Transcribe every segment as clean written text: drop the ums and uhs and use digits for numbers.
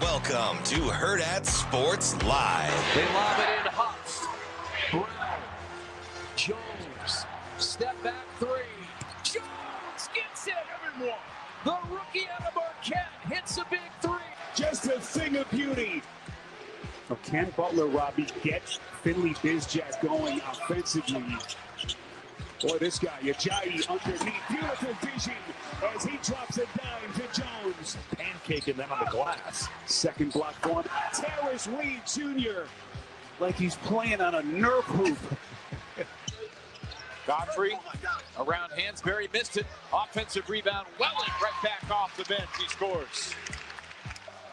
Welcome to Hurrdat Sports Live. They lob it in Huff. Brown. Jones. Step back three. Jones gets it, everyone. The rookie out of Marquette hits a big three. Just a thing of beauty. Can Butler, Robbie, get Finley Bizjack going offensively? Boy, this guy, Ajayi underneath. Beautiful vision as he drops a dime to Jones. Pancaking them on the glass. Second block for him. Terrace Reed Jr. like he's playing on a Nerf hoop. Godfrey around Hansberry, missed it. Offensive rebound. Welling right back off the bench. He scores.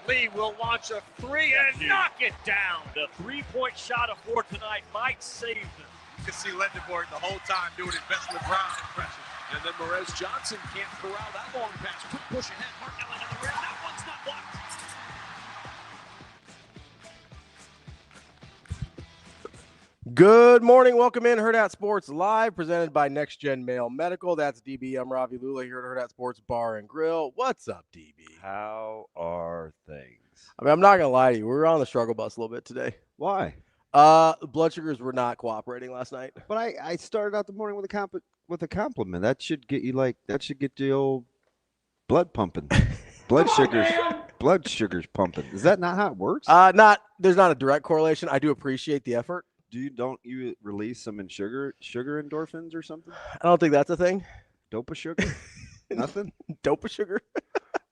Lee will launch a three and knock it down. The three-point shot of four tonight might save them. You can see Lindenborg the whole time doing his best LeBron impression. And then Perez Johnson can't corral that long pass. Quick push ahead. Markel into the rim. That one's not blocked. Good morning. Welcome in Hurrdat Sports Live, presented by Next Gen Male Medical. That's DB. I'm Ravi Lulla here at Hurrdat Sports Bar and Grill. What's up, DB? How are things? I mean, I'm not going to lie to you. We were on the struggle bus a little bit today. Why? Blood sugars were not cooperating last night. But I started out the morning with a compliment. That should get you the old blood pumping. Blood sugars pumping. Is that not how it works? There's not a direct correlation. I do appreciate the effort. Don't you release some sugar endorphins or something? I don't think that's a thing. Dopa sugar? Nothing? Dopa sugar?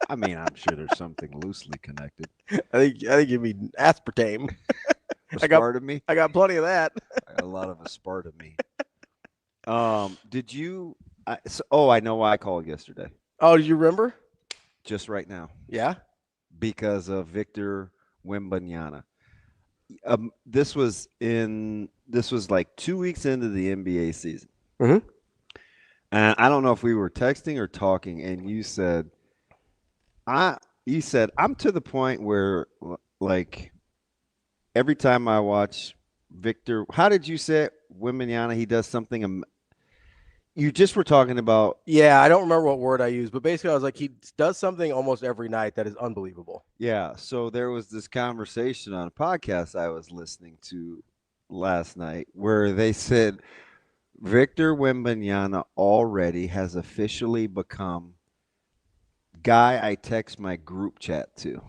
I mean, I'm sure there's something loosely connected. I think you mean aspartame. Aspartame? I got plenty of that. I got a lot of aspartame. Did you? I know why I called yesterday. Oh, do you remember? Just right now. Yeah. Because of Victor Wembanyama. This was like 2 weeks into the NBA season. Mm-hmm. And I don't know if we were texting or talking, and you said, I'm to the point where, like, every time I watch Victor, how did you say it? Wembanyama, he does something. You just were talking about. Yeah, I don't remember what word I used, but basically I was like, he does something almost every night that is unbelievable. Yeah, so there was this conversation on a podcast I was listening to last night where they said Victor Wembanyama already has officially become guy I text my group chat to.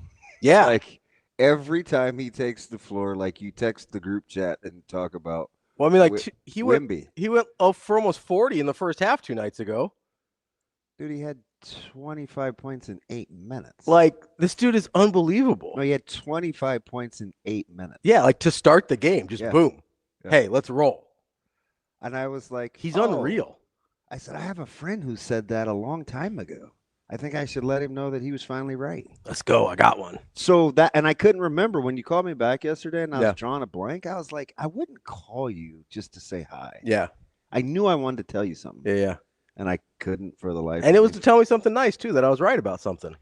Yeah. Like every time he takes the floor, like you text the group chat and talk about. Well, I mean, like he went for almost 40 in the first half 2 nights ago. Dude, he had 25 points in 8 minutes. Like, this dude is unbelievable. No, he had 25 points in 8 minutes. Yeah, like to start the game, just boom. Yeah. Hey, let's roll. And I was like, he's unreal. I said, I have a friend who said that a long time ago. I think I should let him know that he was finally right. Let's go. I got one. So and I couldn't remember when you called me back yesterday and I was drawing a blank. I was like, I wouldn't call you just to say hi. Yeah. I knew I wanted to tell you something. Yeah. And I couldn't for the life. And it was to tell me something nice too, that I was right about something.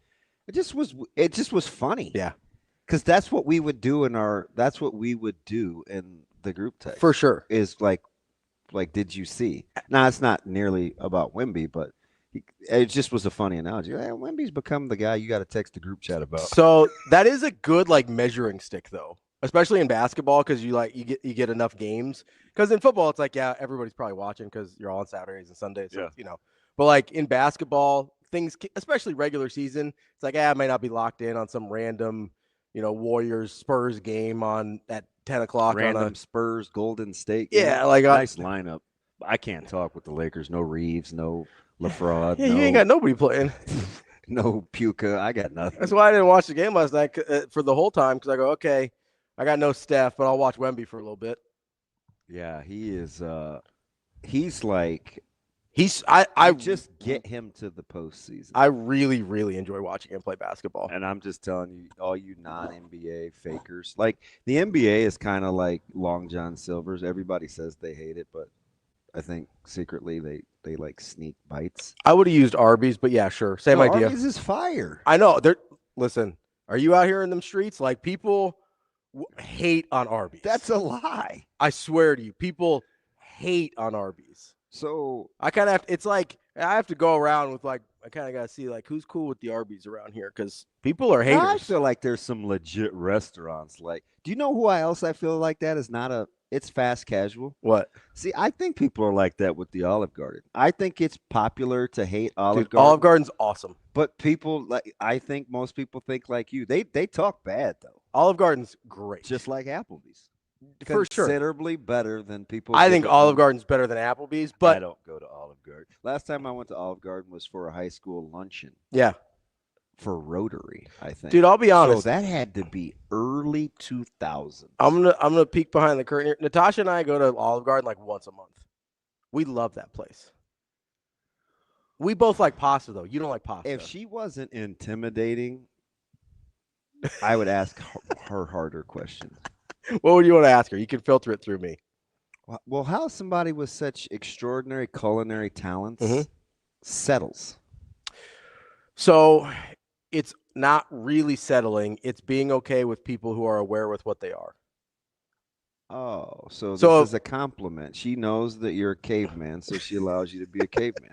It just was funny. Yeah. Because that's what we would do in the group text. For sure. Is like, did you see? Now it's not nearly about Wemby, but it just was a funny analogy. Hey, Wemby's become the guy you got to text the group chat about. So that is a good measuring stick though, especially in basketball, because you get enough games. Because in football, it's like everybody's probably watching because you're all on Saturdays and Sundays. So, but like in basketball, things, especially regular season, it's like I might not be locked in on some random, Warriors Spurs game at 10 o'clock. Random Spurs Golden State. Yeah, nice lineup. I can't talk with the Lakers. No Reeves. No LaFraud. Yeah, you ain't got nobody playing. No Puka. I got nothing. That's why I didn't watch the game last night for the whole time, because I go, okay, I got no Steph, but I'll watch Wemby for a little bit. Yeah, he is. He's like. I just get him to the postseason. I really, really enjoy watching him play basketball. And I'm just telling you, all you non-NBA fakers, like the NBA is kind of like Long John Silver's. Everybody says they hate it, but I think secretly they like sneak bites. I would have used Arby's, but yeah, sure. Same idea. Arby's is fire. I know. Listen, are you out here in them streets? Like, people hate on Arby's. That's a lie. I swear to you, people hate on Arby's. So I kind of have to, it's like I have to go around with like I kind of got to see like who's cool with the Arby's around here because people are haters. I feel like there's some legit restaurants. Like, do you know who else I feel like that is not a? It's fast casual. What? See, I think people are like that with the Olive Garden. I think it's popular to hate Olive Garden. Olive Garden's awesome, but people like I think most people think like you. They talk bad though. Olive Garden's great, just like Applebee's. For sure. Considerably better than people. I think Olive Garden's better than Applebee's, but I don't go to Olive Garden. Last time I went to Olive Garden was for a high school luncheon. Yeah. For Rotary, I think. Dude, I'll be honest. So that had to be early 2000s. I'm gonna peek behind the curtain here. Natasha and I go to Olive Garden like once a month. We love that place. We both like pasta though. You don't like pasta. If she wasn't intimidating, I would ask her harder questions. What would you want to ask her? You can filter it through me. Well, how somebody with such extraordinary culinary talents settles? So it's not really settling. It's being okay with people who are aware with what they are. Oh, so this is a compliment. She knows that you're a caveman, so she allows you to be a caveman.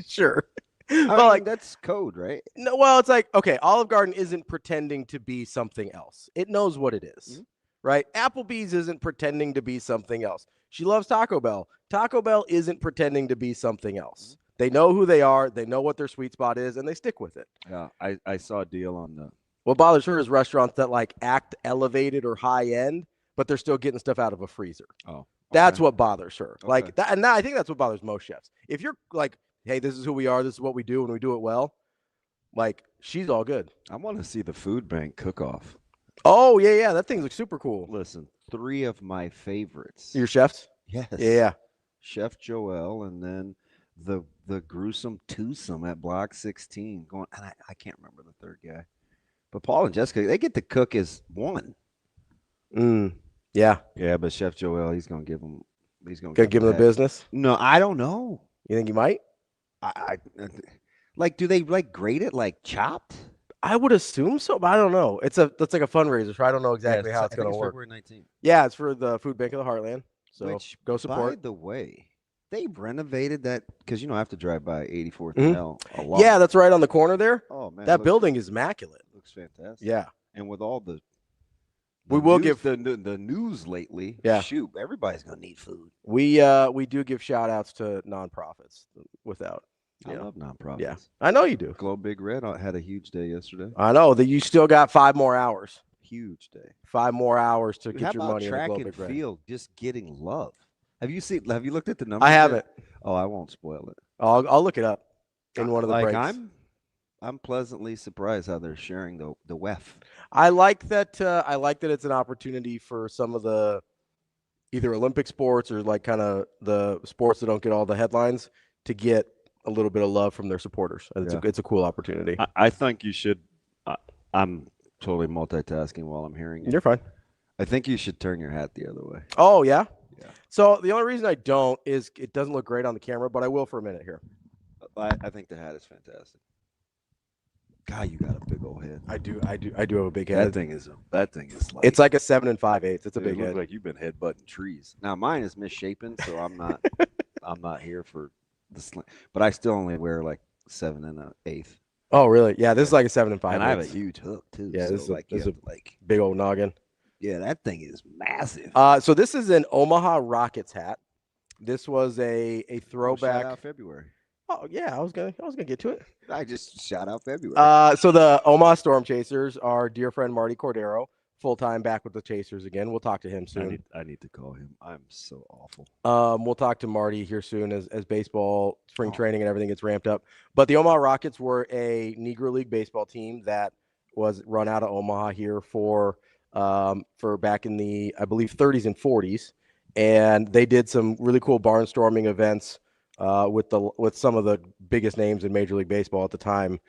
Sure. I mean, like that's code, right? No, well, it's like, okay, Olive Garden isn't pretending to be something else. It knows what it is, right? Applebee's isn't pretending to be something else. She loves Taco Bell. Taco Bell isn't pretending to be something else. They know who they are. They know what their sweet spot is, and they stick with it. Yeah, I saw a deal on the. What bothers her is restaurants that like act elevated or high end, but they're still getting stuff out of a freezer. Oh, okay. That's what bothers her. Okay. Like that, and I think that's what bothers most chefs. If you're like, hey, this is who we are. This is what we do, and we do it well. Like she's all good. I want to see the food bank cook-off. Oh yeah, that thing looks super cool. Listen, 3 of my favorites. Your chefs? Yes. Yeah. Chef Joel, and then the gruesome twosome at Block 16. Going, and I can't remember the third guy, but Paul and Jessica, they get to cook as one. Yeah. Yeah, but Chef Joel, he's gonna give them. He's gonna give them the business. No, I don't know. You think he might? I like. Do they like grate it like chopped? I would assume so, but I don't know. That's like a fundraiser, so I don't know exactly how it's going to work. February 19th. Yeah, it's for the Food Bank of the Heartland. So Which, go support. By the way, they renovated that because I have to drive by 84th and L a lot. Yeah, that's right on the corner there. Oh man, that building is immaculate. Looks fantastic. Yeah, and with all the we will news, give the news lately. Yeah, shoot, everybody's gonna need food. We do give shout outs to nonprofits without. I love nonprofits. Yeah, I know you do. Glow Big Red had a huge day yesterday. I know that you still got 5 more hours. Huge day. 5 more hours to get How your about money. Track in the and Glow Big field just getting love. Have you looked at the numbers? I haven't. Oh, I won't spoil it. I'll look it up in one of the breaks. I'm pleasantly surprised how they're sharing the WEF. I like that. I like that it's an opportunity for some of the either Olympic sports or like kind of the sports that don't get all the headlines to get a little bit of love from their supporters. It's a cool opportunity. I think you should. I'm totally multitasking while I'm hearing you. You're fine. I think you should turn your hat the other way. Oh yeah. Yeah. So the only reason I don't is it doesn't look great on the camera, but I will for a minute here. I think the hat is fantastic. God, you got a big old head. I do have a big head. That thing is like it's like a 7 5/8. It's a big head. Like you've been headbutting trees. Now mine is misshapen, so I'm not I'm not here for the slant. But I still only wear like 7 1/8. Oh really? Yeah, this is like a 7 5/8. And I have a huge hook too. Yeah, so this is like a big old noggin. Yeah, that thing is massive. So this is an Omaha Rockets hat. This was a throwback. Shout out February. Oh yeah, I was gonna get to it. I just shout out February. So the Omaha Storm Chasers, our dear friend Marty Cordero, full time back with the Chasers again. We'll talk to him soon. I need to call him. I'm so awful. We'll talk to Marty here soon as baseball spring training and everything gets ramped up. But the Omaha Rockets were a Negro League baseball team that was run out of Omaha here for back in the, I believe, 30s and 40s, and they did some really cool barnstorming events with some of the biggest names in Major League Baseball at the time,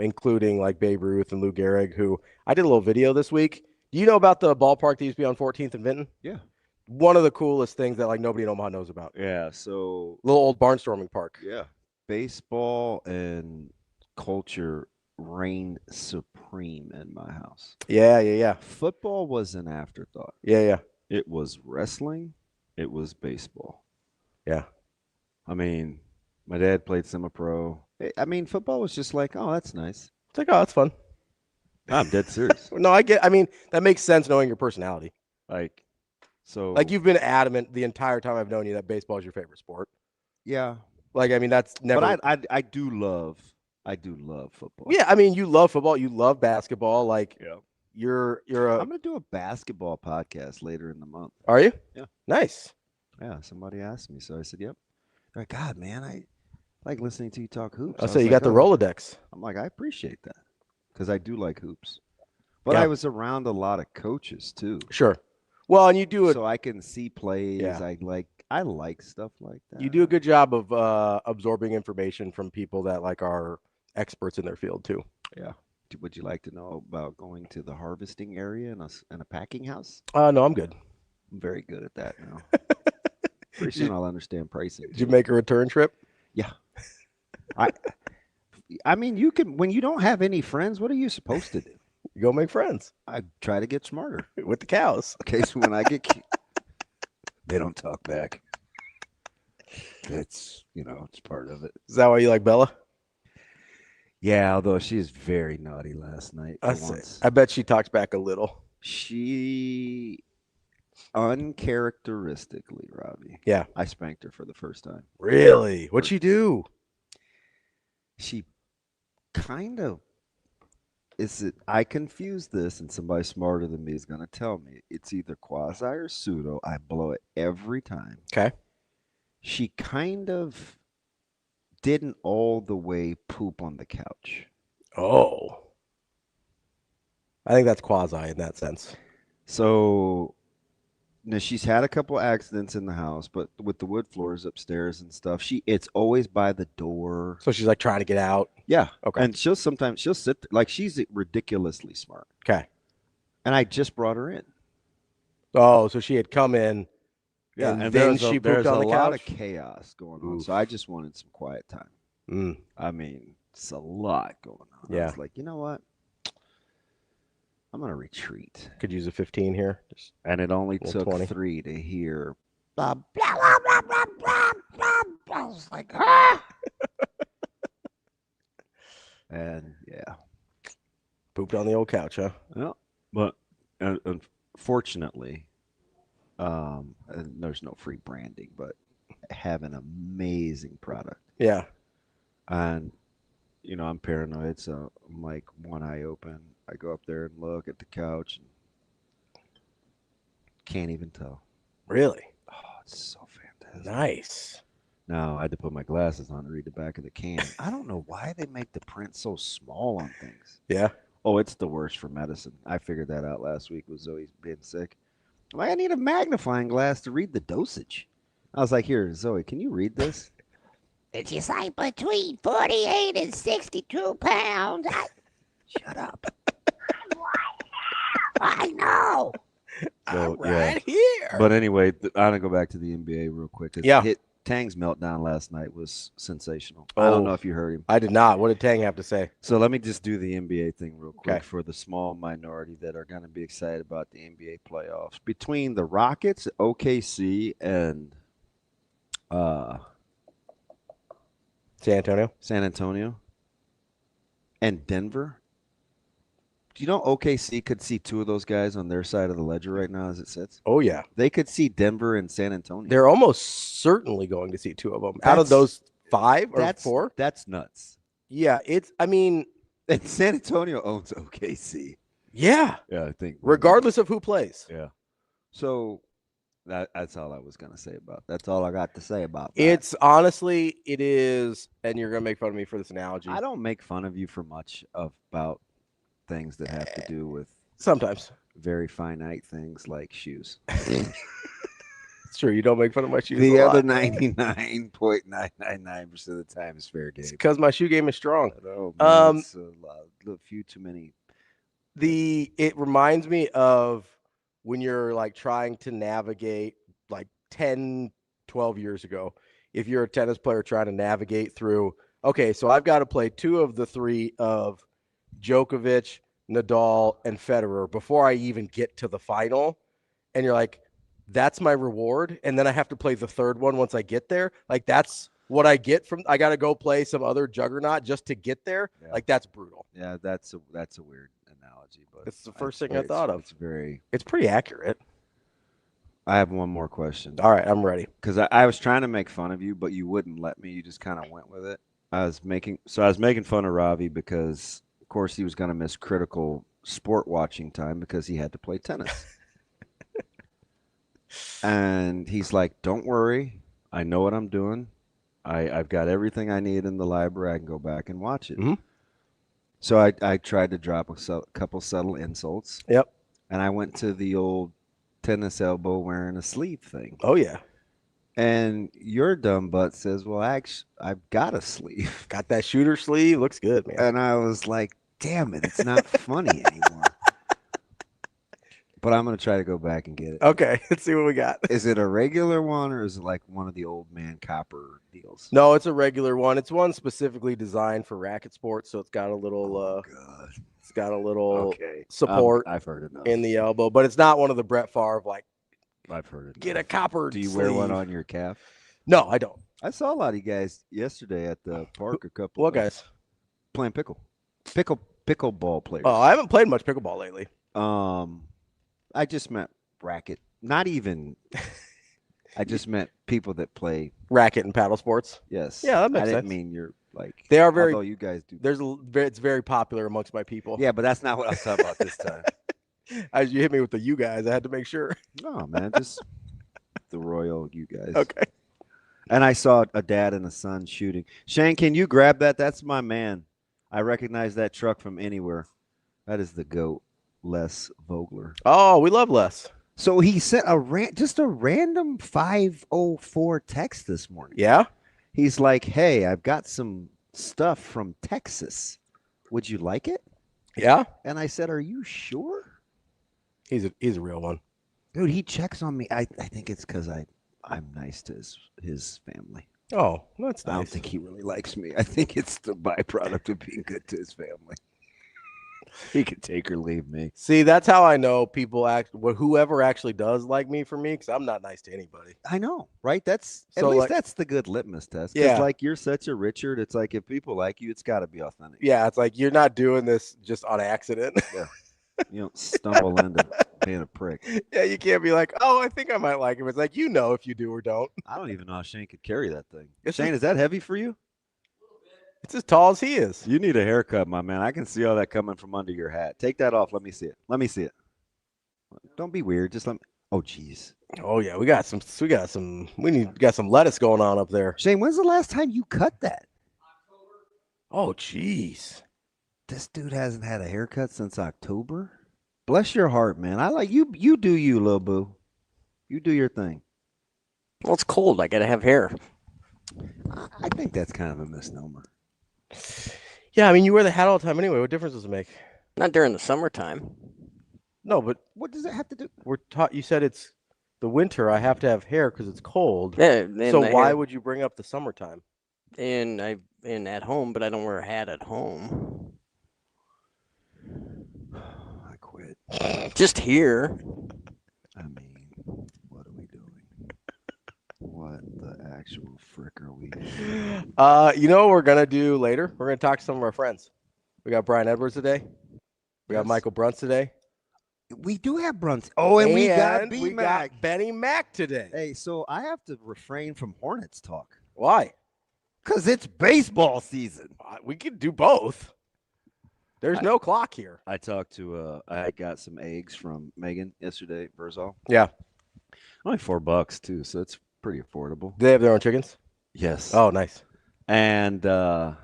including like Babe Ruth and Lou Gehrig, who I did a little video this week. Do you know about the ballpark that used to be on 14th and Vinton? Yeah. One of the coolest things that like nobody in Omaha knows about. Yeah, so little old barnstorming park. Yeah. Baseball and culture reigned supreme in my house. Yeah. Football was an afterthought. Yeah. It was wrestling. It was baseball. Yeah. I mean, My dad played semi-pro. I mean, football was just like, oh, that's nice. It's like, oh, that's fun. I'm dead serious. No, I mean, that makes sense knowing your personality. Like, so. Like, you've been adamant the entire time I've known you that baseball is your favorite sport. Yeah. Like, I mean, that's never. But I do love football. Yeah, I mean, you love football. You love basketball. Like, Yeah. you're I'm going to do a basketball podcast later in the month. Are you? Yeah. Nice. Yeah, somebody asked me, so I said, yep. They're like, God, man, I like listening to you talk hoops. I'll say you got the Rolodex. I'm like, I appreciate that because I do like hoops. But Yeah. I was around a lot of coaches too. Sure. Well, and you do it. So I can see plays. Yeah. I like stuff like that. You do a good job of absorbing information from people that like are experts in their field too. Yeah. Would you like to know about going to the harvesting area in a packing house? No, I'm good. I'm very good at that now. Pretty soon I'll understand pricing. Did you make a return trip? Yeah. I mean, you can when you don't have any friends, what are you supposed to do? You go make friends I try to get smarter. with the cows. Okay, so when I get they don't talk back. It's it's part of it. Is that why you like Bella? Yeah, although she is very naughty last night. I bet she talks back a little. She uncharacteristically, Robbie. Yeah. I spanked her for the first time. Really? What'd she do? She kind of I confuse this, and somebody smarter than me is going to tell me. It's either quasi or pseudo. I blow it every time. Okay. She kind of didn't all the way poop on the couch. Oh. I think that's quasi in that sense. So now she's had a couple accidents in the house, but with the wood floors upstairs and stuff, it's always by the door. So she's like trying to get out. Yeah. Okay. And she'll sit like she's ridiculously smart. Okay. And I just brought her in. Oh, so she had come in. Yeah, and then she pooped on the couch. There's a lot of chaos going on, so I just wanted some quiet time. Mm. I mean, it's a lot going on. Yeah. I was like, you know what? I'm gonna retreat. Could use a 15 here. And it only took 20. 3 to hear. Blah, blah, blah, blah, blah, blah, blah. I was like, ah! And yeah, Pooped on the old couch, huh? well, but unfortunately, and there's no free branding, but have an amazing product. Yeah. And I'm paranoid, so I'm like one eye open. I go up there and look at the couch and can't even tell. Really? Oh, it's so fantastic. Nice. Now I had to put my glasses on to read the back of the can. I don't know why they make the print so small on things. Yeah. Oh, it's the worst for medicine. I figured that out last week with Zoe being sick. I'm like, I need a magnifying glass to read the dosage. I was like, here, Zoe, can you read this? It's just like between 48 and 62 pounds. Shut up. I know. So, Right here. But anyway, I'm going to go back to the NBA real quick. Yeah. Tang's meltdown last night was sensational. I don't know if you heard him. I did not. What did Tang have to say? So let me just do the NBA thing real quick Okay. for the small minority that are going to be excited about the NBA playoffs. Between the Rockets, OKC, and San Antonio, and Denver. Do you know OKC could see 2 of those guys on their side of the ledger right now as it sits? Oh, yeah. They could see Denver and San Antonio. They're almost certainly going to see 2 of them. Out of those 5 or 4? That's nuts. Yeah. And San Antonio owns OKC. Yeah. Yeah, I think. Regardless of who plays. Yeah. So that's all I was going to say about. That's all I got to say about that. It's honestly, it is, and you're going to make fun of me for this analogy. I don't make fun of you for much about things that have to do with Sometimes. very finite things like shoes. It's true. You don't make fun of my shoes. The a other lot. 99.999% of the time is fair game. Because my shoe game is strong. It's a few too many. It reminds me of when you're like trying to navigate like 10, 12 years ago. If you're a tennis player trying to navigate through, okay, so I've got to play 2 of the 3 of Djokovic, Nadal, and Federer before I even get to the final. And you're like, that's my reward. And then I have to play the 3rd one once I get there. Like that's what I get from I got to go play some other juggernaut just to get there. Yeah. Like that's brutal. Yeah, that's a weird analogy, but It's the first thing I thought of. It's pretty accurate. I have one more question. All right, I'm ready. Because I was trying to make fun of you, but you wouldn't let me. You just kind of went with it. I was making fun of Ravi because, of course, he was going to miss critical sport watching time because he had to play tennis. And he's like, "Don't worry, I know what I'm doing. I've got everything I need in the library. I can go back and watch it." Mm-hmm. So I tried to drop a couple subtle insults. Yep. And I went to the old tennis elbow wearing a sleeve thing. Oh yeah. And your dumb butt says, "Well, actually, I've got a sleeve. Got that shooter sleeve. Looks good, man." And I was like, damn it, it's not funny anymore. But I'm going to try to go back and get it. Okay, let's see what we got. Is it a regular one or is it like one of the old man copper deals? No, it's a regular one. It's one specifically designed for racket sports, so it's got a little it's got a little support I've heard enough. in the elbow, but it's not one of the Brett Favre like I've heard it. Get a copper. Do you sleeve. wear one on your calf? No, I don't. I saw a lot of you guys yesterday at the park. A couple. What guys? Playing pickleball players. Oh, I haven't played much pickleball lately. I just meant racket. Not even. I just meant people that play racket and paddle sports. Yes. Yeah, that makes sense. I sense. didn't mean you're like. They are very. Although you guys do. It's very popular amongst my people. Yeah, but that's not what I was talking about this time. As you hit me with the you guys, I had to make sure. No, man, just the royal you guys. Okay. And I saw a dad and a son shooting. Shane, can you grab that? That's my man. I recognize that truck from anywhere. That is the GOAT, Les Vogler. Oh, we love Les. So he sent just a random 504 text this morning. Yeah? He's like, "Hey, I've got some stuff from Texas. Would you like it?" Yeah? And I said, "Are you sure?" He's a real one. Dude, he checks on me. I think it's because I'm nice to his family. Oh, that's nice. I don't think he really likes me. I think it's the byproduct of being good to his family. He could take or leave me. See, that's how I know people whoever actually does like me for me, because I'm not nice to anybody. I know, right? That's So, at least like, that's the good litmus test. Yeah. Like you're such a Richard. It's like if people like you, it's got to be authentic. Yeah, it's like you're not doing this just on accident. Yeah. You don't stumble into being a prick. Yeah, you can't be like, "Oh, I think I might like him." It's like, you know, if you do or don't. I don't even know how Shane could carry that thing. It's Shane, just- is that heavy for you? It's as tall as he is. You need a haircut, my man. I can see all that coming from under your hat. Take that off. Let me see it. Let me see it. Don't be weird. Just let me. Oh, jeez. Oh yeah, we got some lettuce going on up there. Shane, when's the last time you cut that? Oh, jeez. This dude hasn't had a haircut since October. Bless your heart, man. I like you. You do you, little boo. You do your thing. Well, it's cold. I gotta have hair. I think that's kind of a misnomer. Yeah, I mean, you wear the hat all the time anyway. What difference does it make? Not during the summertime. No, but what does it have to do? We're taught. You said it's the winter. I have to have hair because it's cold. Yeah. So why would you bring up the summertime? And at home, but I don't wear a hat at home. I quit. Just here. I mean, what are we doing? What the actual frick are we doing? You know what we're gonna do later? We're gonna talk to some of our friends. We got Brian Edwards today. We got Michael BRUNTZ today. We do have BRUNTZ. Oh, and we got we got Benny Mac today. Hey, so I have to refrain from Hornets talk. Why? Because it's baseball season. We could do both. There's no clock here. I talked to I got some eggs from Megan yesterday, Verzal. Yeah. Only $4 too, so it's pretty affordable. Do they have their own chickens? Yes. Oh, nice. And so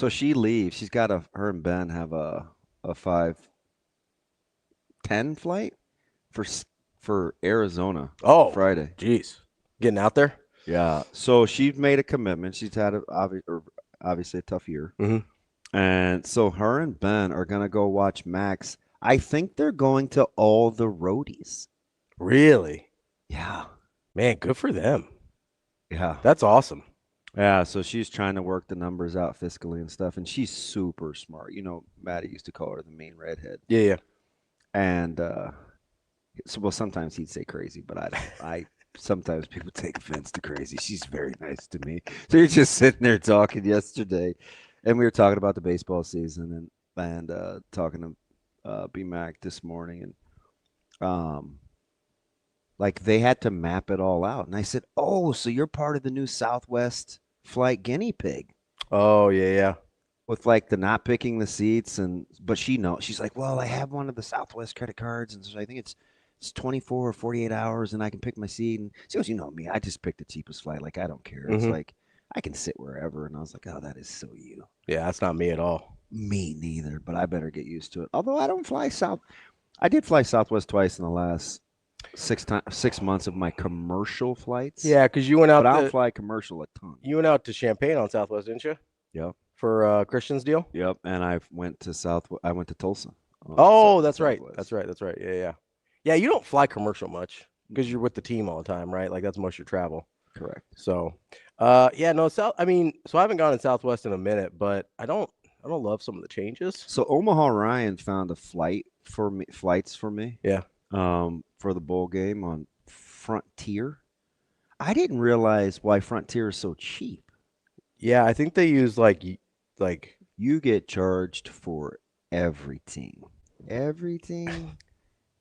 she leaves. She's got her and Ben have a 5:10 flight for Arizona. Oh, Friday. Jeez. Getting out there? Yeah. So she's made a commitment. She's had obviously a tough year. Mm-hmm. And so her and Ben are going to go watch Max. I think they're going to all the roadies. Really? Yeah. Man, good for them. Yeah. That's awesome. Yeah, so she's trying to work the numbers out fiscally and stuff, and she's super smart. You know, Maddie used to call her the mean redhead. Yeah. And, sometimes he'd say crazy, but sometimes people take offense to crazy. She's very nice to me. So you're just sitting there talking yesterday, and we were talking about the baseball season and talking to B-Mac this morning, and like they had to map it all out. And I said, "Oh, so you're part of the new Southwest flight guinea pig." Oh, yeah. With like the not picking the seats, but she knows. She's like, "Well, I have one of the Southwest credit cards, and so I think it's 24 or 48 hours, and I can pick my seat." And she goes, "You know me, I just pick the cheapest flight. Like I don't care. It's like I can sit wherever." And I was like, "Oh, that is so you." Yeah, that's not me at all. Me neither, but I better get used to it. Although I don't fly South. I did fly Southwest twice in the last 6 months of my commercial flights. Yeah, because you went out. But I don't fly commercial a ton. You went out to Champaign on Southwest, didn't you? Yep. For Christian's deal. Yep, and I went to Tulsa. Oh, that's right. That's right. Yeah. Yeah, you don't fly commercial much because you're with the team all the time, right? Like that's most of your travel. Correct. So, yeah, no, so I haven't gone in Southwest in a minute, but I don't love some of the changes. So Omaha Ryan found flights for me. Yeah. For the bowl game on Frontier. I didn't realize why Frontier is so cheap. Yeah, I think they use like you get charged for everything. Everything.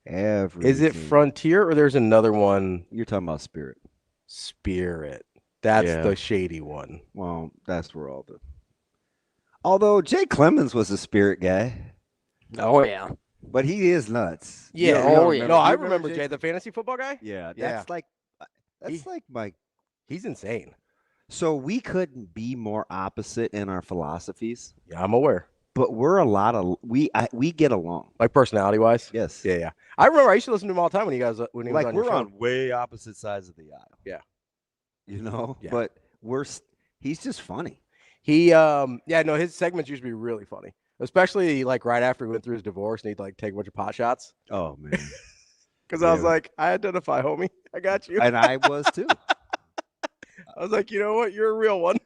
Is it Frontier or there's another one? You're talking about Spirit. Spirit. That's the shady one. Well, that's where although Jay Clemens was a Spirit guy. Oh yeah. But he is nuts. Yeah. No, I remember Jay, the fantasy football guy. Yeah. That's like he's insane. So we couldn't be more opposite in our philosophies. Yeah, I'm aware. But we're we get along. Like personality wise? Yes. Yeah. I remember I used to listen to him all the time when he was on your we're show. on way opposite sides of the aisle. Yeah. You know? Yeah. But he's just funny. His segments used to be really funny. Especially like right after he went through his divorce and he'd like take a bunch of pot shots. Oh man. Because I was like, I identify, homie. I got you. And I was too. I was like, you know what? You're a real one.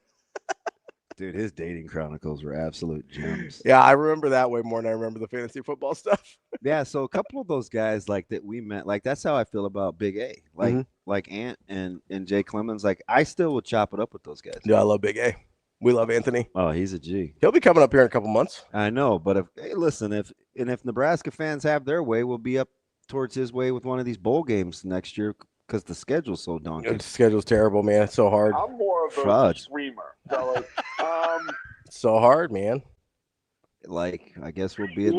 Dude, his dating chronicles were absolute gems. Yeah, I remember that way more than I remember the fantasy football stuff. Yeah, so a couple of those guys like that we met, like that's how I feel about Big A. Like Ant and Jay Clemens. Like I still would chop it up with those guys. Yeah, I love Big A. We love Anthony. Oh, he's a G. He'll be coming up here in a couple months. I know, but if Nebraska fans have their way, we'll be up towards his way with one of these bowl games next year because the schedule's so daunting. The schedule's terrible, man. It's so hard. I'm more of a streamer, fellas. It's so hard, man. Like, I guess we'll be at the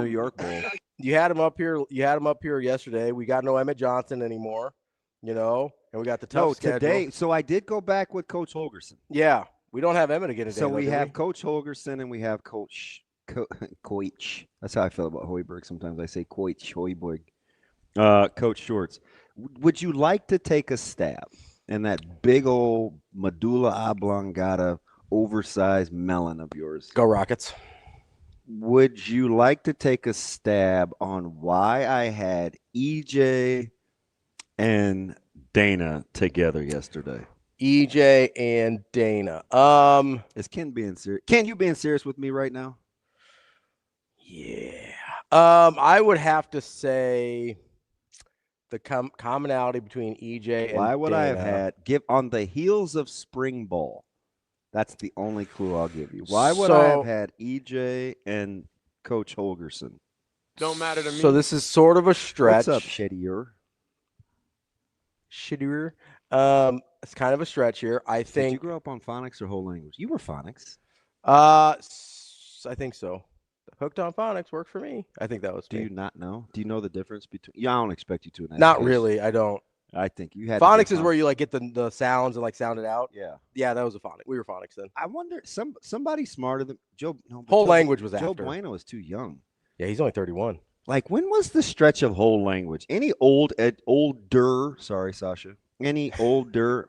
New York Bowl. You had him up here. You had him up here yesterday. We got no Emmett Johnson anymore, and we got the tough schedule. Today. So I did go back with Coach Holgerson. Yeah, we don't have Emmett again today. So we have Coach Holgerson and we have Coach. That's how I feel about Hoiberg. Sometimes I say Coach Hoiberg. Coach Shorts. Would you like to take a stab in that big old medulla oblongata, oversized melon of yours? Go Rockets. Would you like to take a stab on why I had EJ and Dana together yesterday? EJ and Dana. Is Ken being serious? Ken, you being serious with me right now? Yeah. I would have to say the commonality between EJ and why would Dana. I have had on the heels of spring ball? That's the only clue I'll give you. Why would I have had EJ and Coach Holgerson? Don't matter to me. So this is sort of a stretch. What's up, Shittier? It's kind of a stretch here. I think. Did you grow up on phonics or whole language? You were phonics. I think so. Hooked on phonics worked for me. I think that was. Do you not know? Do you know the difference between? Yeah, I don't expect you to. Not really. I don't. I think you had phonics is where you like get the sounds and like sound it out. Yeah. Yeah, that was a phonics. We were phonics then. I wonder somebody smarter than Joe. No, whole language was Joe after. Bueno was too young. Yeah, he's only 31. Like when was the stretch of whole language? Any older? Sorry, Sasha. Any older?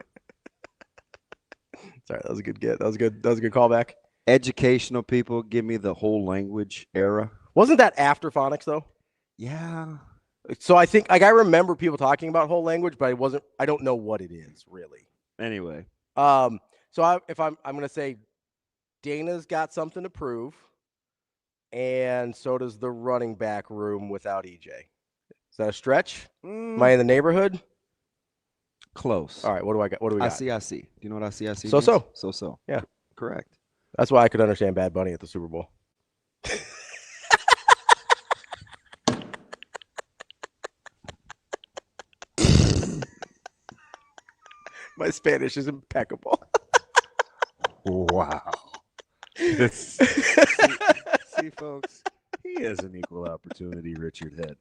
Sorry, that was a good get. That was good. That was a good callback. Educational people give me the whole language era. Wasn't that after phonics though? Yeah. So I think I remember people talking about whole language, but I don't know what it is really. Anyway. So I'm going to say Dana's got something to prove, and so does the running back room without EJ. Is that a stretch? Am I in the neighborhood? Close. All right, what do I got? What do we got? I see. Do you know what I see? So-so. So. Yeah. Correct. That's why I could understand Bad Bunny at the Super Bowl. My Spanish is impeccable. Wow. See, folks, he has an equal opportunity Richard had.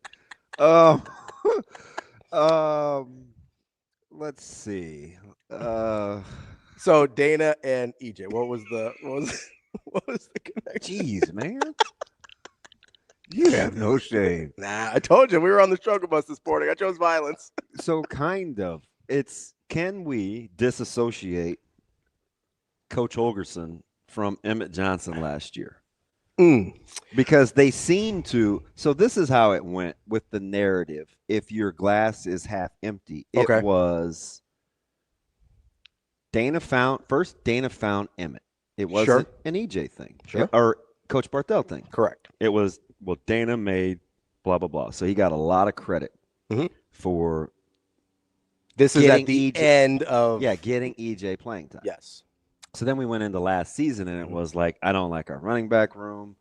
Let's see. So Dana and EJ, what was the connection? Jeez, man. You have no shame. Nah, I told you we were on the struggle bus this morning. I chose violence. So kind of. Can we disassociate Coach Holgorsen from Emmett Johnson last year? Because they seem to. So this is how it went with the narrative. If your glass is half empty, it was Dana found Emmett. It wasn't an EJ thing, or Coach Barthel thing. Correct. It was Dana made blah blah blah. So he got a lot of credit for. This is at the end of getting EJ playing time. Yes. So then we went into last season, and it was like, I don't like our running back room.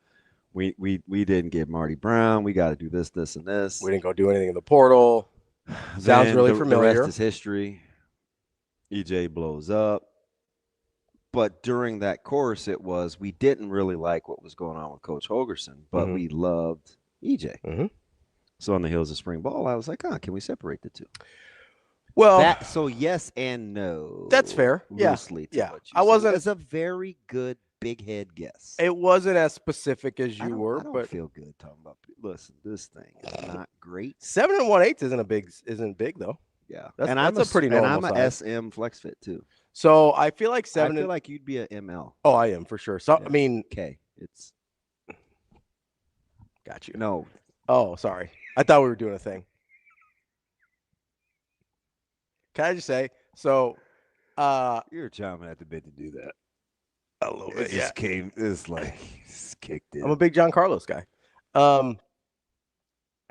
We didn't get Marty Brown. We got to do this, this, and this. We didn't go do anything in the portal. Sounds really familiar. The rest is history. EJ blows up. But during that course, it was we didn't really like what was going on with Coach Holgorsen, but we loved EJ. So on the heels of spring ball, I was like, can we separate the two? Well, so yes and no. That's fair. Loosely yeah. What you I wasn't. It's a very good big head guess. It wasn't as specific as you were, I don't but feel good talking about. Listen, this thing is not great. 7 1/8 isn't big though. Yeah, that's a pretty normal and I'm size. a SM flex fit too. So I feel like 7. I feel like you'd be a ML. Oh, I am for sure. So I mean, K. It's got you. No. Oh, sorry. I thought we were doing a thing. Can I just say, so you're chomping at the bit to do that. A little bit. Just came. It's like just kicked in. I'm a big John Carlos guy. Do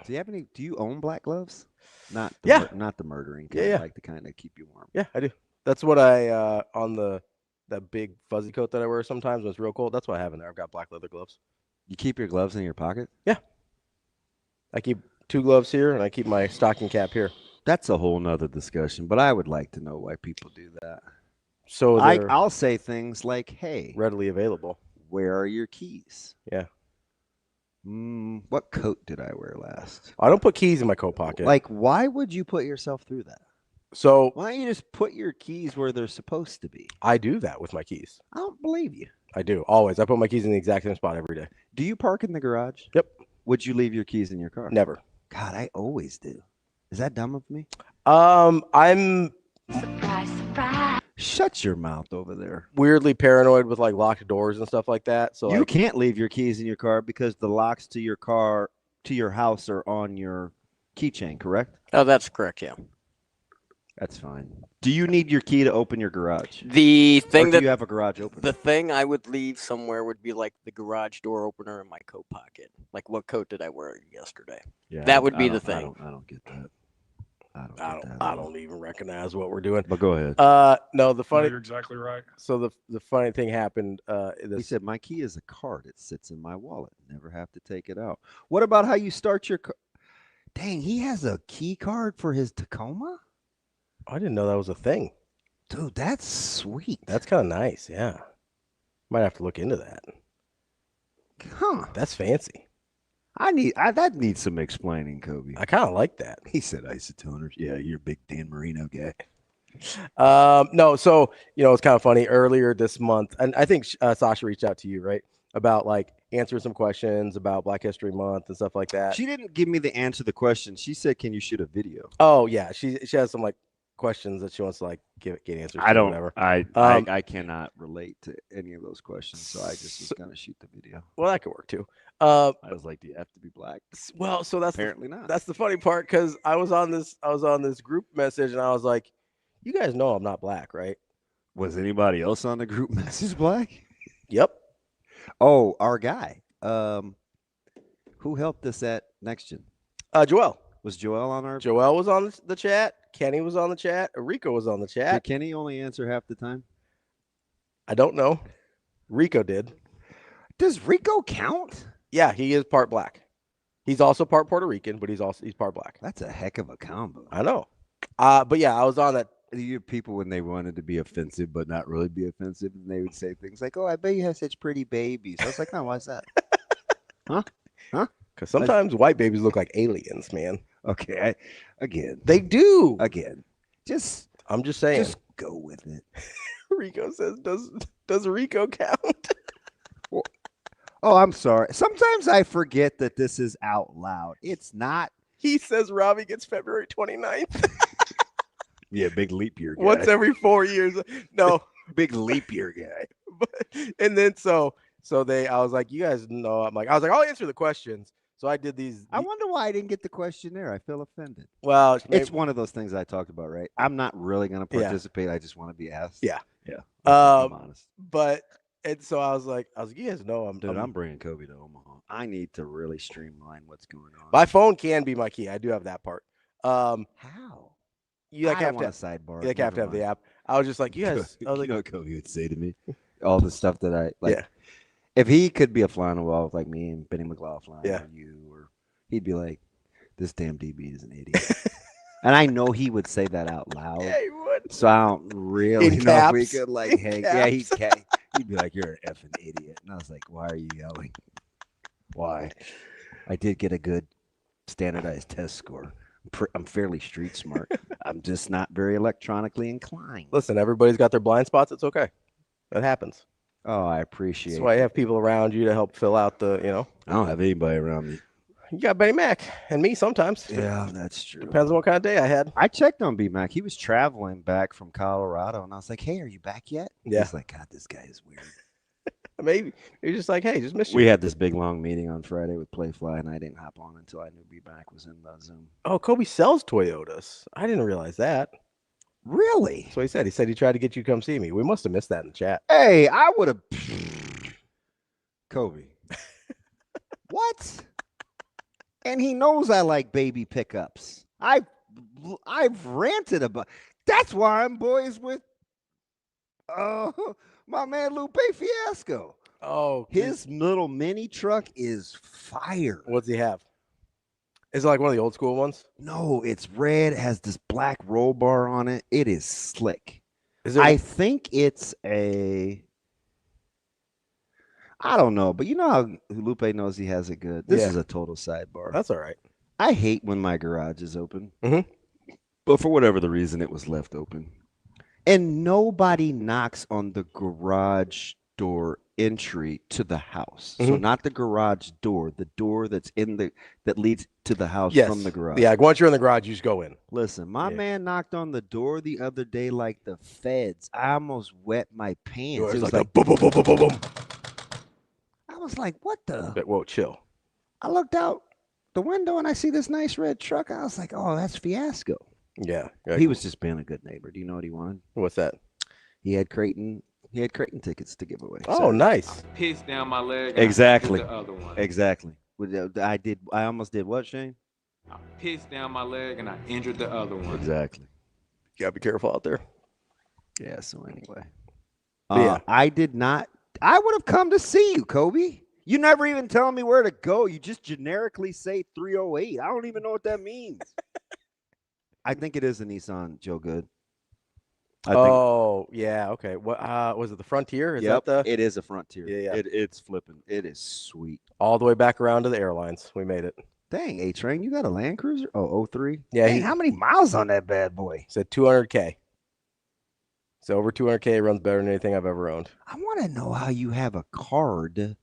you have any? Do you own black gloves? Not the murdering kind. Like the kind that keep you warm. Yeah, I do. That's what I on that big fuzzy coat that I wear sometimes when it's real cold. That's what I have in there. I've got black leather gloves. You keep your gloves in your pocket? Yeah. I keep 2 gloves here and I keep my stocking cap here. That's a whole nother discussion, but I would like to know why people do that. So I'll say things like, hey, readily available. Where are your keys? Yeah. What coat did I wear last? I don't put keys in my coat pocket. Like, why would you put yourself through that? So why don't you just put your keys where they're supposed to be? I do that with my keys. I don't believe you. I do. Always. I put my keys in the exact same spot every day. Do you park in the garage? Yep. Would you leave your keys in your car? Never. God, I always do. Is that dumb of me? I'm Surprise. Shut your mouth over there. Weirdly paranoid with like locked doors and stuff like that. So you can't leave your keys in your car because the locks to your car, to your house are on your keychain, correct? Oh, that's correct, yeah. That's fine. Do you need your key to open your garage? The thing do you have a garage opener? The thing I would leave somewhere would be like the garage door opener in my coat pocket. Like, what coat did I wear yesterday? Yeah, that would be the thing. I don't get that. I don't even recognize what we're doing. But go ahead. No, the funny. You're exactly right. So the funny thing happened. He said, "My key is a card. It sits in my wallet. Never have to take it out." What about how you start your car? Dang, he has a key card for his Tacoma. I didn't know that was a thing. Dude, that's sweet. That's kind of nice. Yeah, might have to look into that. Huh? That's fancy. That needs some explaining, Kobe. I kind of like that. He said isotoners. Yeah, you're a big Dan Marino guy. No, so it's kind of funny. Earlier this month, and I think Sasha reached out to you, right, about like answering some questions about Black History Month and stuff like that. She didn't give me the answer to the question. She said, "Can you shoot a video?" Oh yeah, she has some like questions that she wants to like get answers. I don't. Whatever. I cannot relate to any of those questions, so I just was gonna shoot the video. Well, that could work too. I was like, "Do you have to be black?" Well, so that's apparently not. That's the funny part because I was on this group message and I was like, "You guys know I'm not black, right?" Was anybody else on the group message black? Yep. Oh, our guy. Who helped us at Next Gen? Joel. Was Joel on our? Joel was on the chat. Kenny was on the chat. Rico was on the chat. Did Kenny only answer half the time? I don't know. Rico did. Does Rico count? Yeah, he is part black. He's also part Puerto Rican, but he's part black. That's a heck of a combo. I know. But yeah, I was on that. You have people when they wanted to be offensive but not really be offensive, and they would say things like, "Oh, I bet you have such pretty babies." I was like, "Oh, why's that?" Huh? Because sometimes white babies look like aliens, man. Okay, again, they do. Again, I'm just saying. Just go with it. Rico says, "Does Rico count?" Oh, I'm sorry. Sometimes I forget that this is out loud. It's not. He says Ravi gets February 29th. Yeah, big leap year guy. Once every 4 years. No. Big leap year guy. And then I was like, you guys know. I was like, I'll answer the questions. So I did these. I wonder why I didn't get the questionnaire. I feel offended. Well, it's one of those things I talked about, right? I'm not really going to participate. Yeah. I just want to be asked. Yeah. Yeah. I'm honest. And so I was like, you guys know I'm bringing Kobe to Omaha. I need to really streamline what's going on. My phone can be my key. I do have that part. How? You like have to sidebar. You like have to have the app. I was just like, you guys. I was like, you know what Kobe would say to me? All the stuff that I like. Yeah. If he could be a fly on the wall with like me and Benny McLaughlin or you, or he'd be like, "This damn DB is an idiot," and I know he would say that out loud. Yeah, he would. So I don't really In know caps. if we could like hang. Yeah, he'd be like, "You're an effing idiot," and I was like, "Why are you yelling? Why?" I did get a good standardized test score. I'm fairly street smart. I'm just not very electronically inclined. Listen, everybody's got their blind spots. It's okay. That happens. Oh, I appreciate it. That's why you have people around you to help fill out the, I don't have anybody around me. You got Benny Mac and me sometimes. Yeah, that's true. Depends on what kind of day I had. I checked on B-Mac. He was traveling back from Colorado, and I was like, "Hey, are you back yet?" Yeah. He's like, "God, this guy is weird." Maybe. You're just like, hey, just missed you. We had this big, long meeting on Friday with Playfly, and I didn't hop on until I knew B-Mac was in the Zoom. Oh, Kobe sells Toyotas. I didn't realize that. Really? That's what he said. He said he tried to get you to come see me. We must have missed that in the chat. Hey, I would have. Kobe. What? And he knows I like baby pickups. I've ranted about. That's why I'm boys with my man Lupe Fiasco. Oh, his little mini truck is fire. What's he have? Is it like one of the old school ones? No, it's red. It has this black roll bar on it. It is slick. I think it's a. I don't know, but you know how Lupe knows he has it good. This is a total sidebar. That's all right. I hate when my garage is open. Mm-hmm. But for whatever the reason, it was left open. And nobody knocks on the garage door entry to the house. Mm-hmm. So not the garage door, the door that's that leads to the house from the garage. Yeah, once you're in the garage, you just go in. Listen, my man knocked on the door the other day like the feds. I almost wet my pants. It was like boom, boom, boom, boom, boom, boom. I was like, what the? Whoa, chill. I looked out the window and I see this nice red truck. I was like, oh, that's Fiasco. Yeah. He was just being a good neighbor. Do you know what he wanted? What's that? He had Creighton tickets to give away. Oh, nice. Piss down my leg. Exactly. The other one. Exactly. I almost did what, Shane? I pissed down my leg and I injured the other one. Exactly. You gotta be careful out there. Yeah. So anyway, yeah. I did not. I would have come to see you, Kobe. You never even tell me where to go. You just generically say 308. I don't even know what that means. I think it is a Nissan, Joe Good. Yeah. Okay. What was it? The Frontier? It is a Frontier. Yeah. It's flipping. It is sweet. All the way back around to the airlines. We made it. Dang, A-Train, you got a Land Cruiser? Oh, 03? Yeah. Dang, how many miles on that bad boy? Said 200K. So over 200K runs better than anything I've ever owned. I want to know how you have a card.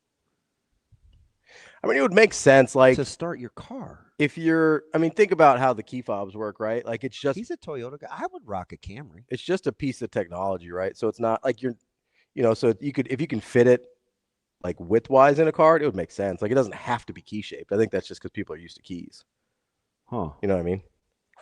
I mean, it would make sense, like to start your car. If you're, think about how the key fobs work, right? Like it's just. He's a Toyota guy. I would rock a Camry. It's just a piece of technology, right? So it's not like you're, so if you can fit it, like width-wise in a card, it would make sense. Like it doesn't have to be key-shaped. I think that's just because people are used to keys. Huh? You know what I mean?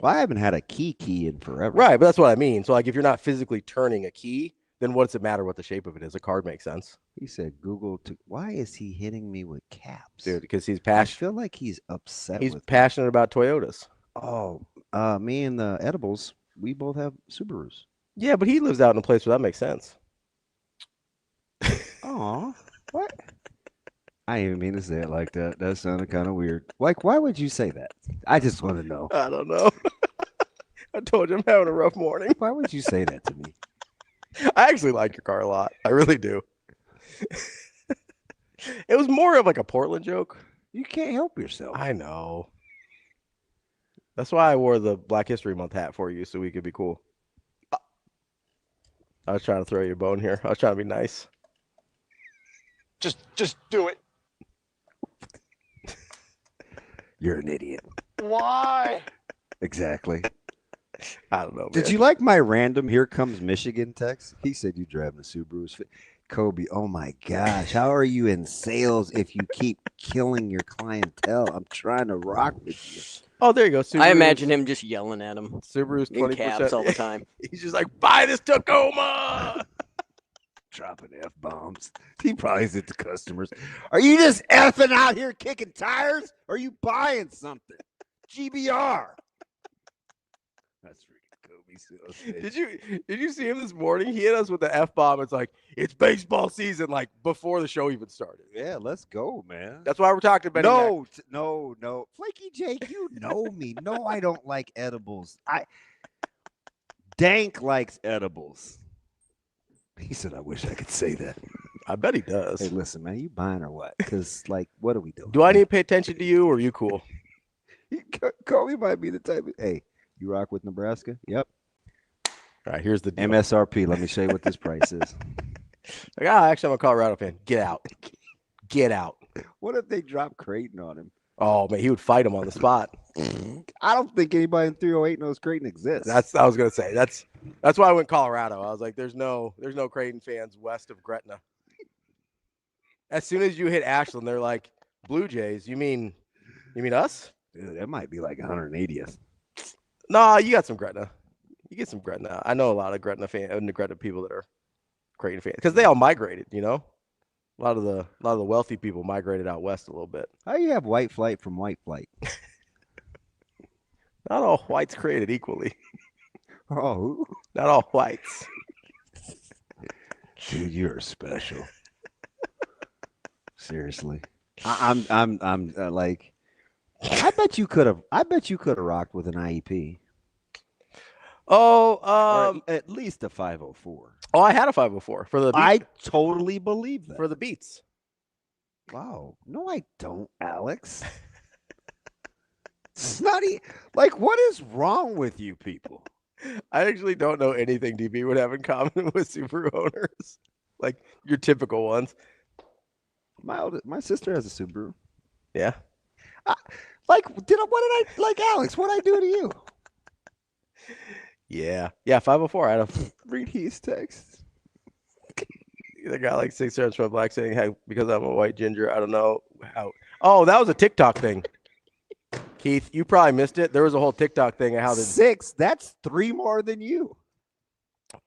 Well, I haven't had a key in forever. Right, but that's what I mean. So like if you're not physically turning a key, then what does it matter what the shape of it is? A card makes sense. He said Google to. Why is he hitting me with caps? Dude, because he's passionate. I feel like he's upset. He's passionate about Toyotas. Oh, me and the edibles, we both have Subarus. Yeah, but he lives out in a place where that makes sense. Oh, what? I didn't even mean to say it like that. That sounded kind of weird. Like, why would you say that? I just want to know. I don't know. I told you I'm having a rough morning. Why would you say that to me? I actually like your car a lot. I really do. It was more of like a Portland joke. You can't help yourself. I know. That's why I wore the Black History Month hat for you, so we could be cool. I was trying to throw you a bone here. I was trying to be nice. Just do it. You're an idiot. Why? Exactly. I don't know. Did man. you like my random "Here Comes Michigan" text? He said you driving a Subaru. Kobe, oh my gosh, how are you in sales if you keep killing your clientele? I'm trying to rock with you. Oh, there you go. Subarus. I imagine him just yelling at him. Subaru's in 20% cabs all the time. He's just like, buy this Tacoma. Dropping F-bombs. He probably said to customers, are you just effing out here kicking tires? Or are you buying something? GBR. That's freaking Kobe. Did you see him this morning? He hit us with the F-bomb. It's like, it's baseball season, like before the show even started. Yeah, let's go, man. That's why we're talking about No. Flaky Jake, you know me. No, I don't like edibles. Dank likes edibles. He said, I wish I could say that. I bet he does. Hey, listen, man, you buying or what? Because, like, what are we doing? Do I need to pay attention to you, or are you cool? Kobe might be the type of, hey, you rock with Nebraska? Yep. All right, here's the deal. MSRP. Let me show you what this price is. Like, actually, I'm a Colorado fan. Get out. Get out. What if they drop Creighton on him? Oh, man, he would fight him on the spot. I don't think anybody in 308 knows Creighton exists. I was gonna say that's why I went Colorado. I was like, there's no Creighton fans west of Gretna. As soon as you hit Ashland, they're like, Blue Jays. You mean us? Dude, that might be like 180th. No, you got some Gretna. You get some Gretna. I know a lot of Gretna people that are Creighton fans because they all migrated. You know, a lot of the wealthy people migrated out west a little bit. How do you have white flight from white flight? Not all whites created equally. Oh, not all whites. Dude, you're special. Seriously, I'm like, I bet you could have rocked with an IEP. Oh, or at least a 504. Oh, I had a 504 for the. I totally believe that for the beats. Wow, no, I don't, Alex. Snotty, like, what is wrong with you people? I actually don't know anything DB would have in common with Subaru owners, like your typical ones. My sister has a Subaru. Yeah. Like, what did I like, Alex? What did I do to you? Yeah, 504. I had a read his text. The guy like 6 yards from black saying, "Hey, because I'm a white ginger, I don't know how." Oh, that was a TikTok thing. Keith, you probably missed it. There was a whole TikTok thing of how the 6. That's 3 more than you.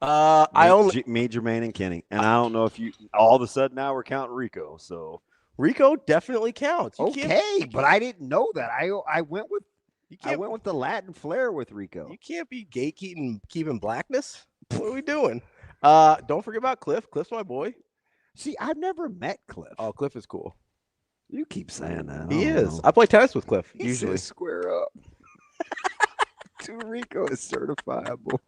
I only me, Jermaine, and Kenny, and I don't know if you all of a sudden now we're counting Rico. So Rico definitely counts. Okay, but I didn't know that. I went with the Latin flair with Rico. You can't be gatekeeping blackness. What are we doing? Don't forget about Cliff. Cliff's my boy. See, I've never met Cliff. Oh, Cliff is cool. You keep saying that. He is. I play tennis with Cliff usually. Square up. Rico is certifiable.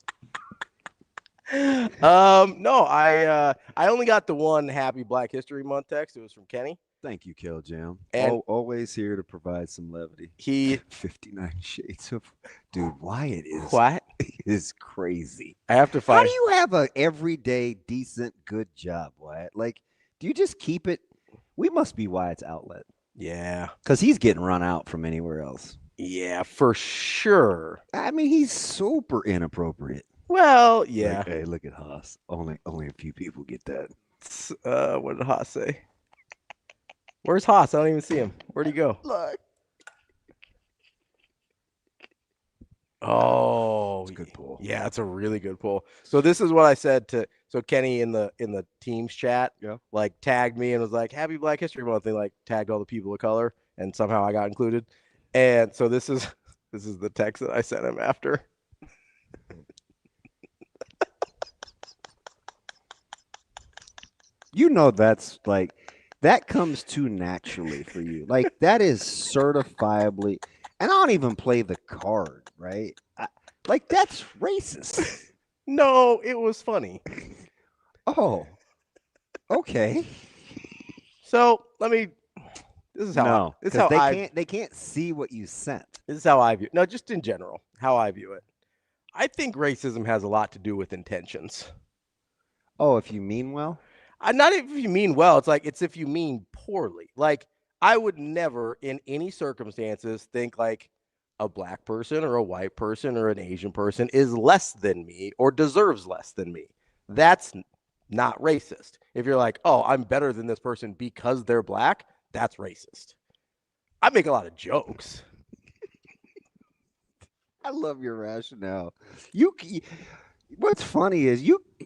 No, I only got the one Happy Black History Month text. It was from Kenny. Thank you, Kel Jam. And always here to provide some levity. He 59 shades of dude. Wyatt is crazy. I have to find. How do you have a everyday decent good job, Wyatt? Like, do you just keep it? We must be Wyatt's outlet. Yeah, because he's getting run out from anywhere else. Yeah, for sure. I mean, he's super inappropriate. Well, yeah. Like, hey, look at Haas. Only a few people get that. What did Haas say? Where's Haas? I don't even see him. Where'd he go? Look. Oh, it's a good pull. Yeah, it's a really good pull. So this is what I said to Kenny in the team's chat. Yeah. Like tagged me and was like, "Happy Black History Month." They like tagged all the people of color, and somehow I got included. And so this is This is the text that I sent him after. You know that's like that comes too naturally for you. Like that is certifiably, and I don't even play the card, right? Like that's racist. No, it was funny. Oh, okay. So this is how this is how they can't see what you sent. This is how I view. No, just in general, how I view it. I think racism has a lot to do with intentions. Oh, if you mean well. Not if you mean well. It's if you mean poorly. Like I would never, in any circumstances, think like a black person or a white person or an Asian person is less than me or deserves less than me. That's not racist. If you're like, oh, I'm better than this person because they're black, that's racist. I make a lot of jokes. I love your rationale. What's funny is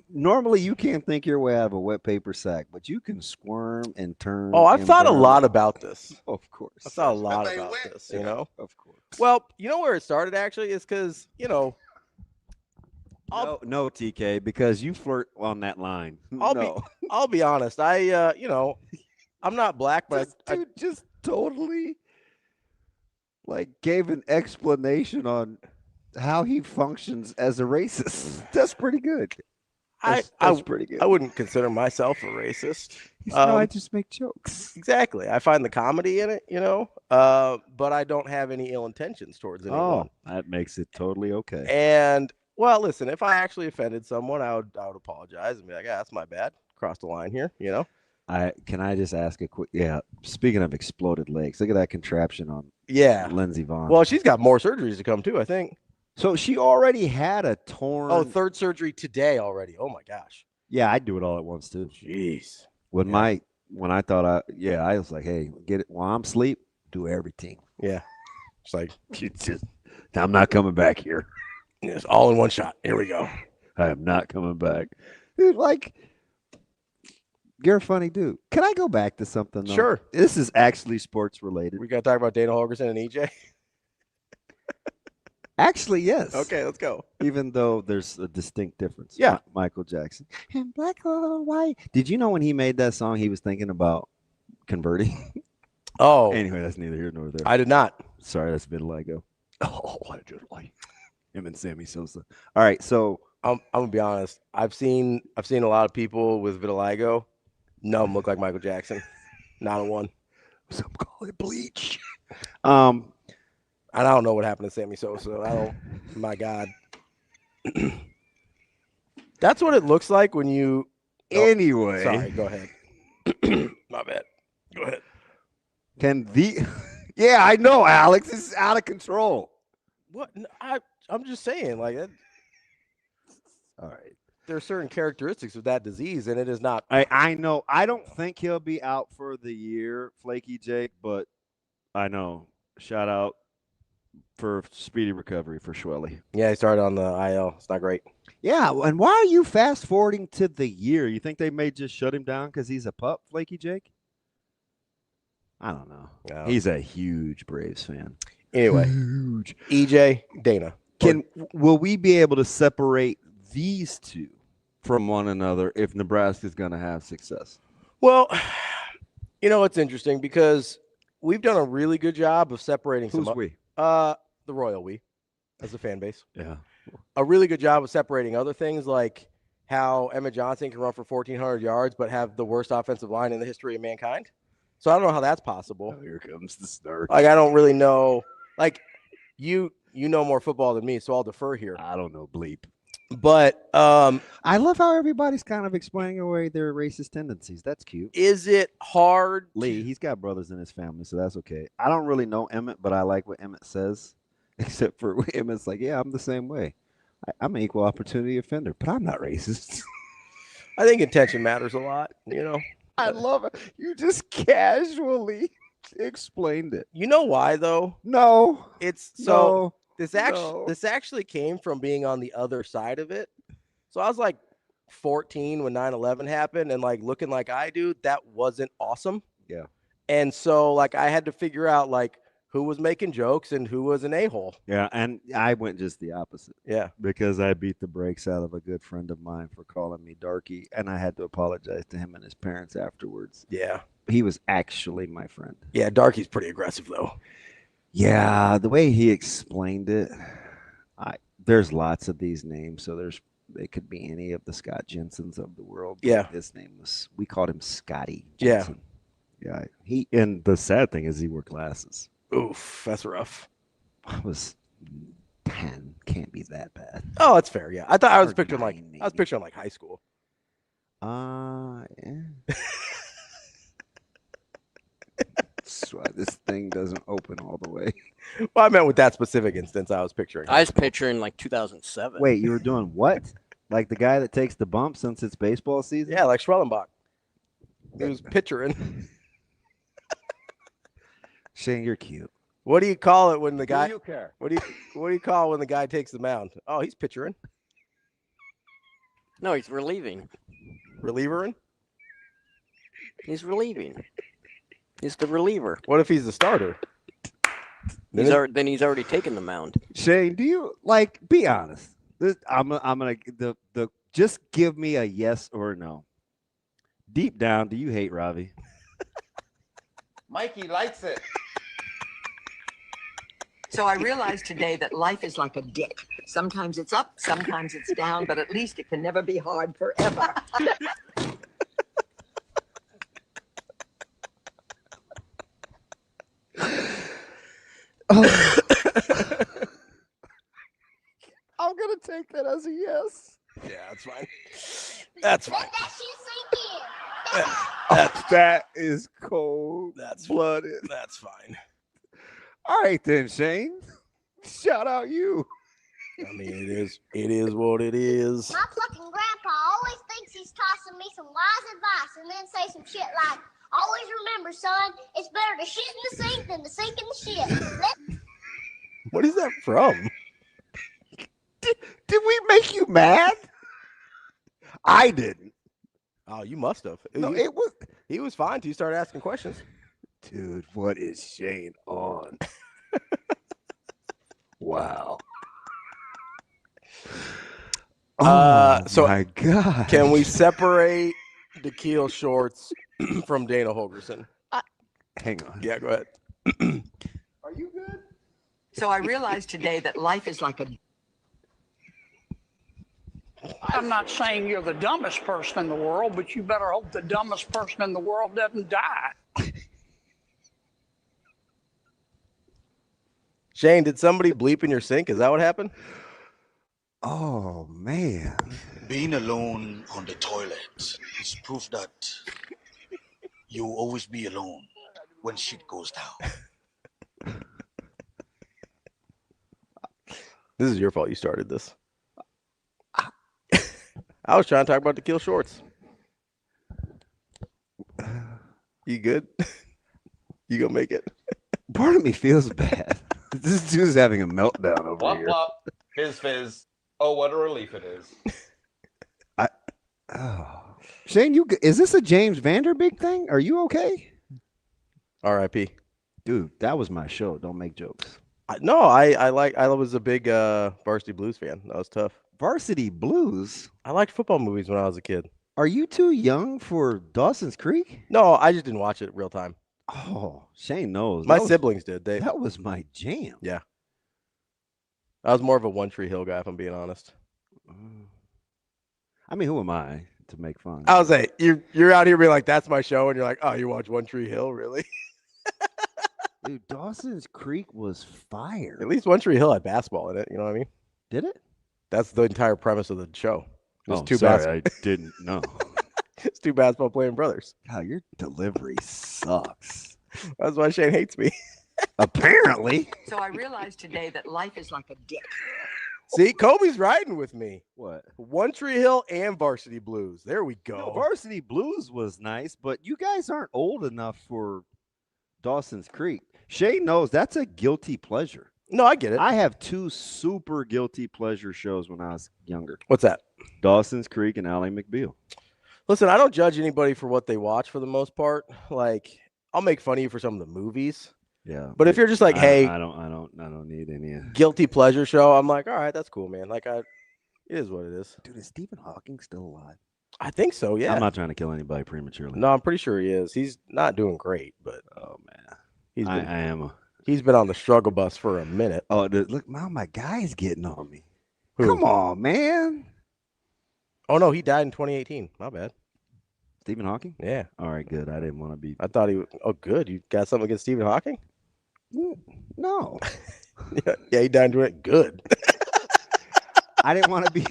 normally you can't think your way out of a wet paper sack, but you can squirm and turn. Oh, I've thought a lot about this. Of course. I thought a lot about this, you know? Of course. Well, you know where it started actually is because, no, TK, because you flirt on that line. I'll be honest. I'm not black, but just totally like gave an explanation on how he functions as a racist. That's pretty good. That's pretty good. I wouldn't consider myself a racist. I just make jokes. Exactly. I find the comedy in it, but I don't have any ill intentions towards anyone. Oh, that makes it totally okay. And well, listen, if I actually offended someone, I would apologize and be like, that's my bad. Cross the line here, Can I just ask a quick? Yeah. Speaking of exploded legs, look at that contraption on. Yeah. Lindsey Vonn. Well, she's got more surgeries to come too, I think. So she already had a torn. Oh, third surgery today already. Oh my gosh. Yeah, I'd do it all at once too. Jeez. When I thought I was like, hey, get it while I'm asleep, do everything. Yeah. It's like I'm not coming back here. It's all in one shot. Here we go. I am not coming back. Dude, like, you're a funny dude. Can I go back to something though? Sure. This is actually sports related. We gotta talk about Dana Holgerson and EJ. Actually, yes. Okay, let's go. Even though there's a distinct difference. Yeah. Michael Jackson. And black or white. Did you know when he made that song, he was thinking about converting? Oh. Anyway, that's neither here nor there. I did not. Sorry, that's vitiligo. Oh, allegedly. Him and Sammy Sosa. All right, so I'm gonna be honest. I've seen a lot of people with vitiligo. None of them look like Michael Jackson. Not a one. Some call it bleach. I don't know what happened to Sammy Sosa. My God. That's what it looks like when you. Anyway. Sorry, go ahead. My bad. Go ahead. Yeah, I know, Alex. This is out of control. What? I'm just saying, like that. All right. There are certain characteristics of that disease, and it is not. I know. I don't think he'll be out for the year, Flaky Jake, but I know. Shout out for speedy recovery for Schwelly. Yeah, he started on the IL. It's not great. Yeah, and why are you fast forwarding to the year? You think they may just shut him down because he's a pup, Flaky Jake? I don't know. No. He's a huge Braves fan. Anyway, huge. EJ, Dana. Will we be able to separate these two from one another if Nebraska's going to have success? Well, it's interesting because we've done a really good job of separating Who's we? The Royal we, as a fan base. Yeah. A really good job of separating other things like how Emmett Johnson can run for 1,400 yards but have the worst offensive line in the history of mankind. So I don't know how that's possible. Oh, here comes the start. Like, I don't really know. Like, you know more football than me, so I'll defer here. I don't know bleep. But I love how everybody's kind of explaining away their racist tendencies. That's cute. Is it hard? Lee, he's got brothers in his family, so that's okay. I don't really know Emmett, but I like what Emmett says, except for Emmett's like, yeah, I'm the same way. I'm an equal opportunity offender, but I'm not racist. I think intention matters a lot, I love it. You just casually explained it. You know why, though? No. It's so this actually came from being on the other side of it. So I was like 14 when 9/11 happened, and like looking like I do, that wasn't awesome. Yeah. And so like I had to figure out like who was making jokes and who was an a-hole. Yeah, and I went just the opposite. Yeah. Because I beat the brakes out of a good friend of mine for calling me darky, and I had to apologize to him and his parents afterwards. Yeah. He was actually my friend. Yeah, Darky's pretty aggressive, though. Yeah, the way he explained it, there's lots of these names, so it could be any of the Scott Jensens of the world. Yeah. His name we called him Scotty Yeah. Jensen. Yeah. And the sad thing is he wore glasses. Oof, that's rough. I was 10. Can't be that bad. Oh, that's fair. Yeah, I thought I was Or picturing 9, like high school. Yeah. That's why this thing doesn't open all the way. Well, I meant with that specific instance, I was picturing. I was picturing like 2007. Wait, you were doing what? Like the guy that takes the bump since it's baseball season? Yeah, like Schwellenbach. He was picturing. Shane, you're cute. What do you call it when the guy? Do you care? What do you call when the guy takes the mound? Oh, he's pitchering. No, he's relieving. Relievering? He's relieving. He's the reliever. What if he's the starter? Then he's already taken the mound. Shane, do you be honest? I'm gonna just give me a yes or no. Deep down, do you hate Ravi? Mikey likes it. So I realized today that life is like a dick. Sometimes it's up, sometimes it's down, but at least it can never be hard forever. I'm gonna take that as a yes. Yeah, that's fine. That's fine. That is cold. That's blooded. That's fine. All right then, Shane. Shout out you. I mean, it is what it is. My fucking grandpa always thinks he's tossing me some wise advice and then say some shit like, always remember, son, it's better to shit in the sink than to sink in the shit. What is that from? Did we make you mad? I didn't. Oh, you must have. No, he was fine until you started asking questions. Dude, what is Shane on? Wow. So my God. Can we separate Daikiel Shorts from Dana Holgerson? Hang on. Yeah, go ahead. Are you good? So I realized today that life is like a... I'm not saying you're the dumbest person in the world, but you better hope the dumbest person in the world doesn't die. Shane, did somebody bleep in your sink? Is that what happened? Oh, man. Being alone on the toilet is proof that you'll always be alone when shit goes down. This is your fault you started this. I was trying to talk about Daikiel Shorts. You good? You gonna make it? Part of me feels bad. This dude's having a meltdown over Wop, here. wop. Fizz, fizz. Oh, what a relief it is. Shane, is this a James Vanderbeek thing? Are you okay? R.I.P. Dude, that was my show. Don't make jokes. I was a big Varsity Blues fan. That was tough. Varsity Blues? I liked football movies when I was a kid. Are you too young for Dawson's Creek? No, I just didn't watch it real time. Oh, Shane knows. My siblings did. That was my jam. Yeah. I was more of a One Tree Hill guy, if I'm being honest. I mean, who am I to make fun? I was like, you're out here being like, that's my show, and you're like, oh, you watch One Tree Hill, really? Dude, Dawson's Creek was fire. At least One Tree Hill had basketball in it. You know what I mean? Did it? That's the entire premise of the show. I didn't know. It's two basketball playing brothers. God, your delivery sucks. That's why Shane hates me. Apparently. So I realized today that life is like a dick. See, Kobe's riding with me. What? One Tree Hill and Varsity Blues. There we go. No, Varsity Blues was nice, but you guys aren't old enough for Dawson's Creek. Shane knows that's a guilty pleasure. No, I get it. I have two super guilty pleasure shows when I was younger. What's that? Dawson's Creek and Ally McBeal. Listen, I don't judge anybody for what they watch for the most part. Like, I'll make fun of you for some of the movies, Yeah. But if you're just like, hey, I don't need any. Guilty pleasure show, I'm like, all right, that's cool, man. Like, it is what it is. Dude, is Stephen Hawking still alive? I think so, yeah. I'm not trying to kill anybody prematurely. No, I'm pretty sure he is. He's not doing great, but oh man, I am. He's been on the struggle bus for a minute. Oh, dude, look, my guy's getting on me. Who? Come on, man. Oh no, he died in 2018. My bad. Stephen Hawking? Yeah. All right, good. I didn't want to be. I thought he. Oh, good. You got something against Stephen Hawking? No. Yeah, he died in good. I didn't want to be.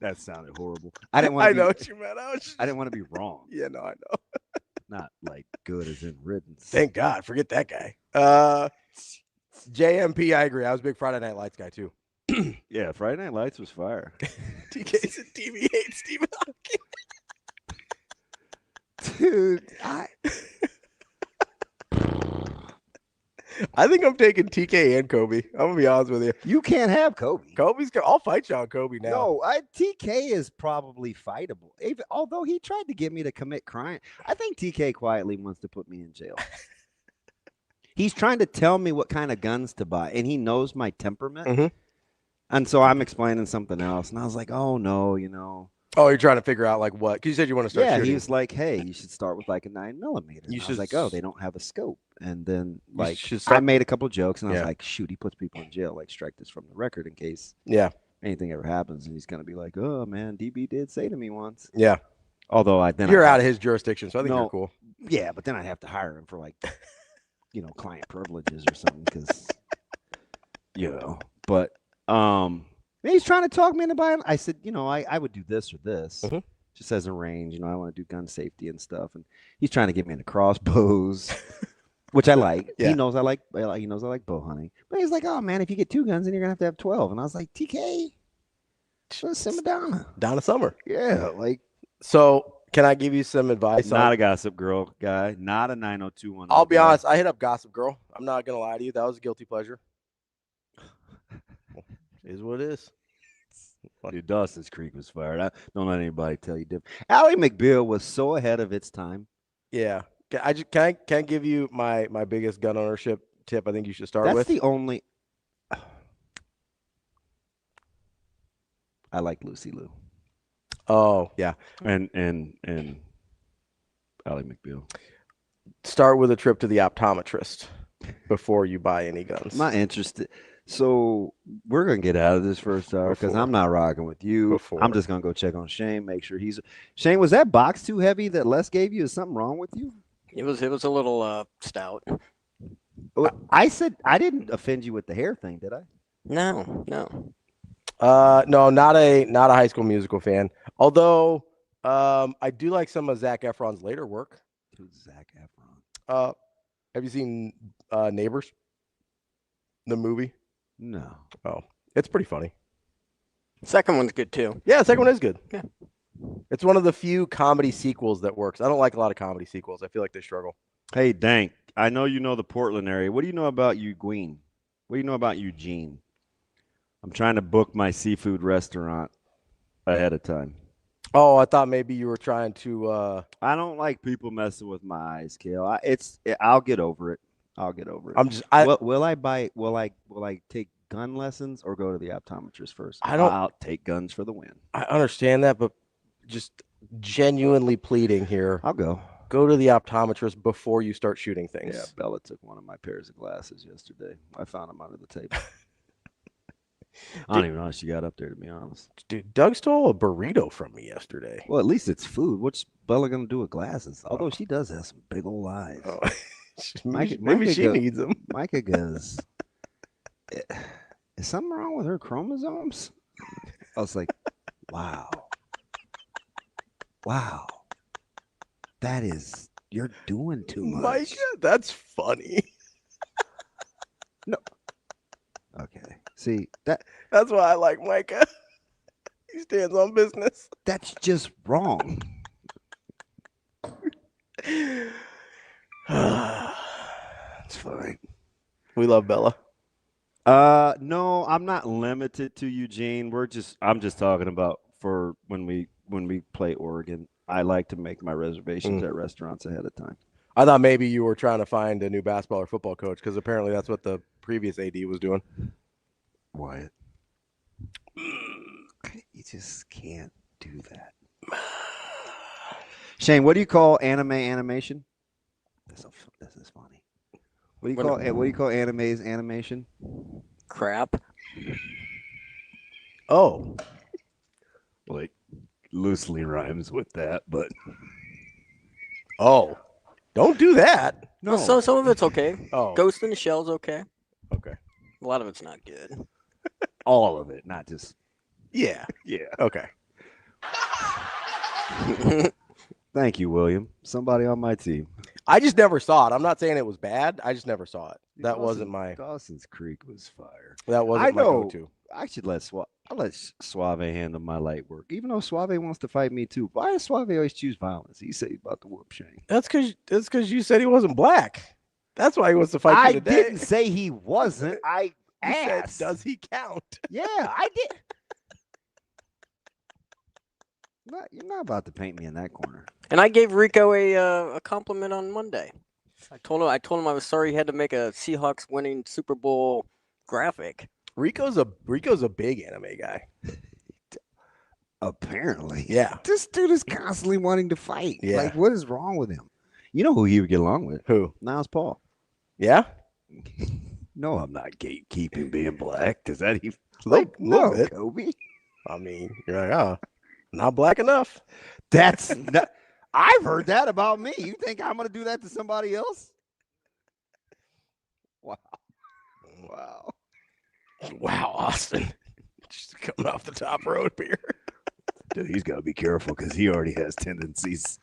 That sounded horrible. I didn't want. I know what you meant. I didn't want to be wrong. Yeah, no, I know. Not like good as in riddance. Thank God. Forget that guy. JMP, I agree. I was a big Friday Night Lights guy too. Yeah, Friday Night Lights was fire. TK said TV hates Stephen Hawking. Dude, I think I'm taking TK and Kobe. I'm gonna be honest with you. You can't have Kobe. I'll fight you on Kobe now. No, TK is probably fightable. Even, although he tried to get me to commit crime, I think TK quietly wants to put me in jail. He's trying to tell me what kind of guns to buy, and he knows my temperament. Mm-hmm. And so I'm explaining something else, and I was like, "Oh no, Oh, you're trying to figure out like what? Because you said you want to start shooting. He was like, "Hey, you should start with like a 9mm." I was like, "Oh, they don't have a scope." And then like I made a couple of jokes, and I was like, "Shoot, he puts people in jail. Like, strike this from the record in case anything ever happens." And he's gonna be like, "Oh man, DB did say to me once." Yeah. Although you're out of his jurisdiction, so I think you're cool. Yeah, but then I'd have to hire him for like, client privileges or something, because But he's trying to talk me into buying. I said, I would do this or this. Mm-hmm. Just as a range, I want to do gun safety and stuff. And he's trying to get me into crossbows, which I like. Yeah. He knows I like bow hunting. But he's like, "Oh man, if you get 2 guns, then you're gonna have 12." And I was like, "TK, just simmer down. Donna Summer." Yeah, like. So can I give you some advice? Not a Gossip Girl guy. Not a 90210. I'll be honest. I hit up Gossip Girl. I'm not gonna lie to you. That was a guilty pleasure. Is what it is. Dude, Dawson's Creek was fired. Don't let anybody tell you different. Ally McBeal was so ahead of its time. Yeah. Can I give you my biggest gun ownership tip I think you should start with? That's the only. I like Lucy Liu. Oh, yeah. And Ally McBeal. Start with a trip to the optometrist before you buy any guns. I'm not interested. So we're going to get out of this first hour because I'm not rocking with you. I'm just going to go check on Shane, make sure Shane, was that box too heavy that Les gave you? Is something wrong with you? It was a little stout. I said I didn't offend you with the hair thing, did I? No. No, not a High School Musical fan. Although I do like some of Zac Efron's later work. Who's Zac Efron? Have you seen Neighbors? The movie? No. Oh, it's pretty funny. Second one's good too. Yeah, the second one is good. Yeah. It's one of the few comedy sequels that works. I don't like a lot of comedy sequels. I feel like they struggle. Hey, Dank, I know you know the Portland area. What do you know about Eugene? What do you know about Eugene? I'm trying to book my seafood restaurant ahead of time. Oh, I thought maybe you were trying to. I don't like people messing with my eyes, Kale. I'll get over it. I'll get over it. Will I take gun lessons or go to the optometrist first? I'll take guns for the win. I understand that, but just genuinely pleading here. I'll go. Go to the optometrist before you start shooting things. Yeah, Bella took one of my pairs of glasses yesterday. I found them under the table. I don't even know how she got up there, to be honest. Dude, Doug stole a burrito from me yesterday. Well, at least it's food. What's Bella going to do with glasses? Although she does have some big old eyes. Oh. Maybe she needs them. Micah goes, is something wrong with her chromosomes? I was like, wow. You're doing too much. Micah, that's funny. No. Okay. See, that's why I like Micah. He stands on business. That's just wrong. It's fine. We love Bella. No, I'm not limited to Eugene. I'm just talking about for when we play Oregon. I like to make my reservations at restaurants ahead of time. I thought maybe you were trying to find a new basketball or football coach because apparently that's what the previous AD was doing. Wyatt. You just can't do that. Shane, what do you call animation? This is funny. What do you call animation? Crap. Oh. Like loosely rhymes with that, but don't do that. No, so some of it's okay. Oh. Ghost in the Shell's okay. Okay. A lot of it's not good. All of it, not just. Yeah. Yeah. Okay. Thank you, William. Somebody on my team. I just never saw it. I'm not saying it was bad. I just never saw it. That wasn't my. Dawson's Creek was fire. That wasn't my go-to. I should let Suave handle my light work, even though Suave wants to fight me too. Why does Suave always choose violence? He said he's about to whoop Shane. That's because you said he wasn't black. That's why he wants to fight you today. I didn't say he wasn't. I asked. Said, does he count? Yeah, I did. You're not about to paint me in that corner. And I gave Rico a compliment on Monday. I told him I was sorry he had to make a Seahawks winning Super Bowl graphic. Rico's a big anime guy. Apparently. Yeah. This dude is constantly wanting to fight. Yeah. Like, what is wrong with him? You know who he would get along with? Who? Niles Paul. Yeah? No, I'm not gatekeeping being black. Does that even little bit. Kobe? I mean, you're like, not black enough. That's not, I've heard that about me. You think I'm gonna do that to somebody else? Wow. Wow, Austin. Just coming off the top road here. Dude, he's got to be careful because he already has tendencies.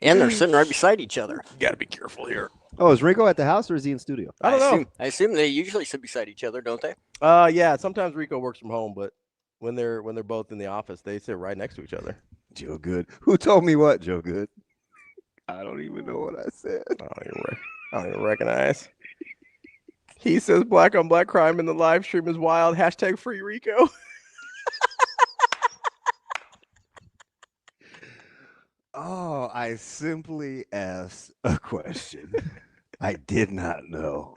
And they're sitting right beside each other. You got to be careful here. Oh, is Rico at the house or is he in studio? I don't know. I assume they usually sit beside each other, don't they? Yeah. Sometimes Rico works from home, but when they're both in the office, they sit right next to each other. Joe Good. Who told me what, Joe Good? I don't even know what I said. I don't even recognize. He says black on black crime in the live stream is wild. # free Rico. Oh, I simply asked a question. I did not know.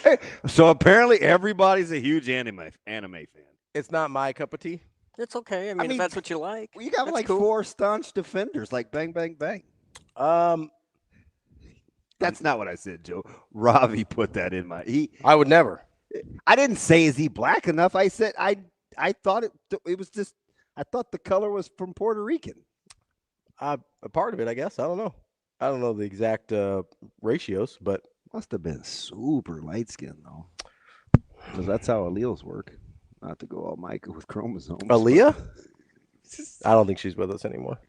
Hey, so apparently everybody's a huge anime fan. It's not my cup of tea. It's okay. I mean, if that's what you like. You got like cool. 4 staunch defenders, like bang, bang, bang. That's not what I said, Joe. Ravi put that in I would never. I didn't say is he black enough. I said I thought it was just. I thought the color was from Puerto Rican. A part of it, I guess. I don't know. I don't know the exact ratios, but must have been super light skinned though, because that's how alleles work. Not to go all Micah with chromosomes. Aaliyah? I don't think she's with us anymore.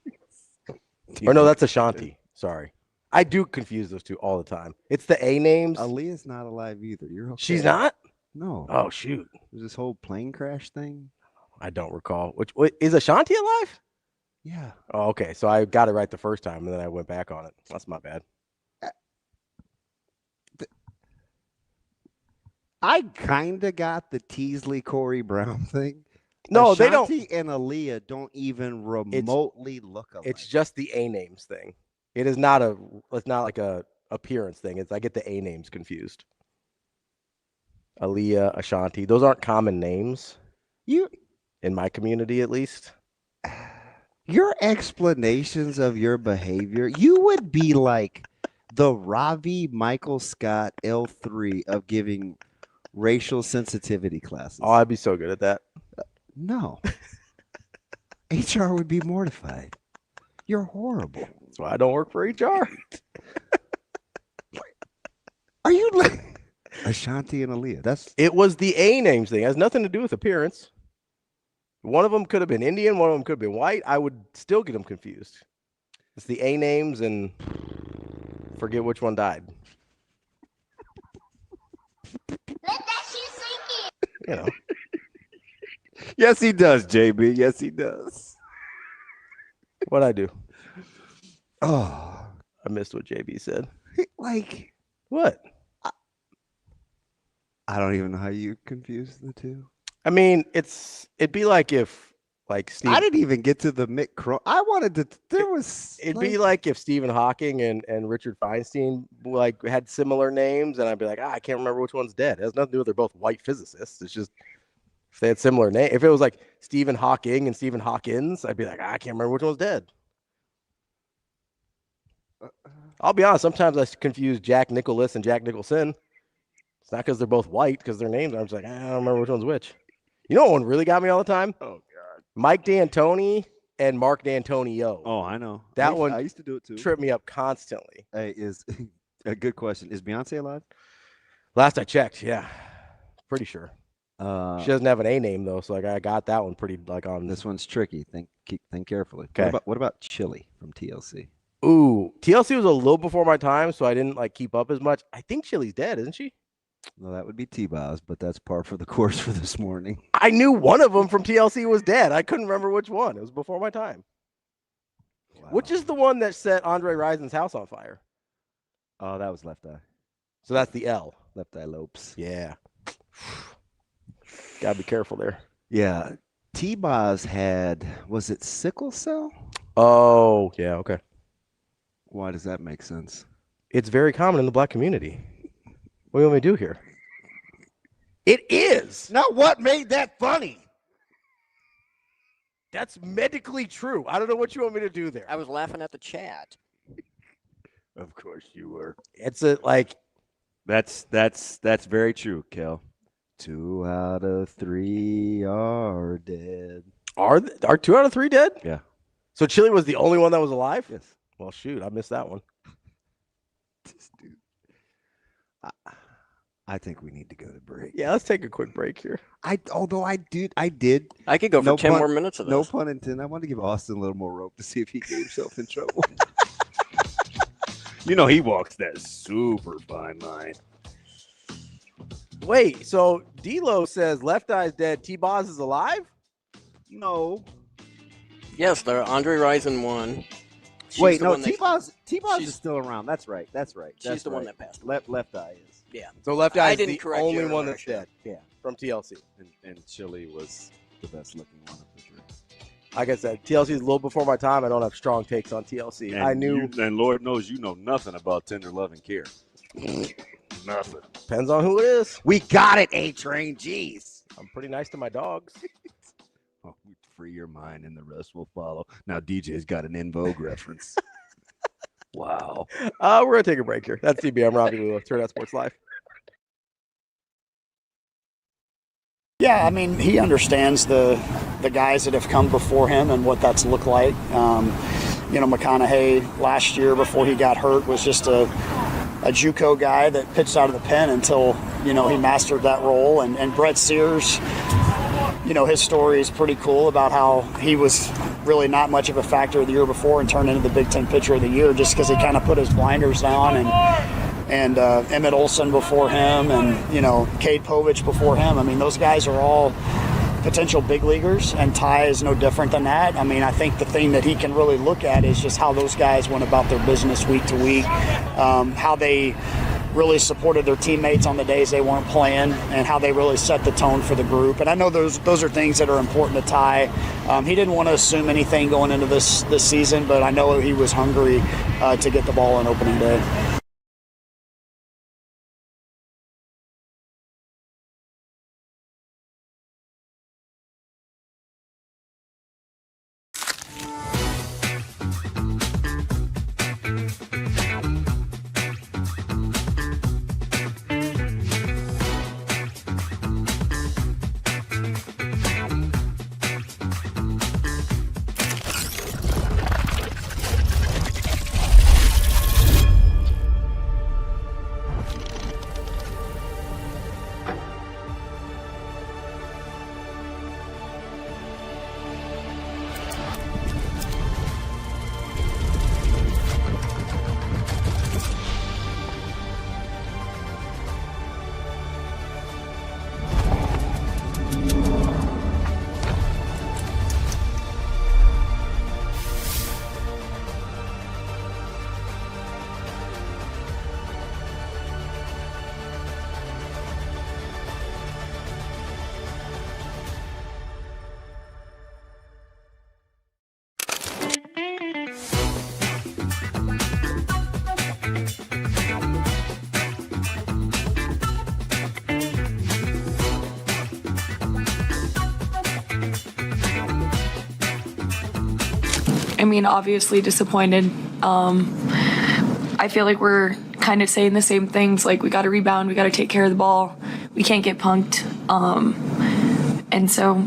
Or no, that's Ashanti. Sorry. I do confuse those two all the time. It's the A names. Aaliyah's not alive either. You're okay. She's not? No. Oh, shoot. There's this whole plane crash thing. I don't recall. Wait, is Ashanti alive? Yeah. Oh, okay. So I got it right the first time, and then I went back on it. That's my bad. I kind of got the Teasley Corey Brown thing. No, Ashanti they don't. And Aaliyah don't even remotely look alike. It's just the A names thing. It's not like a appearance thing. I get the A names confused. Aaliyah, Ashanti. Those aren't common names. In my community, at least. Your explanations of your behavior, you would be like the Ravi Michael Scott L3 of giving racial sensitivity classes. Oh, I'd be so good at that. No. HR would be mortified. You're horrible. That's why I don't work for HR. Are you like Ashanti and Aaliyah? It was the A names thing. It has nothing to do with appearance. One of them could have been Indian. One of them could have been white. I would still get them confused. It's the A names and forget which one died. Let that shit sink in. You know. Yes, he does, JB. Yes, he does. What'd I do? Oh, I missed what JB said. Like what? I don't even know how you confuse the two. I mean, it'd be like if Like Steve. I didn't even get to the Mick Crow. I wanted to. There was. It'd be like if Stephen Hawking and Richard Feinstein like had similar names, and I'd be like, I can't remember which one's dead. It has nothing to do with they're both white physicists. It's just if they had similar names. If it was like Stephen Hawking and Stephen Hawkins, I'd be like, I can't remember which one's dead. I'll be honest. Sometimes I confuse Jack Nicholas and Jack Nicholson. It's not because they're both white, because their names. I'm just like, I don't remember which one's which. You know what one really got me all the time? Oh God. Mike D'Antoni and Mark D'Antonio. Oh, I know. I used to do it too. Tripped me up constantly. Hey, is a good question. Is Beyonce alive? Last I checked, yeah. Pretty sure. She Uh, doesn't have an A name though, so like I got that one pretty like on this one's tricky. Think carefully. Okay. What about Chili from TLC? Ooh, TLC was a little before my time, so I didn't like keep up as much. I think Chili's dead, isn't she? Well, that would be T-Boz, but that's par for the course for this morning. I knew one of them from TLC was dead. I couldn't remember which one. It was before my time. Wow. Which is the one that set Andre Rison's house on fire? Oh, that was Left Eye. So that's the L. Left Eye Lopes. Yeah. Gotta be careful there. Yeah. T-Boz had, was it sickle cell? Oh, yeah, okay. Why does that make sense? It's very common in the black community. What do you want me to do here? It is. Now, what made that funny? That's medically true. I don't know what you want me to do there. I was laughing at the chat. Of course you were. It's a like. That's very true, Kel. 2 out of 3 are dead. Are 2 out of 3 dead? Yeah. So Chili was the only one that was alive? Yes. Well, shoot, I missed that one. This dude. I think we need to go to break. Yeah, let's take a quick break here. Although I did. I could go for 10 more minutes of this. No pun intended. I want to give Austin a little more rope to see if he gave himself in trouble. You know he walks that super fine line. Wait, so D-Lo says Left Eye's dead, T-Boz is alive? No. Yes, the Andre Rison one. She's Wait, the no, one that- T-Boz she's- is still around. That's right. She's the one that passed. Left Eye is. Yeah. So Left I Eye is didn't the correct only you one earlier, that's dead. Yeah, from TLC. And Chili was the best looking one of the 3. Like I said, TLC is a little before my time. I don't have strong takes on TLC. And I knew. and Lord knows you know nothing about tender love and care. Nothing. Depends on who it is. We got it, A-Train. Jeez. I'm pretty nice to my dogs. Oh, free your mind and the rest will follow. Now DJ's got an In Vogue reference. Wow. We're going to take a break here. That's DB. I'm Ravi with Hurrdat Sports Live. Yeah, I mean, he understands the guys that have come before him and what that's looked like. McConaughey last year before he got hurt was just a JUCO guy that pitched out of the pen until, he mastered that role. And Brett Sears, his story is pretty cool about how he was really not much of a factor the year before and turned into the Big Ten Pitcher of the Year just because he kind of put his blinders down. And Emmett Olson before him and, Cade Povich before him. I mean, those guys are all potential big leaguers, and Ty is no different than that. I mean, I think the thing that he can really look at is just how those guys went about their business week to week, how they really supported their teammates on the days they weren't playing, and how they really set the tone for the group. And I know those are things that are important to Ty. He didn't want to assume anything going into this season, but I know he was hungry to get the ball on opening day. I mean, obviously disappointed. I feel like we're kind of saying the same things. Like, we got to rebound, we got to take care of the ball, we can't get punked. And so,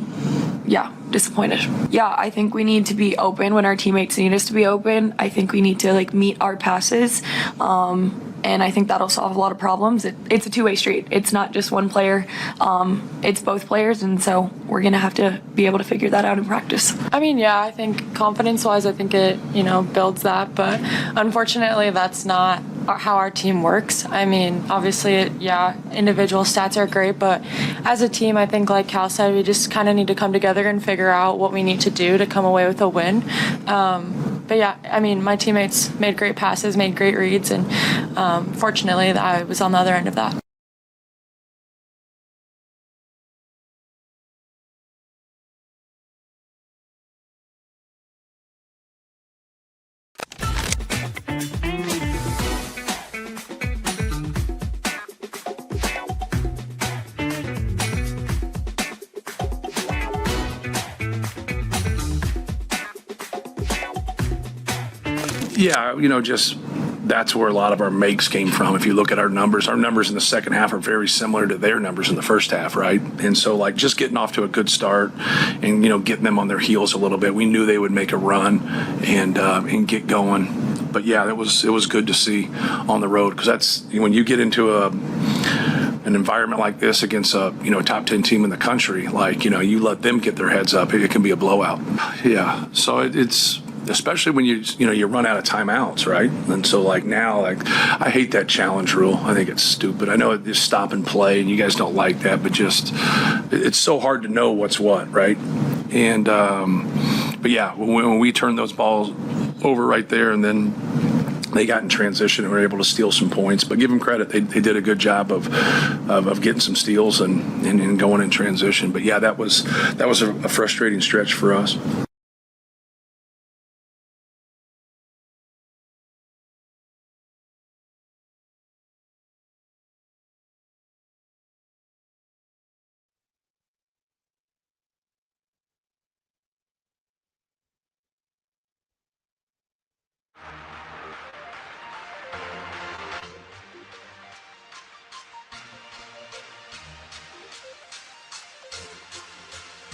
yeah, disappointed. Yeah, I think we need to be open when our teammates need us to be open. I think we need to like meet our passes. And I think that'll solve a lot of problems. It's a two-way street. It's not just one player. It's both players, and so we're gonna have to be able to figure that out in practice. I mean, yeah, I think confidence-wise, I think it, builds that. But unfortunately, that's not how our team works. I mean, obviously, individual stats are great, but as a team, I think, like Cal said, we just kind of need to come together and figure out what we need to do to come away with a win. But yeah, I mean, my teammates made great passes, made great reads, and fortunately, I was on the other end of that. Yeah, just that's where a lot of our makes came from. If you look at our numbers in the second half are very similar to their numbers in the first half, right? And so, like, just getting off to a good start and, getting them on their heels a little bit. We knew they would make a run and get going. But, yeah, it was good to see on the road, because that's when you get into an environment like this against a top 10 team in the country, like, you let them get their heads up, it can be a blowout. Yeah, so it's especially when you run out of timeouts, right? And so, like, now, like, I hate that challenge rule. I think it's stupid. I know it's stop and play, and you guys don't like that, but just it's so hard to know what's what, right? And but yeah, when we turned those balls over right there, and then they got in transition and were able to steal some points. But give them credit; they did a good job of getting some steals and going in transition. But yeah, that was a frustrating stretch for us.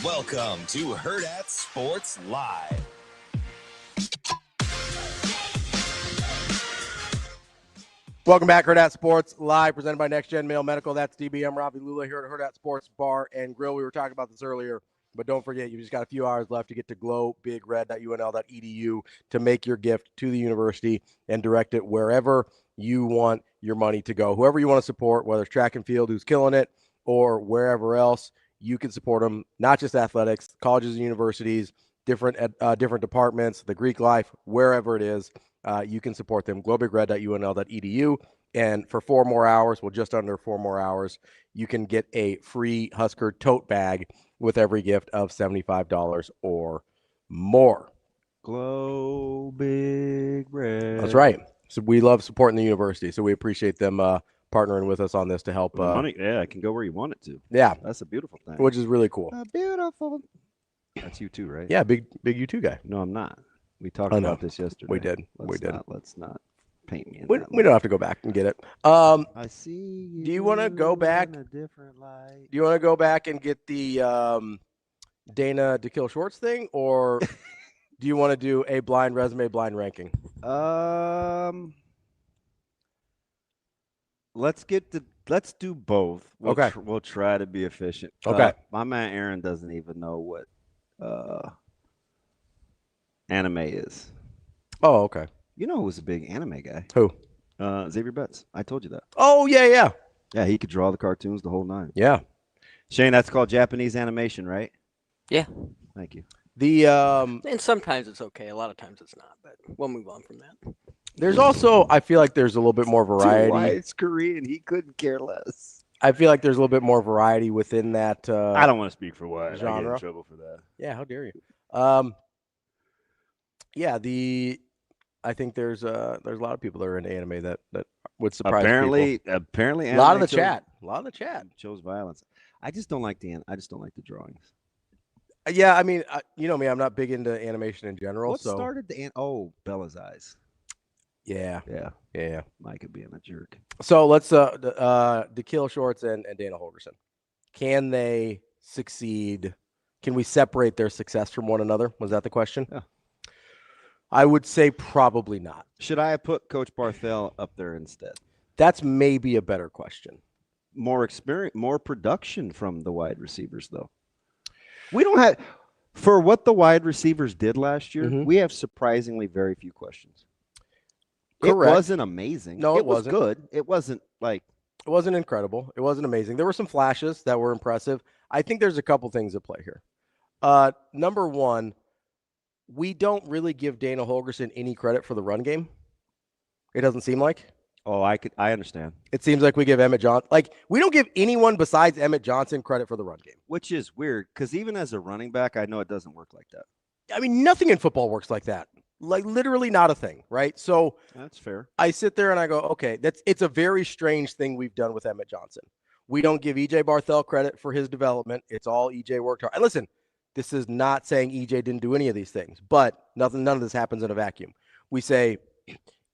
Welcome to Hurrdat Sports Live. Welcome back, Hurrdat Sports Live, presented by Next Gen Male Medical. That's DB. I'm Ravi Lulla here at Hurrdat Sports Bar and Grill. We were talking about this earlier, but don't forget, you just got a few hours left to get to glowbigred.unl.edu to make your gift to the university and direct it wherever you want your money to go. Whoever you want to support, whether it's track and field, who's killing it, or wherever else, you can support them, not just athletics, colleges and universities, different departments, the Greek life, wherever it is, you can support them. glowbigred.unl.edu. And for 4 more hours, well, just under 4 more hours, you can get a free Husker tote bag with every gift of $75 or more. Glow Big Red. That's right. So we love supporting the university, so we appreciate them partnering with us on this to help. Money, yeah, it can go where you want it to. Yeah. That's a beautiful thing. Which is really cool. Beautiful. That's you too, right? Yeah, big U2 guy. No, I'm not. We talked about this yesterday. We did. Let's not paint me in we don't have to go back and get it. I see. Do you want to go back? In a different light. Do you want to go back and get the Dana Daikiel Schwartz thing, or do you want to do a blind resume, blind ranking? Let's do both. Okay. We'll try to be efficient. Okay. My man Aaron doesn't even know what anime is. Oh, okay. You know who's a big anime guy? Who? Xavier Betts. I told you that. Oh, yeah. Yeah, he could draw the cartoons the whole nine. Yeah. Shane, that's called Japanese animation, right? Yeah. Thank you. And sometimes it's okay. A lot of times it's not, but we'll move on from that. There's also, I feel like there's a little bit more variety. Why it's Korean? He couldn't care less. I feel like there's a little bit more variety within that I don't want to speak for Wyatt. genre. I get in trouble for that. Yeah, how dare you? I think there's a lot of people that are into anime that would surprise apparently, people. Apparently, a lot of the chat chose violence. I just don't like the drawings. Yeah, I mean, you know me, I'm not big into animation in general. What so started the Bella's eyes? Yeah. Micah being a jerk. So let's Daikiel Shorts and Dana Holgerson. Can they succeed? Can we separate their success from one another? Was that the question? Yeah. I would say probably not. Should I have put Coach Barthel up there instead? That's maybe a better question. More experience, more production from the wide receivers, though. We don't have, for what the wide receivers did last year, we have surprisingly very few questions. Correct. It wasn't amazing. No, it was wasn't. Good. It wasn't like. It wasn't incredible. It wasn't amazing. There were some flashes that were impressive. I think there's a couple things at play here. Number one, we don't really give Dana Holgerson any credit for the run game. It doesn't seem like. Oh, I understand. It seems like we give Emmett Johnson, we don't give anyone besides Emmett Johnson credit for the run game. Which is weird, because even as a running back, I know it doesn't work like that. I mean, nothing in football works like that. Like, literally not a thing, right? So that's fair. I sit there and I go, okay, it's a very strange thing we've done with Emmett Johnson. We don't give EJ Barthel credit for his development. It's all EJ worked hard. And listen, this is not saying EJ didn't do any of these things, but none of this happens in a vacuum. We say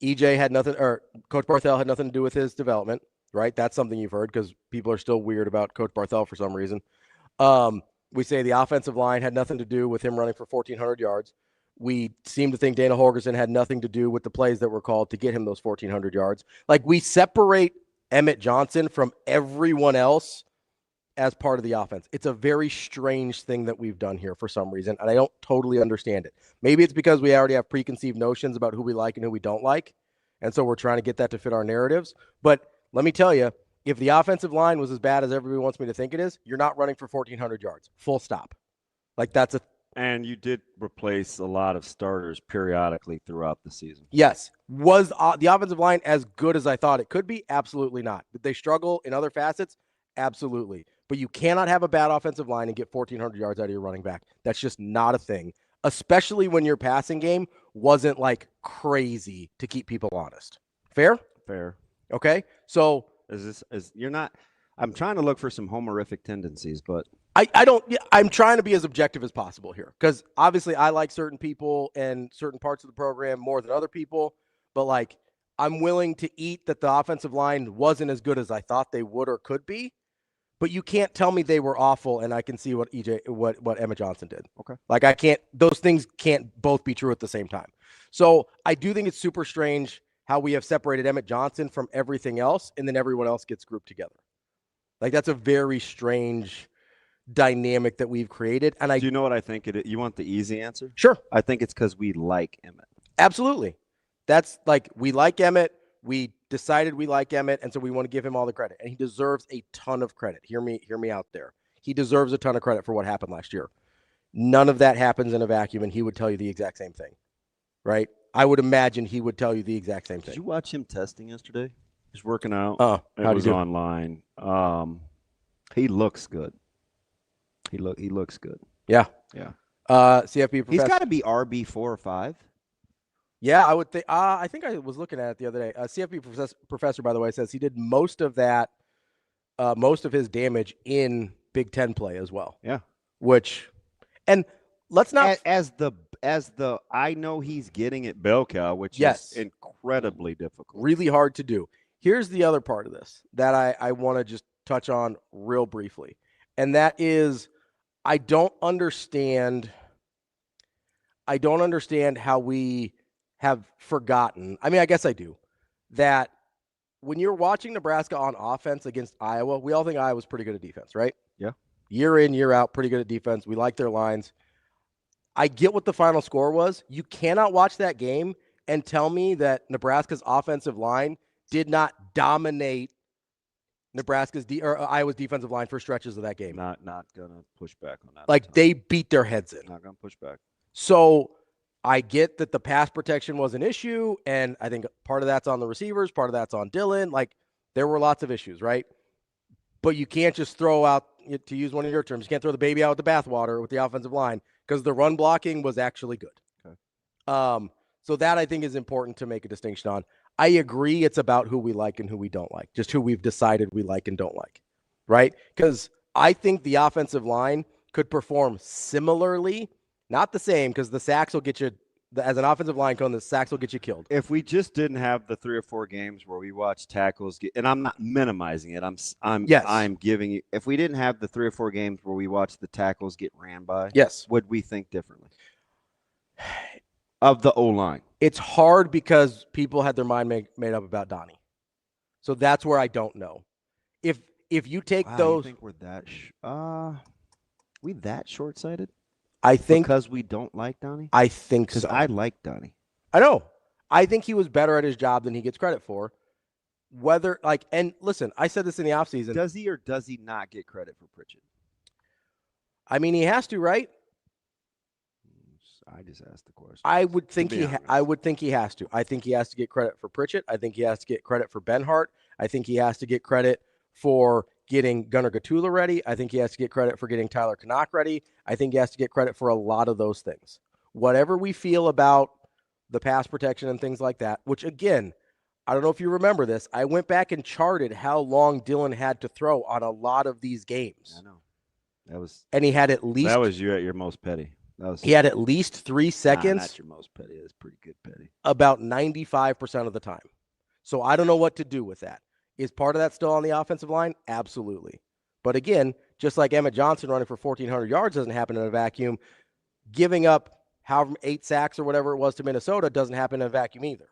EJ had nothing, or Coach Barthel had nothing to do with his development, right? That's something you've heard because people are still weird about Coach Barthel for some reason. We say the offensive line had nothing to do with him running for 1,400 yards. We seem to think Dana Holgerson had nothing to do with the plays that were called to get him those 1,400 yards. Like, we separate Emmett Johnson from everyone else as part of the offense. It's a very strange thing that we've done here for some reason, and I don't totally understand it. Maybe it's because we already have preconceived notions about who we like and who we don't like, and so we're trying to get that to fit our narratives. But let me tell you, if the offensive line was as bad as everybody wants me to think it is, you're not running for 1,400 yards. Full stop. Like, that's a And you did replace a lot of starters periodically throughout the season. Yes. Was the offensive line as good as I thought it could be? Absolutely not. Did they struggle in other facets? Absolutely. But you cannot have a bad offensive line and get 1,400 yards out of your running back. That's just not a thing, especially when your passing game wasn't like crazy to keep people honest. Fair? Fair. Okay. So you're not, I'm trying to look for some homerific tendencies, but I'm trying to be as objective as possible here, because obviously I like certain people and certain parts of the program more than other people, but like, I'm willing to eat that the offensive line wasn't as good as I thought they would or could be, but you can't tell me they were awful and I can see what Emmett Johnson did. Okay. Like, those things can't both be true at the same time. So I do think it's super strange how we have separated Emmett Johnson from everything else, and then everyone else gets grouped together. Like, that's a very strange dynamic that we've created. And do you know what I think it is? You want the easy answer? Sure. I think it's because we like Emmett. Absolutely. That's like, we like Emmett. We decided we like Emmett, and so we want to give him all the credit. And he deserves a ton of credit. Hear me out there. He deserves a ton of credit for what happened last year. None of that happens in a vacuum, and he would tell you the exact same thing. Right? I would imagine he would tell you the exact same thing. Did you watch him testing yesterday? He's working out. It was online. He looks good. He looks good. Yeah. Yeah. CFP professor. He's got to be RB 4 or 5. Yeah, I would think. I think I was looking at it the other day. CFP professor, by the way, says he did most of his damage in Big Ten play as well. Yeah. And let's not as the I know he's getting at bell cow, which is incredibly difficult, really hard to do. Here's the other part of this that I want to just touch on real briefly, and that is, I don't understand how we have forgotten. I mean, I guess I do, that when you're watching Nebraska on offense against Iowa, we all think Iowa's pretty good at defense, right? Yeah. Year in, year out, pretty good at defense. We like their lines. I get what the final score was. You cannot watch that game and tell me that Nebraska's offensive line did not dominate Iowa's defensive line for stretches of that game. Not gonna push back on that. Like, they beat their heads in. Not gonna push back. So I get that the pass protection was an issue, and I think part of that's on the receivers, part of that's on Dylan. Like, there were lots of issues, right? But you can't just throw out, to use one of your terms, you can't throw the baby out with the bathwater with the offensive line, because the run blocking was actually good. Okay. So that, I think, is important to make a distinction on. I agree it's about who we like and who we don't like, just who we've decided we like and don't like, right? Because I think the offensive line could perform similarly, not the same, because the sacks will get you, as an offensive line cone, the sacks will get you killed. If we just didn't have the 3 or 4 games where we watch tackles get, and I'm not minimizing it, I'm giving you, if we didn't have the 3 or 4 games where we watch the tackles get ran by, yes, would we think differently of the O-line? It's hard because people had their mind made up about Donnie. So that's where I don't know. If you take those, you think we're that short-sighted? I think because we don't like Donnie. I think so. Because I like Donnie. I know. I think he was better at his job than he gets credit for. Whether and listen, I said this in the offseason. Does he or does he not get credit for Pritchett? I mean, he has to, right? I just asked the question. I would think he has to. I think he has to get credit for Pritchett. I think he has to get credit for Benhart. I think he has to get credit for getting Gunnar Gatula ready. I think he has to get credit for getting Tyler Knock ready. I think he has to get credit for a lot of those things. Whatever we feel about the pass protection and things like that, which again, I don't know if you remember this. I went back and charted how long Dylan had to throw on a lot of these games. I know. And he had at least. That was you at your most petty. He had at least 3 seconds. Not your most petty. That's pretty good petty. About 95% of the time. So I don't know what to do with that. Is part of that still on the offensive line? Absolutely. But again, just like Emmett Johnson running for 1,400 yards doesn't happen in a vacuum, giving up however 8 sacks or whatever it was to Minnesota doesn't happen in a vacuum either.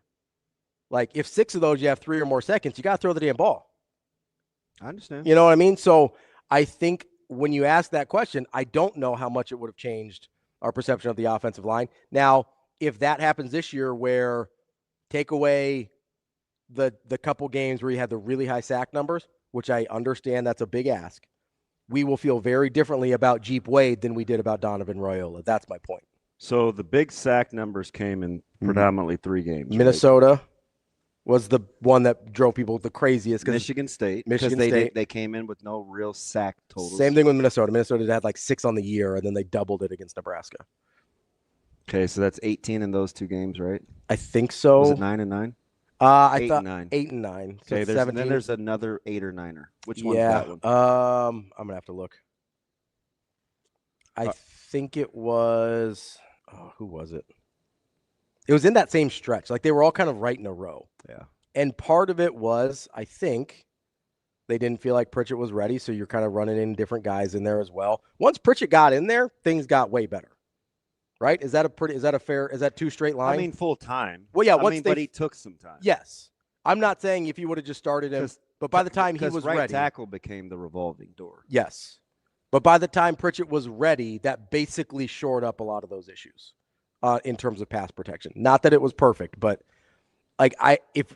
Like, if 6 of those you have 3 or more seconds, you got to throw the damn ball. I understand. You know what I mean? So I think when you ask that question, I don't know how much it would have changed our perception of the offensive line. Now, if that happens this year where take away the couple games where you had the really high sack numbers, which I understand that's a big ask, we will feel very differently about Jeep Wade than we did about Donovan Royola. That's my point. So the big sack numbers came in predominantly 3 games. Minnesota was the one that drove people the craziest. Michigan State. Michigan State. State. They came in with no real sack totals. Same thing with Minnesota. Minnesota had like 6 on the year, and then they doubled it against Nebraska. Okay, so that's 18 in those 2 games, right? I think so. Was it 9 and 9? I thought 9. 8 and 9. So okay, then there's another 8 or 9er. Which one's that one? I'm gonna have to look. I think it was. Oh, who was it? It was in that same stretch. Like, they were all kind of right in a row. Yeah. And part of it was, I think, they didn't feel like Pritchett was ready, so you're kind of running in different guys in there as well. Once Pritchett got in there, things got way better. Right? Is that a 2 straight line? I mean, full time. Well, yeah. But he took some time. Yes. I'm not saying if you would have just started him, but by the time he was right ready. tackle became the revolving door. Yes. But by the time Pritchett was ready, that basically shored up a lot of those issues in terms of pass protection. Not that it was perfect, but like if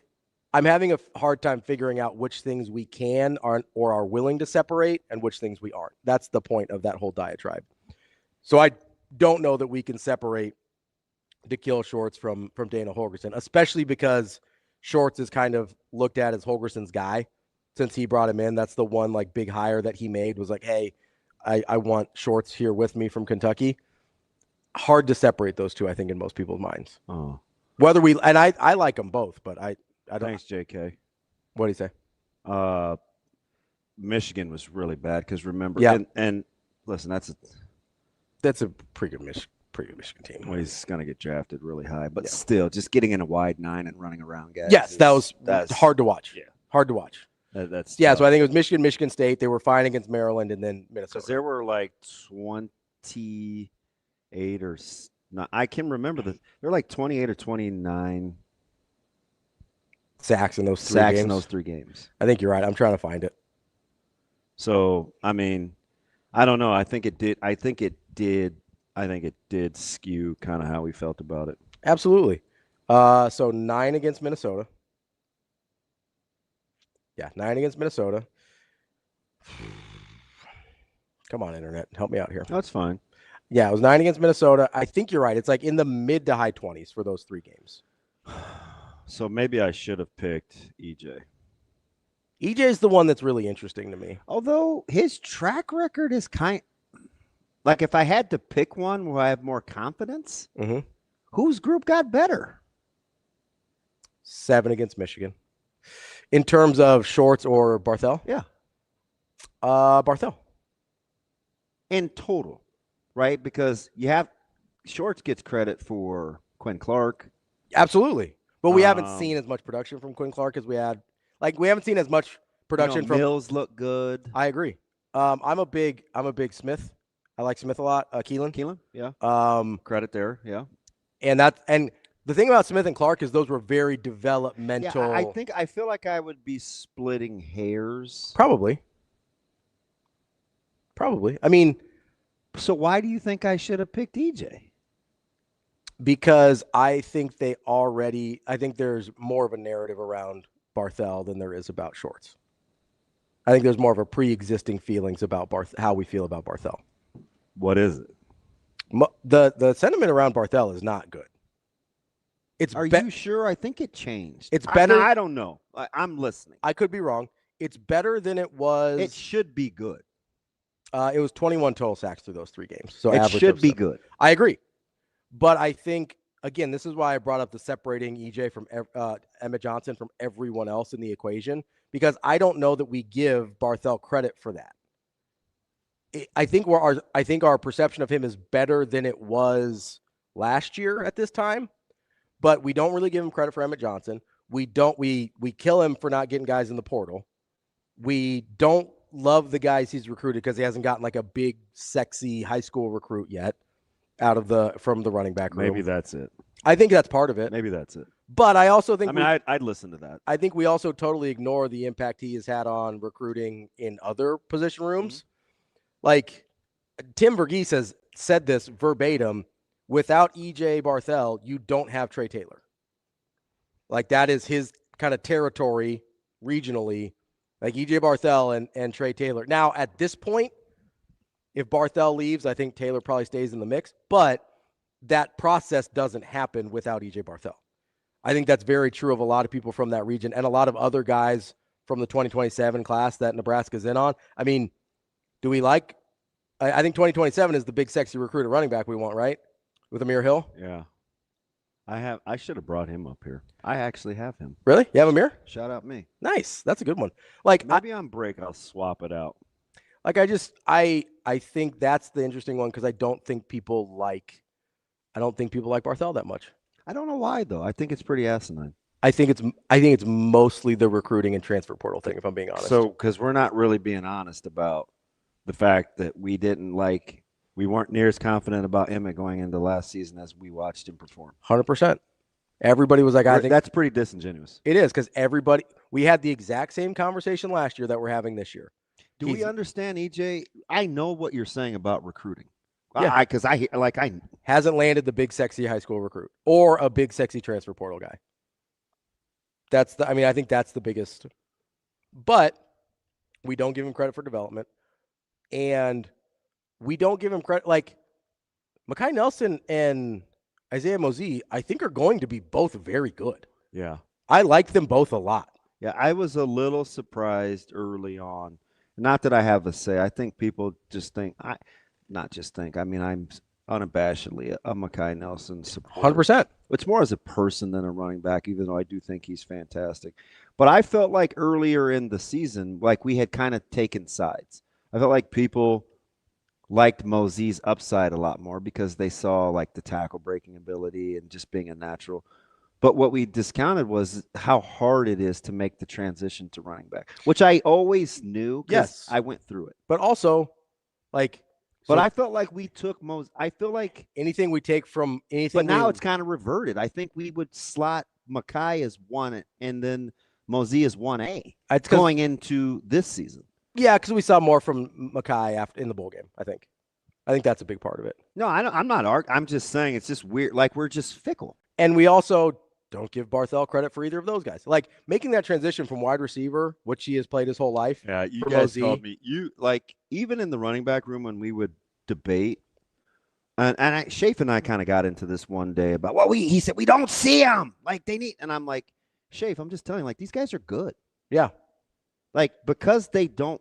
I'm having a hard time figuring out which things we can or are willing to separate and which things we aren't. That's the point of that whole diatribe. So I don't know that we can separate Daikiel Shorts from Dana Holgorsen, especially because Shorts is kind of looked at as Holgorsen's guy since he brought him in. That's the one like big hire that he made was like, hey, I want Shorts here with me from Kentucky. Hard to separate those two, I think, in most people's minds. Oh, whether we and I like them both, but I don't. Thanks, JK. What do you say? Michigan was really bad because remember, and listen, that's a pretty good Michigan team. Well, he's going to get drafted really high, but still, just getting in a wide 9 and running around guys. Yes, that's hard to watch. Yeah, hard to watch. That's tough. So I think it was Michigan State. They were fine against Maryland and then Minnesota. Because there were like 28 or not. I can remember there were like 28 or 29 sacks in those 3 games. I think you're right. I'm trying to find it. So I mean, I don't know. I think it did skew kind of how we felt about it. Absolutely. So 9 against Minnesota. Yeah, 9 against Minnesota. Come on, internet. Help me out here. That's fine. Yeah, it was 9 against Minnesota. I think you're right. It's like in the mid to high 20s for those 3 games. So maybe I should have picked EJ. EJ is the one that's really interesting to me. Although his track record is like if I had to pick one where I have more confidence, whose group got better? 7 against Michigan. In terms of Shorts or Barthel? Yeah. Barthel. in total, right? Because you have Shorts gets credit for Quinn Clark. Absolutely. But we haven't seen as much production from Quinn Clark as we had. Like, we haven't seen as much production from Mills look good. I agree. I'm a big Smith. I like Smith a lot. Keelan. Yeah. Credit there. Yeah. And the thing about Smith and Clark is those were very developmental. Yeah, I feel like I would be splitting hairs. Probably. I mean, so why do you think I should have picked EJ? Because I think there's more of a narrative around Barthel than there is about Shorts. I think there's more of a pre-existing feelings about how we feel about Barthel. What is it? The sentiment around Barthel is not good. Are you sure? I think it changed. It's better. I don't know. I'm listening. I could be wrong. It's better than it was. It should be good. It was 21 total sacks through those 3 games. So it should be good. I agree. But I think, again, this is why I brought up the separating EJ from Emmett Johnson from everyone else in the equation, because I don't know that we give Barthel credit for that. I think our perception of him is better than it was last year at this time, but we don't really give him credit for Emmett Johnson. We kill him for not getting guys in the portal. We don't love the guys he's recruited because he hasn't gotten like a big, sexy high school recruit yet from the running back room. Maybe that's it. I think that's part of it. Maybe that's it. But I also think I'd listen to that. I think we also totally ignore the impact he has had on recruiting in other position rooms. Mm-hmm. Like Tim Verghese has said this verbatim, without EJ Barthel, you don't have Trey Taylor. Like that is his kind of territory regionally, like EJ Barthel and Trey Taylor. Now, at this point, if Barthel leaves, I think Taylor probably stays in the mix, but that process doesn't happen without EJ Barthel. I think that's very true of a lot of people from that region and a lot of other guys from the 2027 class that Nebraska's in on. I mean, do we like – I think 2027 is the big, sexy recruiter running back we want, right, with Amir Hill? Yeah. I should have brought him up here. I actually have him. Really? You have Amir? Shout out me. Nice. That's a good one. Like maybe on break I'll swap it out. Like I think that's the interesting one because I don't think people like Barthel that much. I don't know why though. I think it's pretty asinine. I think it's mostly the recruiting and transfer portal thing, if I'm being honest. So because we're not really being honest about the fact that we weren't near as confident about Emmett going into last season as we watched him perform. 100%. Everybody was like, I think that's pretty disingenuous. It is because we had the exact same conversation last year that we're having this year. Do we understand, EJ? I know what you're saying about recruiting. Yeah, because I hasn't landed the big sexy high school recruit or a big sexy transfer portal guy. I think that's the biggest. But we don't give him credit for development, and we don't give him credit. Like Mekhi Nelson and Isaiah Mosey, I think are going to be both very good. Yeah, I like them both a lot. Yeah, I was a little surprised early on. Not that I have a say. I think people just think I'm unabashedly a Mekhi Nelson supporter. 100%. It's more as a person than a running back, even though I do think he's fantastic. But I felt like earlier in the season, like we had kind of taken sides. I felt like people liked Mosey's upside a lot more because they saw like the tackle breaking ability and just being a natural. But what we discounted was how hard it is to make the transition to running back, which I always knew because I went through it. But also, like, but I felt like we took I feel like anything we take from anything. But now it's kind of reverted. I think we would slot Mekhi as 1 and then Mosey as 1A going into this season. Yeah, because we saw more from Mekhi in the bowl game. I think that's a big part of it. No, I'm not arguing. I'm just saying it's just weird. Like we're just fickle, and we also don't give Barthel credit for either of those guys. Like making that transition from wide receiver, which he has played his whole life. Yeah, you guys told me even in the running back room when we would debate, and Shafe and I kind of got into this one day about he said we don't see them like they need, and I'm like, Shafe, I'm just telling you, like these guys are good. Yeah, like because they don't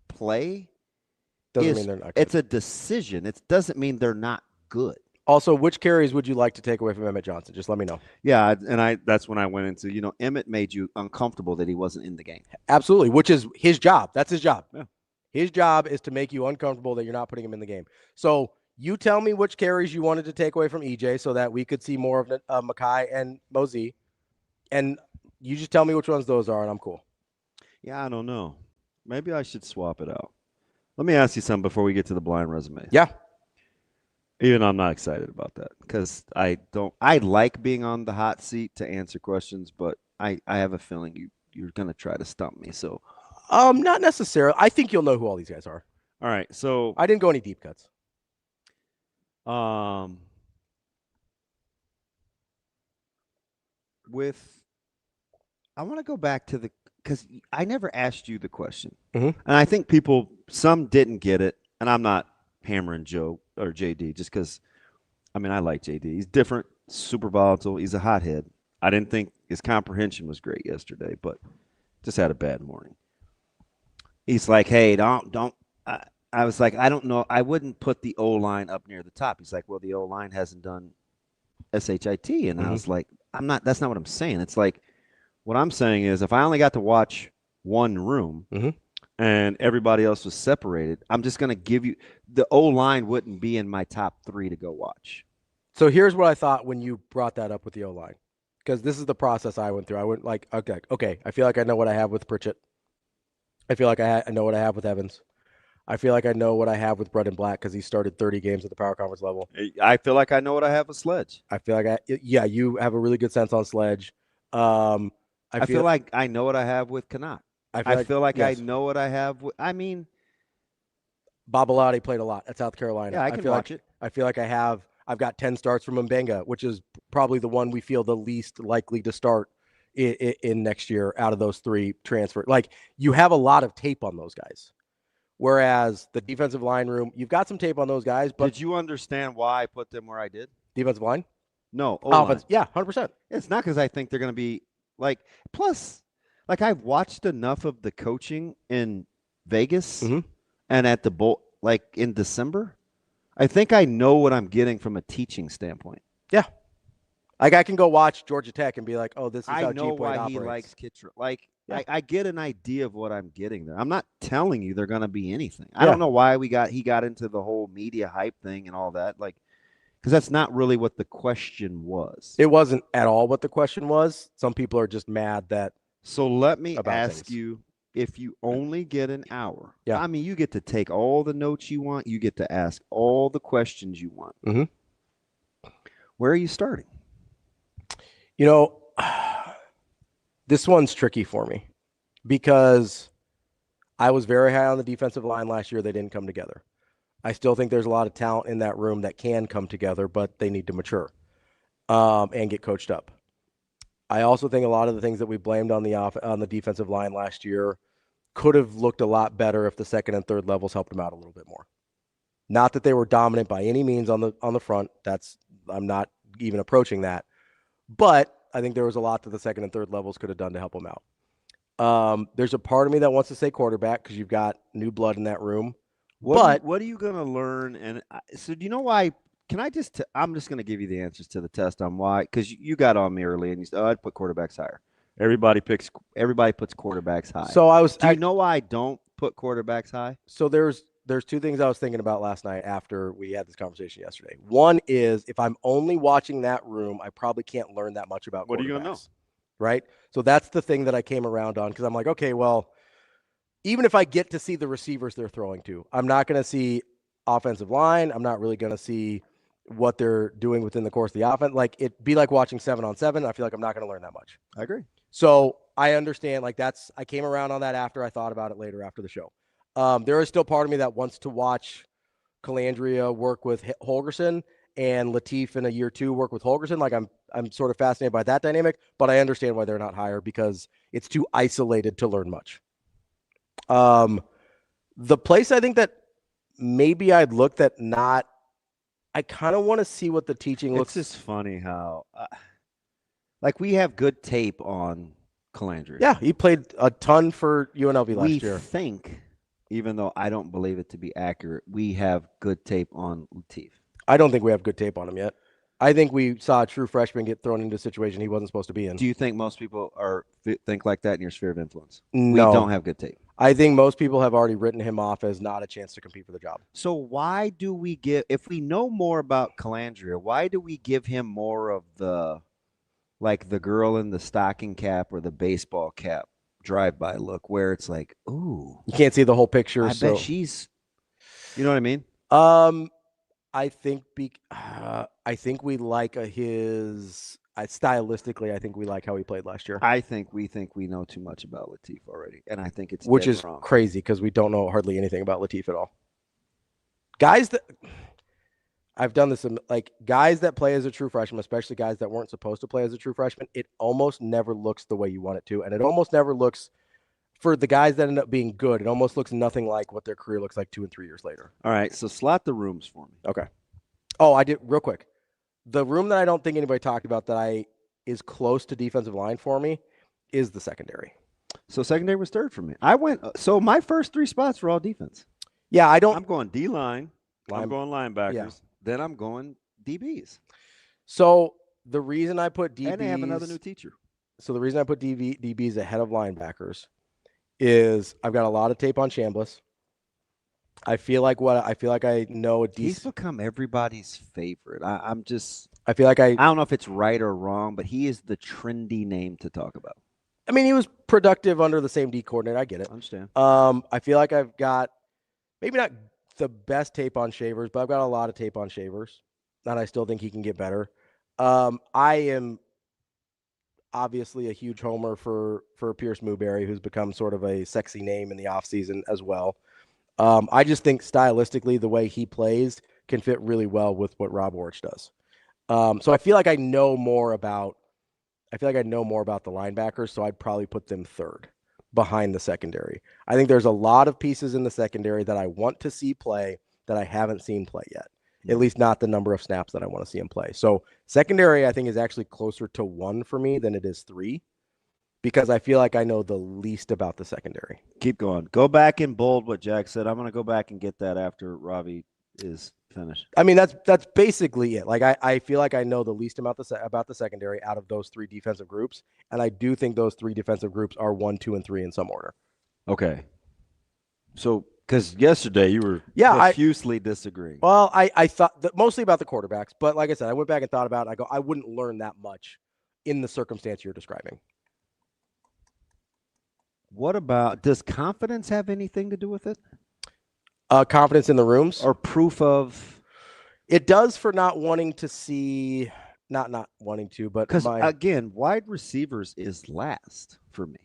play doesn't mean they're not good. It's a decision. It doesn't mean they're not good. Also, which carries would you like to take away from Emmett Johnson? Just let me know. Yeah, and that's when I went into, Emmett made you uncomfortable that he wasn't in the game. Absolutely, which is his job. That's his job. Yeah. His job is to make you uncomfortable that you're not putting him in the game. So you tell me which carries you wanted to take away from EJ so that we could see more of Makai and Mosey. And you just tell me which ones those are, and I'm cool. Yeah, I don't know. Maybe I should swap it out. Let me ask you something before we get to the blind resume. Yeah. Even though I'm not excited about that because I like being on the hot seat to answer questions, but I have a feeling you're going to try to stump me. So, not necessarily. I think you'll know who all these guys are. All right. So I didn't go any deep cuts. I want to go back to because I never asked you the question. Mm-hmm. And I think some didn't get it. And I'm not hammering Joe or JD just because, I like JD. He's different, super volatile. He's a hothead. I didn't think his comprehension was great yesterday, but just had a bad morning. He's like, hey, don't. I was like, I don't know. I wouldn't put the O-line up near the top. He's like, well, the O-line hasn't done SHIT. And I was like, that's not what I'm saying. It's like, what I'm saying is if I only got to watch one room and everybody else was separated, I'm just going to give you the O-line wouldn't be in my top 3 to go watch. So here's what I thought when you brought that up with the O-line, because this is the process I went through. I went like, okay, I feel like I know what I have with Pritchett. I feel like I know what I have with Evans. I feel like I know what I have with Brett and Black because he started 30 games at the power conference level. I feel like I know what I have with Sledge. I feel like you have a really good sense on Sledge. I feel like I know what I have with Connacht. I feel like yes. I know what I have with. Babalati played a lot at South Carolina. Yeah, I can watch it. I feel like I've got 10 starts from Mbenga, which is probably the one we feel the least likely to start in next year out of those 3 transfer. Like, you have a lot of tape on those guys. Whereas the defensive line room, you've got some tape on those guys. But did you understand why I put them where I did? Defensive line? No. Offense. Yeah, 100%. It's not because I think they're going to be like. Plus, like I've watched enough of the coaching in Vegas and at the bowl, like in December. I think I know what I'm getting from a teaching standpoint. Yeah. Like I can go watch Georgia Tech and be like, oh, this is how I know G-Point why operates. he likes Kitcher. Like, yeah. I get an idea of what I'm getting there. I'm not telling you they're going to be anything. I don't know why he got into the whole media hype thing and all that. Like, because that's not really what the question was. It wasn't at all what the question was. Some people are just mad that. So let me ask you, if you only get an hour, yeah. You get to take all the notes you want. You get to ask all the questions you want. Mm-hmm. Where are you starting? This one's tricky for me because I was very high on the defensive line last year. They didn't come together. I still think there's a lot of talent in that room that can come together, but they need to mature and get coached up. I also think a lot of the things that we blamed on the defensive line last year could have looked a lot better if the second and third levels helped them out a little bit more. Not that they were dominant by any means on the front. I'm not even approaching that. But I think there was a lot that the second and third levels could have done to help them out. There's a part of me that wants to say quarterback because you've got new blood in that room. What are you going to learn? And so do you know why? Can I just I'm just going to give you the answers to the test on why, because you got on me early and you said, I'd put quarterbacks higher. Everybody puts quarterbacks high. So do you know why I don't put quarterbacks high? So there's 2 things I was thinking about last night after we had this conversation yesterday. One is if I'm only watching that room, I probably can't learn that much about what quarterbacks. Are you going to know? Right? So that's the thing that I came around on because I'm like, okay, well, even if I get to see the receivers they're throwing to, I'm not going to see offensive line. I'm not really going to see what they're doing within the course of the offense. Like it'd be like watching 7-on-7. I feel like I'm not going to learn that much. I agree. So I understand I came around on that after I thought about it later after the show. There is still part of me that wants to watch Calandria work with Holgerson and Latif in a year 2 work with Holgerson. Like I'm sort of fascinated by that dynamic, but I understand why they're not higher because it's too isolated to learn much. The place I think that maybe I'd looked at I kind of want to see what the teaching looks. It's just funny how, like we have good tape on Calandria. Yeah, he played a ton for UNLV last year. We think, even though I don't believe it to be accurate, we have good tape on Latif. I don't think we have good tape on him yet. I think we saw a true freshman get thrown into a situation he wasn't supposed to be in. Do you think most people think like that in your sphere of influence? No. We don't have good tape. I think most people have already written him off as not a chance to compete for the job. So why do we give, if we know more about Calandria, why do we give him more of the, like the girl in the stocking cap or the baseball cap drive-by look where it's like, ooh. You can't see the whole picture. I bet she's, you know what I mean? I think we like his stylistically. I think we like how he played last year. I think we know too much about Latif already, and I think it's which dead is wrong. crazy because we don't know hardly anything about Latif at all. Guys that I've done this, like guys that play as a true freshman, especially guys that weren't supposed to play as a true freshman, it almost never looks the way you want it to, and it almost never looks. For the guys that end up being good, it almost looks nothing like what their career looks like 2 and 3 years later. All right, so slot the rooms for me. Okay. Oh, I did real quick. The room that I don't think anybody talked about that is close to defensive line for me is the secondary. So secondary was third for me. So my first 3 spots were all defense. Yeah, I'm going D-line. I'm going linebackers. Yeah. Then I'm going DBs. So the reason I put DBs. And they have another new teacher. So the reason I put DBs ahead of linebackers is I've got a lot of tape on Chambliss. I feel like I know a decent. He's become everybody's favorite. I feel like I don't know if it's right or wrong, but he is the trendy name to talk about. I mean, he was productive under the same D coordinator. I get it. I understand. I feel like I've got maybe not the best tape on Shavers, but I've got a lot of tape on Shavers, and I still think he can get better. I am obviously a huge homer for Pierce Mooberry, who's become sort of a sexy name in the offseason as well. I just think stylistically the way he plays can fit really well with what Rob Aurich does. So I feel like I know more about the linebackers, so I'd probably put them third behind the secondary. I think there's a lot of pieces in the secondary that I want to see play that I haven't seen play yet. At least not the number of snaps that I want to see him play. So secondary, I think, is actually closer to 1 for me than it is 3 because I feel like I know the least about the secondary. Keep going. Go back and bold what Jack said. I'm going to go back and get that after Ravi is finished. I mean, that's basically it. Like I feel like I know the least about the secondary out of those 3 defensive groups, and I do think those 3 defensive groups are 1, 2, and 3 in some order. Okay. So because yesterday you were profusely disagreeing. Well, I thought that mostly about the quarterbacks, but like I said, I went back and thought about it. I wouldn't learn that much in the circumstance you're describing. What about, does confidence have anything to do with it? Confidence in the rooms? Or proof of? It does for not wanting to see, not wanting to, but because again, wide receivers is last for me.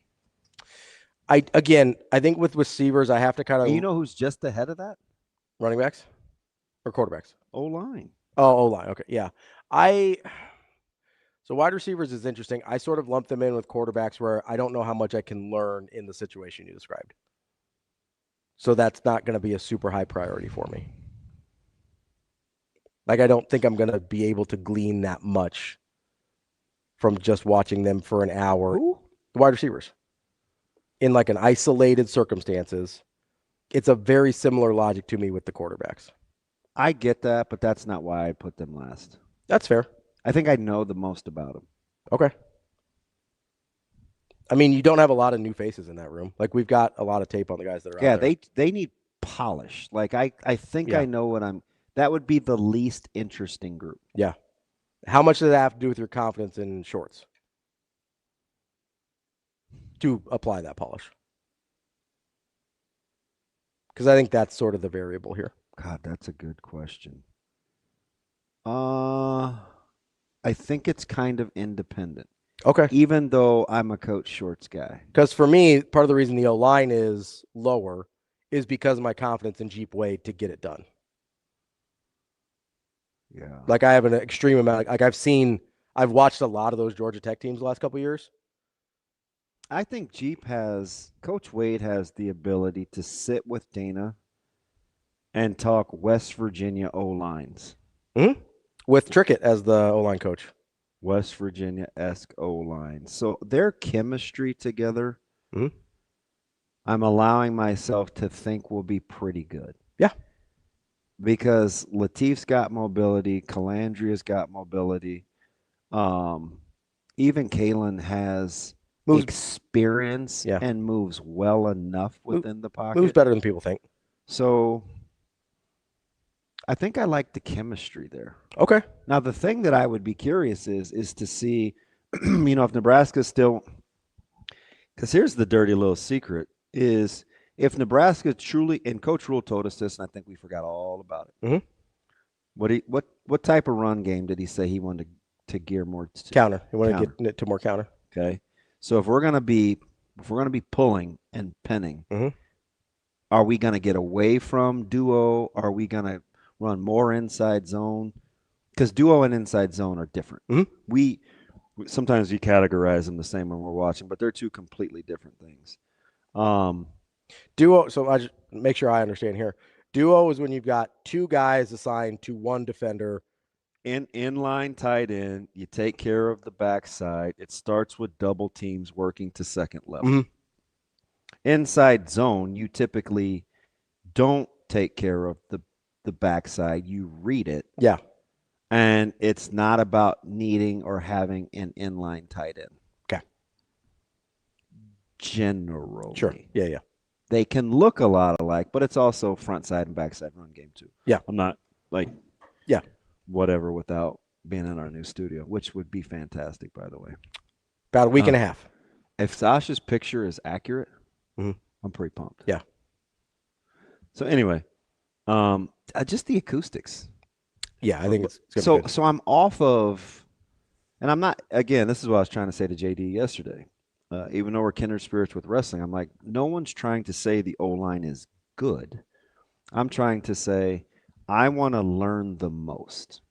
I think with receivers, I have to kind of. And you know who's just ahead of that? Running backs or quarterbacks? O-line. Oh, O-line. Okay, yeah. So wide receivers is interesting. I sort of lump them in with quarterbacks where I don't know how much I can learn in the situation you described. So that's not going to be a super high priority for me. Like, I don't think I'm going to be able to glean that much from just watching them for an hour. Who? The wide receivers. In like an isolated circumstances. It's a very similar logic to me with the quarterbacks. I get that, but that's not why I put them last. That's fair. I think I know the most about them. Okay. I mean, you don't have a lot of new faces in that room. Like, we've got a lot of tape on the guys that are out there. Yeah, they need polish. Like, I think I know what that would be the least interesting group. Yeah. How much does that have to do with your confidence in shorts? To apply that polish. Because I think that's sort of the variable here. God, that's a good question. I think it's kind of independent. Okay. Even though I'm a Coach Shorts guy. Because for me, part of the reason the O-line is lower is because of my confidence in Jeep Wade to get it done. Yeah. Like, I have an extreme amount. Like, I've watched a lot of those Georgia Tech teams the last couple of years. I think Coach Wade has the ability to sit with Dana and talk West Virginia O-lines. Mm-hmm. With Trickett as the O-line coach. West Virginia-esque O-line. So their chemistry together, I'm allowing myself to think will be pretty good. Yeah. because Latif's got mobility, Calandria's got mobility. Even Kalen has experience and moves well enough within the pocket. Moves better than people think. So I think I like the chemistry there. Okay. Now, the thing that I would be curious is to see, if Nebraska's still – because here's the dirty little secret is if Nebraska truly – and Coach Rule told us this, and I think we forgot all about it. Mm-hmm. What type of run game did he say he wanted to gear more to? Counter. He wanted to get it to more counter. Okay. So if we're gonna be pulling and pinning, are we gonna get away from duo? Are we gonna run more inside zone? Because duo and inside zone are different. We sometimes we categorize them the same when we're watching, but they're two completely different things. Duo. So I just make sure I understand here. Duo is when you've got two guys assigned to one defender. In line tight end, you take care of the backside. It starts with double teams working to second level. Inside zone, you typically don't take care of the backside. You read it. Yeah. And it's not about needing or having an inline tight end. Okay. Generally. Sure. Yeah. They can look a lot alike, but it's also front side and backside run game too. Yeah. I'm not like whatever without being in our new studio, which would be fantastic, by the way. About a week and a half. If Sasha's picture is accurate, I'm pretty pumped. Yeah. So anyway, just the acoustics. Yeah, I think it's so. So I'm off of, and I'm not. Again, this is what I was trying to say to JD yesterday. Even though we're kindred spirits with wrestling, I'm like, no one's trying to say the O-line is good. I'm trying to say I want to learn the most.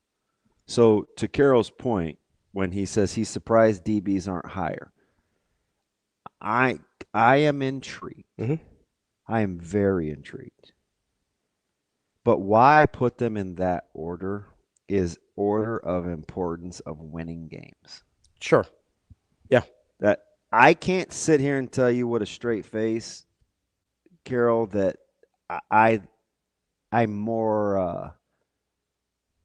So to Carol's point, when he says he's surprised DBs aren't higher, I am intrigued. I am very intrigued. But why I put them in that order is order of importance of winning games. Sure. Yeah. That I can't sit here and tell you with a straight face, Carol, that I'm more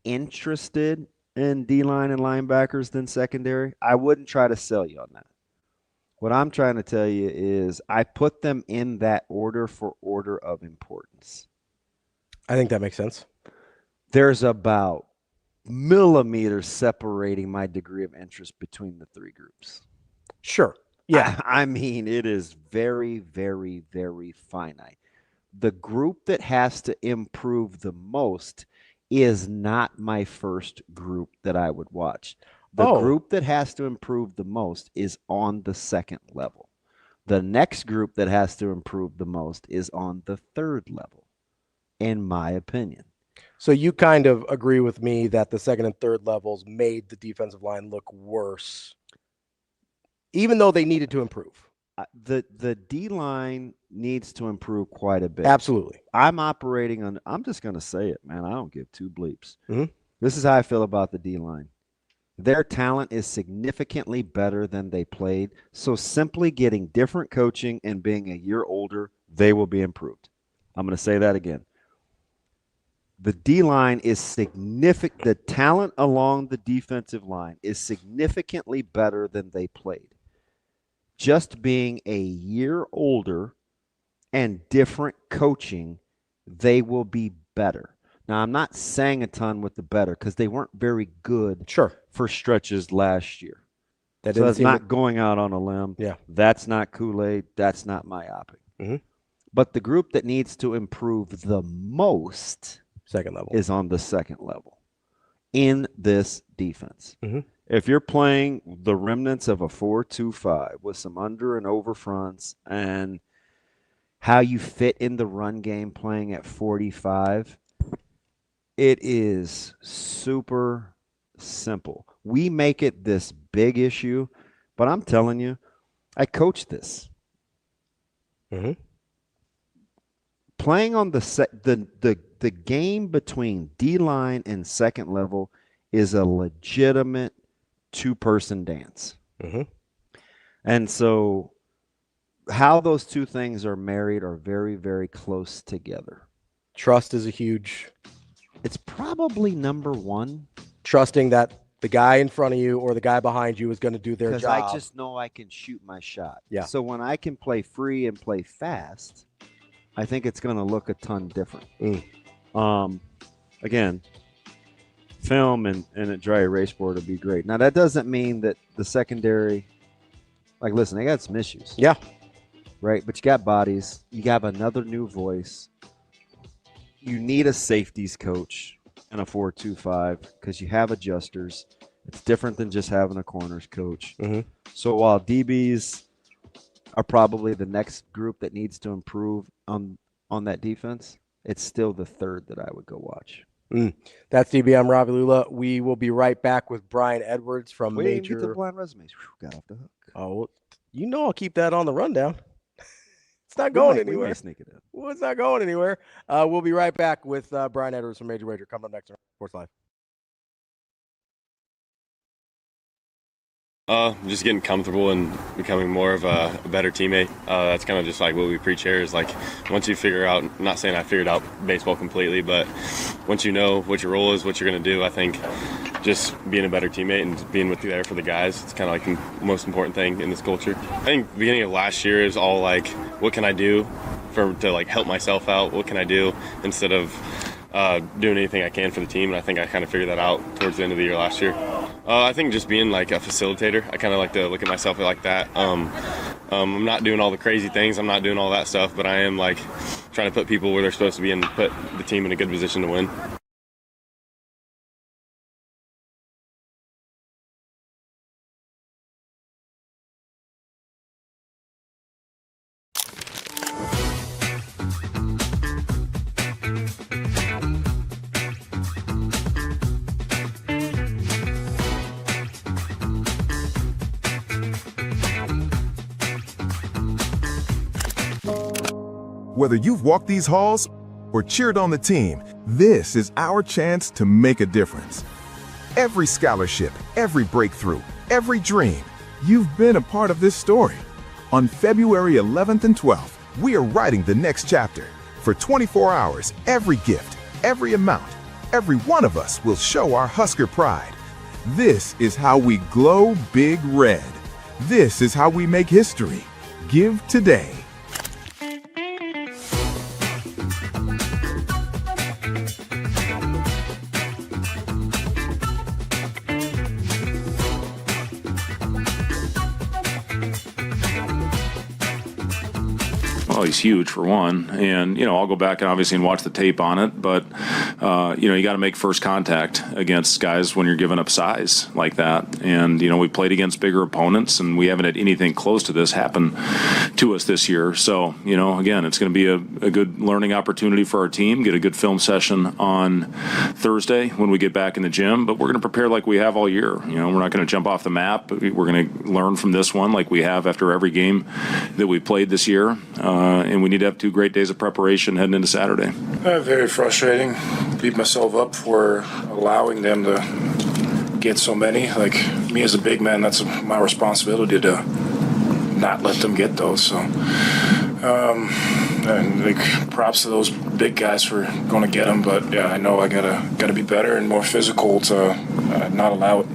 interested in D-line and linebackers than secondary. I wouldn't try to sell you on that. What I'm trying to tell you is I put them in that order for order of importance. I think that makes sense. There's about millimeters separating my degree of interest between the three groups. Sure. Yeah. I mean, it is very, very, very finite. The group that has to improve the most is not my first group that I would watch. The group that has to improve the most is on the second level. The next group that has to improve the most is on the third level, in my opinion. So you kind of agree with me that the second and third levels made the defensive line look worse, even though they needed to improve. The D-line needs to improve quite a bit. Absolutely. I'm operating on, I'm just going to say it, man. I don't give two bleeps. This is how I feel about the D-line. Their talent is significantly better than they played. So simply getting different coaching and being a year older, they will be improved. I'm going to say that again. The D-line is significant. The talent along the defensive line is significantly better than they played. Just being a year older and different coaching, they will be better. Now, I'm not saying a ton with the better because they weren't very good for stretches last year. So that's not going out on a limb. Yeah. That's not Kool-Aid. That's not myopic. But the group that needs to improve the most second level is on the second level in this defense. If you're playing the remnants of a 4-2-5 with some under and over fronts and how you fit in the run game playing at 45, it is super simple. We make it this big issue, but I'm telling you, I coach this. Playing on the game between D-line and second level is a legitimate two-person dance. And so how those two things are married are very, very close together. Trust is a huge it's probably number one. Trusting that the guy in front of you or the guy behind you is going to do their Because job. I just know I can shoot my shot. Yeah. So when I can play free and play fast, I think it's going to look a ton different. Again, film and a dry erase board would be great. Now, that doesn't mean that the secondary, like, listen, they got some issues. Yeah. Right? But you got bodies. You have another new voice. You need a safeties coach and a 4-2-5 because you have adjusters. It's different than just having a corners coach. So while DBs are probably the next group that needs to improve on that defense, it's still the third that I would go watch. That's DB. I'm Ravi Lulla. We will be right back with Brian Edwards from We didn't Major. get the blind resumes. Got off the hook. Oh, you know I'll keep that on the rundown. It's not going anywhere. We may sneak it in. Well, it's not going anywhere. We'll be right back with Brian Edwards from Major Wager coming up next on Sports Live. Just getting comfortable and becoming more of a better teammate. That's kind of just like what we preach here is like once you figure out, I'm not saying I figured out baseball completely, but once you know what your role is, what you're going to do, I think just being a better teammate and being with you there for the guys, it's kind of like the most important thing in this culture. I think the beginning of last year is all like, what can I do to like help myself out? What can I do instead of doing anything I can for the team? And I think I kind of figured that out towards the end of the year last year. I think just being like a facilitator, I kind of like to look at myself like that. I'm not doing all the crazy things. I'm not doing all that stuff, but I am like trying to put people where they're supposed to be and put the team in a good position to win. Whether you've walked these halls or cheered on the team, this is our chance to make a difference. Every scholarship, every breakthrough, every dream, you've been a part of this story. On February 11th and 12th, we are writing the next chapter. For 24 hours, every gift, every amount, every one of us will show our Husker pride. This is how we glow big red. This is how we make history. Give today. Well, he's huge for one, and I'll go back and obviously watch the tape on it. But you got to make first contact against guys when you're giving up size like that. And we played against bigger opponents, and we haven't had anything close to this happen to us this year. So again, it's going to be a good learning opportunity for our team. Get a good film session on Thursday when we get back in the gym. But we're going to prepare like we have all year. We're not going to jump off the map. We're going to learn from this one like we have after every game that we played this year. And we need to have 2 great days of preparation heading into Saturday. Very frustrating. Beat myself up for allowing them to get so many. Like me as a big man, that's my responsibility to not let them get those. So, and props to those big guys for going to get them. But yeah, I know I gotta be better and more physical to not allow it.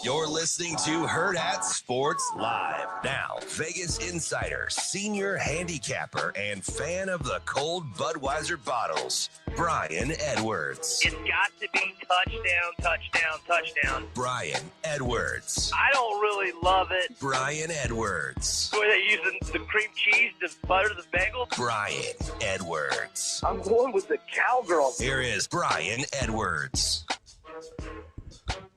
You're listening to Hurrdat Sports Live. Now, Vegas insider, senior handicapper, and fan of the cold Budweiser bottles, Brian Edwards. It's got to be touchdown, touchdown, touchdown. Brian Edwards. I don't really love it. Brian Edwards. The way they're using the cream cheese to butter the bagel. Brian Edwards. I'm going with the cowgirl. Here is Brian Edwards.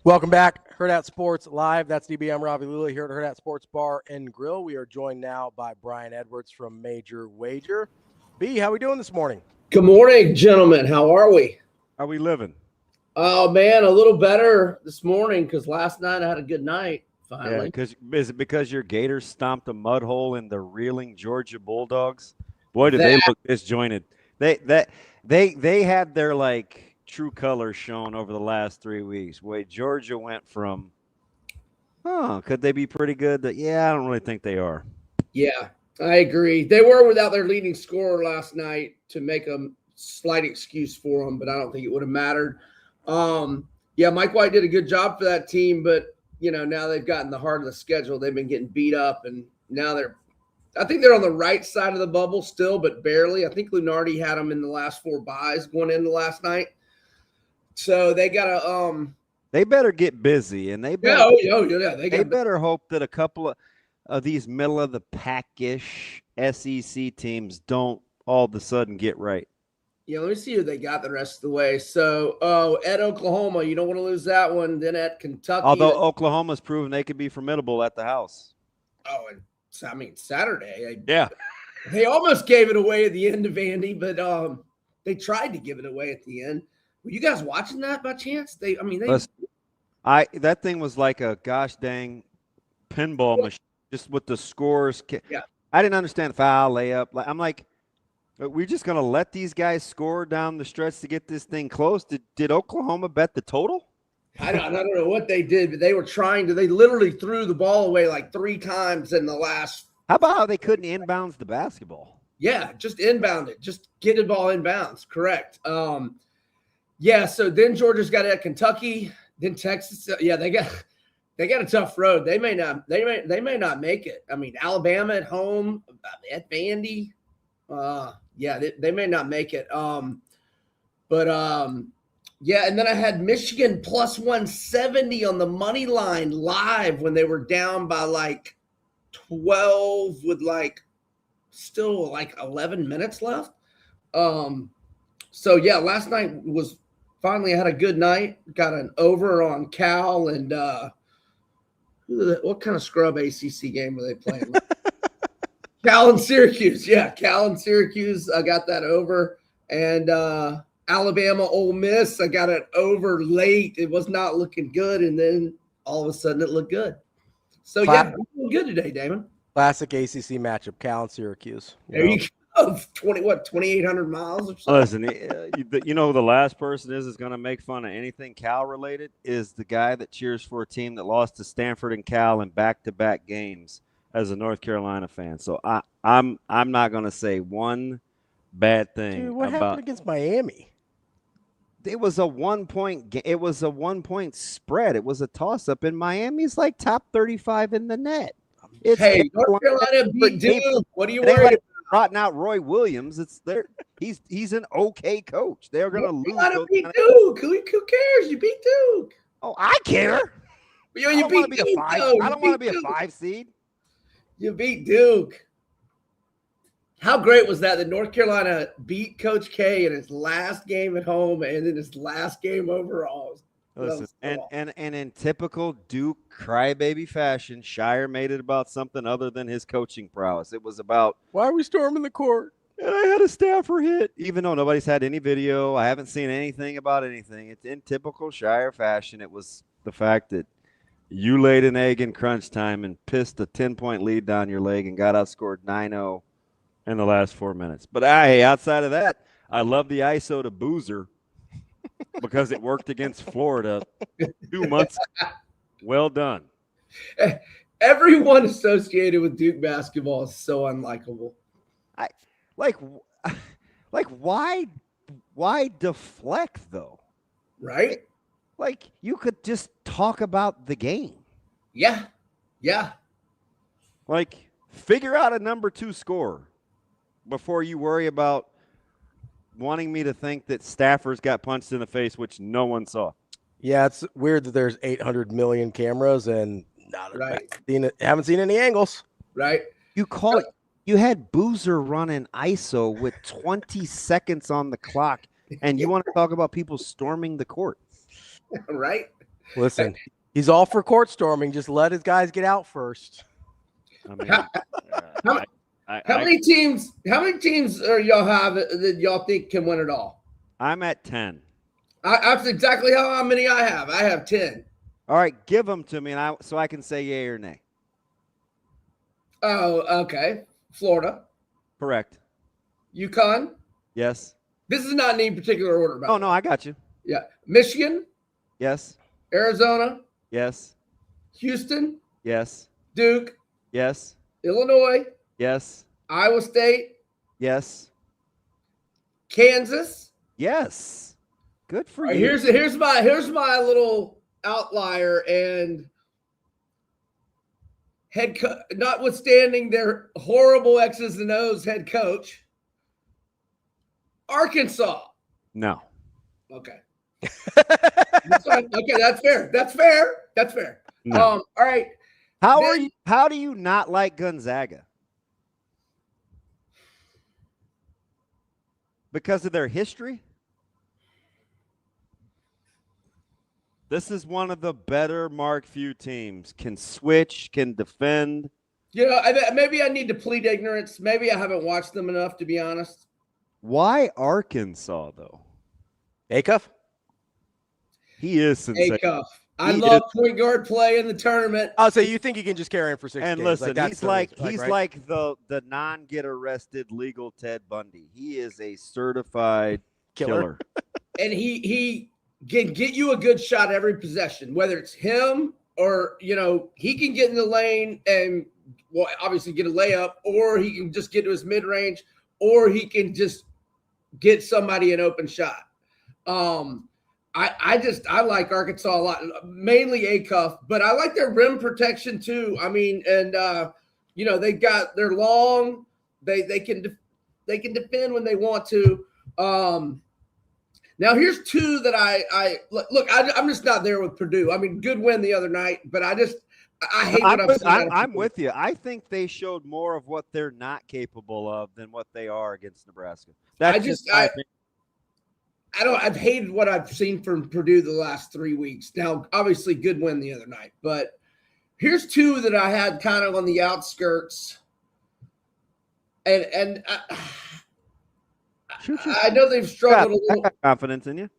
Welcome back, Hurrdat Sports Live. That's DB. I'm Ravi Lulla here at Hurrdat Sports Bar and Grill. We are joined now by Brian Edwards from Major Wager. B, how we doing this morning? Good morning, gentlemen. How are we? How we living? Oh, man, a little better this morning because last night I had a good night, finally. Yeah, is it because your Gators stomped a mud hole in the reeling Georgia Bulldogs? Boy, did they look disjointed. They had their, like, true colors shown over the last 3 weeks. Wait, Georgia went from, could they be pretty good? Yeah, I don't really think they are. Yeah, I agree. They were without their leading scorer last night to make a slight excuse for them, but I don't think it would have mattered. Yeah, Mike White did a good job for that team, but, now they've gotten the heart of the schedule. They've been getting beat up, and now I think they're on the right side of the bubble still, but barely. I think Lunardi had them in the last 4 buys going into last night. So they got to they better get busy, and they better they better hope that a couple of these middle of the pack-ish SEC teams don't all of a sudden get right. Yeah, let me see who they got the rest of the way. So, at Oklahoma, you don't want to lose that one. Then at Kentucky. Although Oklahoma's proven they could be formidable at the house. Oh, and Saturday. Yeah. They almost gave it away at the end of Andy, but they tried to give it away at the end. Were you guys watching that by chance? That thing was like a gosh dang pinball machine, just with the scores. Yeah. I didn't understand foul, layup. I'm like, we're just gonna let these guys score down the stretch to get this thing close. Did Oklahoma bet the total? I don't know what they did, but they were trying to. They literally threw the ball away like 3 times in the last. How about how they couldn't inbounds the basketball? Yeah, just inbound it. Just get the ball inbounds. Correct. Yeah. So then Georgia's got it at Kentucky. Then Texas. Yeah, they got a tough road. They may not make it. Alabama at home at Vandy. Yeah, they may not make it. Yeah, and then I had Michigan plus 170 on the money line live when they were down by like 12 with still 11 minutes left. So yeah, last night was finally I had a good night. Got an over on Cal and what kind of scrub ACC game were they playing? Cal and Syracuse. Yeah, Cal and Syracuse. I got that over. And Alabama, Ole Miss, I got it over late. It was not looking good, and then all of a sudden it looked good. So, yeah, we're doing good today, Damon. Classic ACC matchup, Cal and Syracuse. There you go. 2,800 miles or something? Listen, the last person is going to make fun of anything Cal-related is the guy that cheers for a team that lost to Stanford and Cal in back-to-back games as a North Carolina fan. So I'm not going to say one bad thing. Dude, what happened against Miami? It was a 1-point game. It was a 1-point spread. It was a toss-up, and Miami's like top 35 in the net. North Carolina beat Duke. What are you worried about? Trotting out Roy Williams. It's there. He's an okay coach. They're going to lose. You beat Duke. Who cares? You beat Duke. Oh, I care. You beat Duke. I don't want to be a 5 seed. You beat Duke. How great was that North Carolina beat Coach K in his last game at home and in his last game overall? Listen, and in typical Duke crybaby fashion, Shire made it about something other than his coaching prowess. It was about, why are we storming the court? And I had a staffer hit. Even though nobody's had any video, I haven't seen anything about anything. It's in typical Shire fashion. It was the fact that you laid an egg in crunch time and pissed a 10-point lead down your leg and got outscored 9-0 in the last 4 minutes. But outside of that, I love the ISO to Boozer because it worked against Florida 2 months. Well done. Everyone associated with Duke basketball is so unlikable. Why deflect though? Right? Like, you could just talk about the game. Yeah. Yeah. Like, figure out a number 2 scorer before you worry about wanting me to think that Stafford's got punched in the face, which no one saw. Yeah, it's weird that there's 800 million cameras and haven't seen any angles. Right. You had Boozer running ISO with 20 seconds on the clock, and you want to talk about people storming the court. Right. Listen, he's all for court storming. Just let his guys get out first. I mean, how many teams are y'all have that y'all think can win it all? I'm at 10. That's exactly how many I have. I have 10. All right, give them to me, so I can say yay or nay. Oh, okay. Florida. Correct. UConn. Yes. This is not in any particular order. Oh, no, I got you. Yeah. Michigan. Yes. Arizona. Yes. Houston. Yes. Duke. Yes. Illinois. Yes. Iowa State. Yes. Kansas. Yes. Good for Right, you. here's my little outlier, and notwithstanding their horrible X's and O's head coach, Arkansas. No. Okay. Okay, that's fair. That's fair. No. All right. How do you not like Gonzaga? Because of their history? This is one of the better Mark Few teams. Can switch, can defend. You know, maybe I need to plead ignorance. Maybe I haven't watched them enough, to be honest. Why Arkansas, though? Acuff? He is sensational. Acuff. I love point guard play in the tournament. I'll say you think you can just carry him for 6 And games. listen, that's he's like the non-get arrested legal Ted Bundy. He is a certified killer. And he can get you a good shot every possession, whether it's him or, he can get in the lane and, well, obviously get a layup, or he can just get to his mid-range, or he can just get somebody an open shot. I like Arkansas a lot, mainly Acuff, but I like their rim protection too. I mean, and they're long, they can defend when they want to. Now here's two that I'm just not there with Purdue. I mean, good win the other night, but I hate what I've seen. I'm with you. I think they showed more of what they're not capable of than what they are against Nebraska. I've hated what I've seen from Purdue the last 3 weeks. Now, obviously, good win the other night, but here's two that I had kind of on the outskirts, and I know they've struggled a little. I got confidence in you.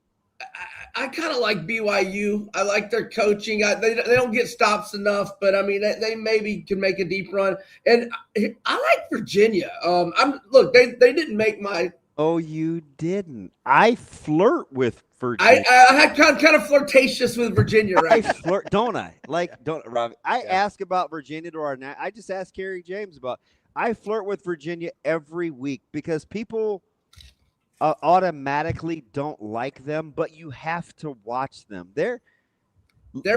I kind of like BYU. I like their coaching. They don't get stops enough, but I mean, they maybe can make a deep run. And I like Virginia. They didn't make my. Oh, you didn't. I flirt with Virginia. I had kind of flirtatious with Virginia, right? I flirt, don't I? Robbie. I ask about Virginia to our. I just asked Kerry James about. I flirt with Virginia every week because people automatically don't like them, but you have to watch them. They're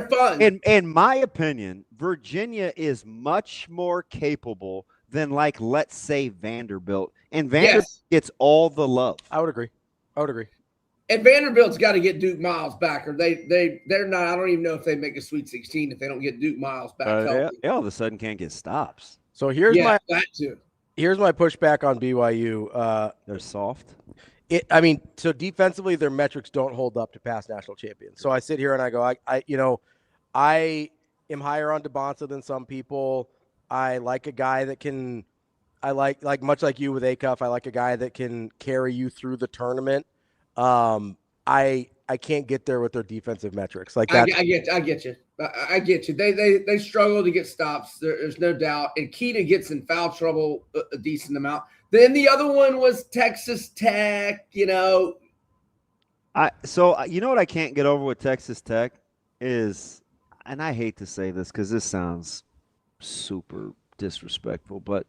fun. In my opinion, Virginia is much more capable than, like, let's say Vanderbilt. And Vanderbilt gets all the love. I would agree. And Vanderbilt's got to get Duke Miles back, or they're not. I don't even know if they make a Sweet 16 if they don't get Duke Miles back. They all of a sudden can't get stops. So here's my pushback on BYU. They're soft. So defensively, their metrics don't hold up to past national champions. So I sit here and I go, I am higher on DeBonsa than some people. I like a guy that can. I like much like you with Acuff. I like a guy that can carry you through the tournament. I can't get there with their defensive metrics like that. I get you. I get you. They struggle to get stops. There's no doubt. And Keita gets in foul trouble a decent amount. Then the other one was Texas Tech. So you know what I can't get over with Texas Tech is, and I hate to say this because this sounds super disrespectful, but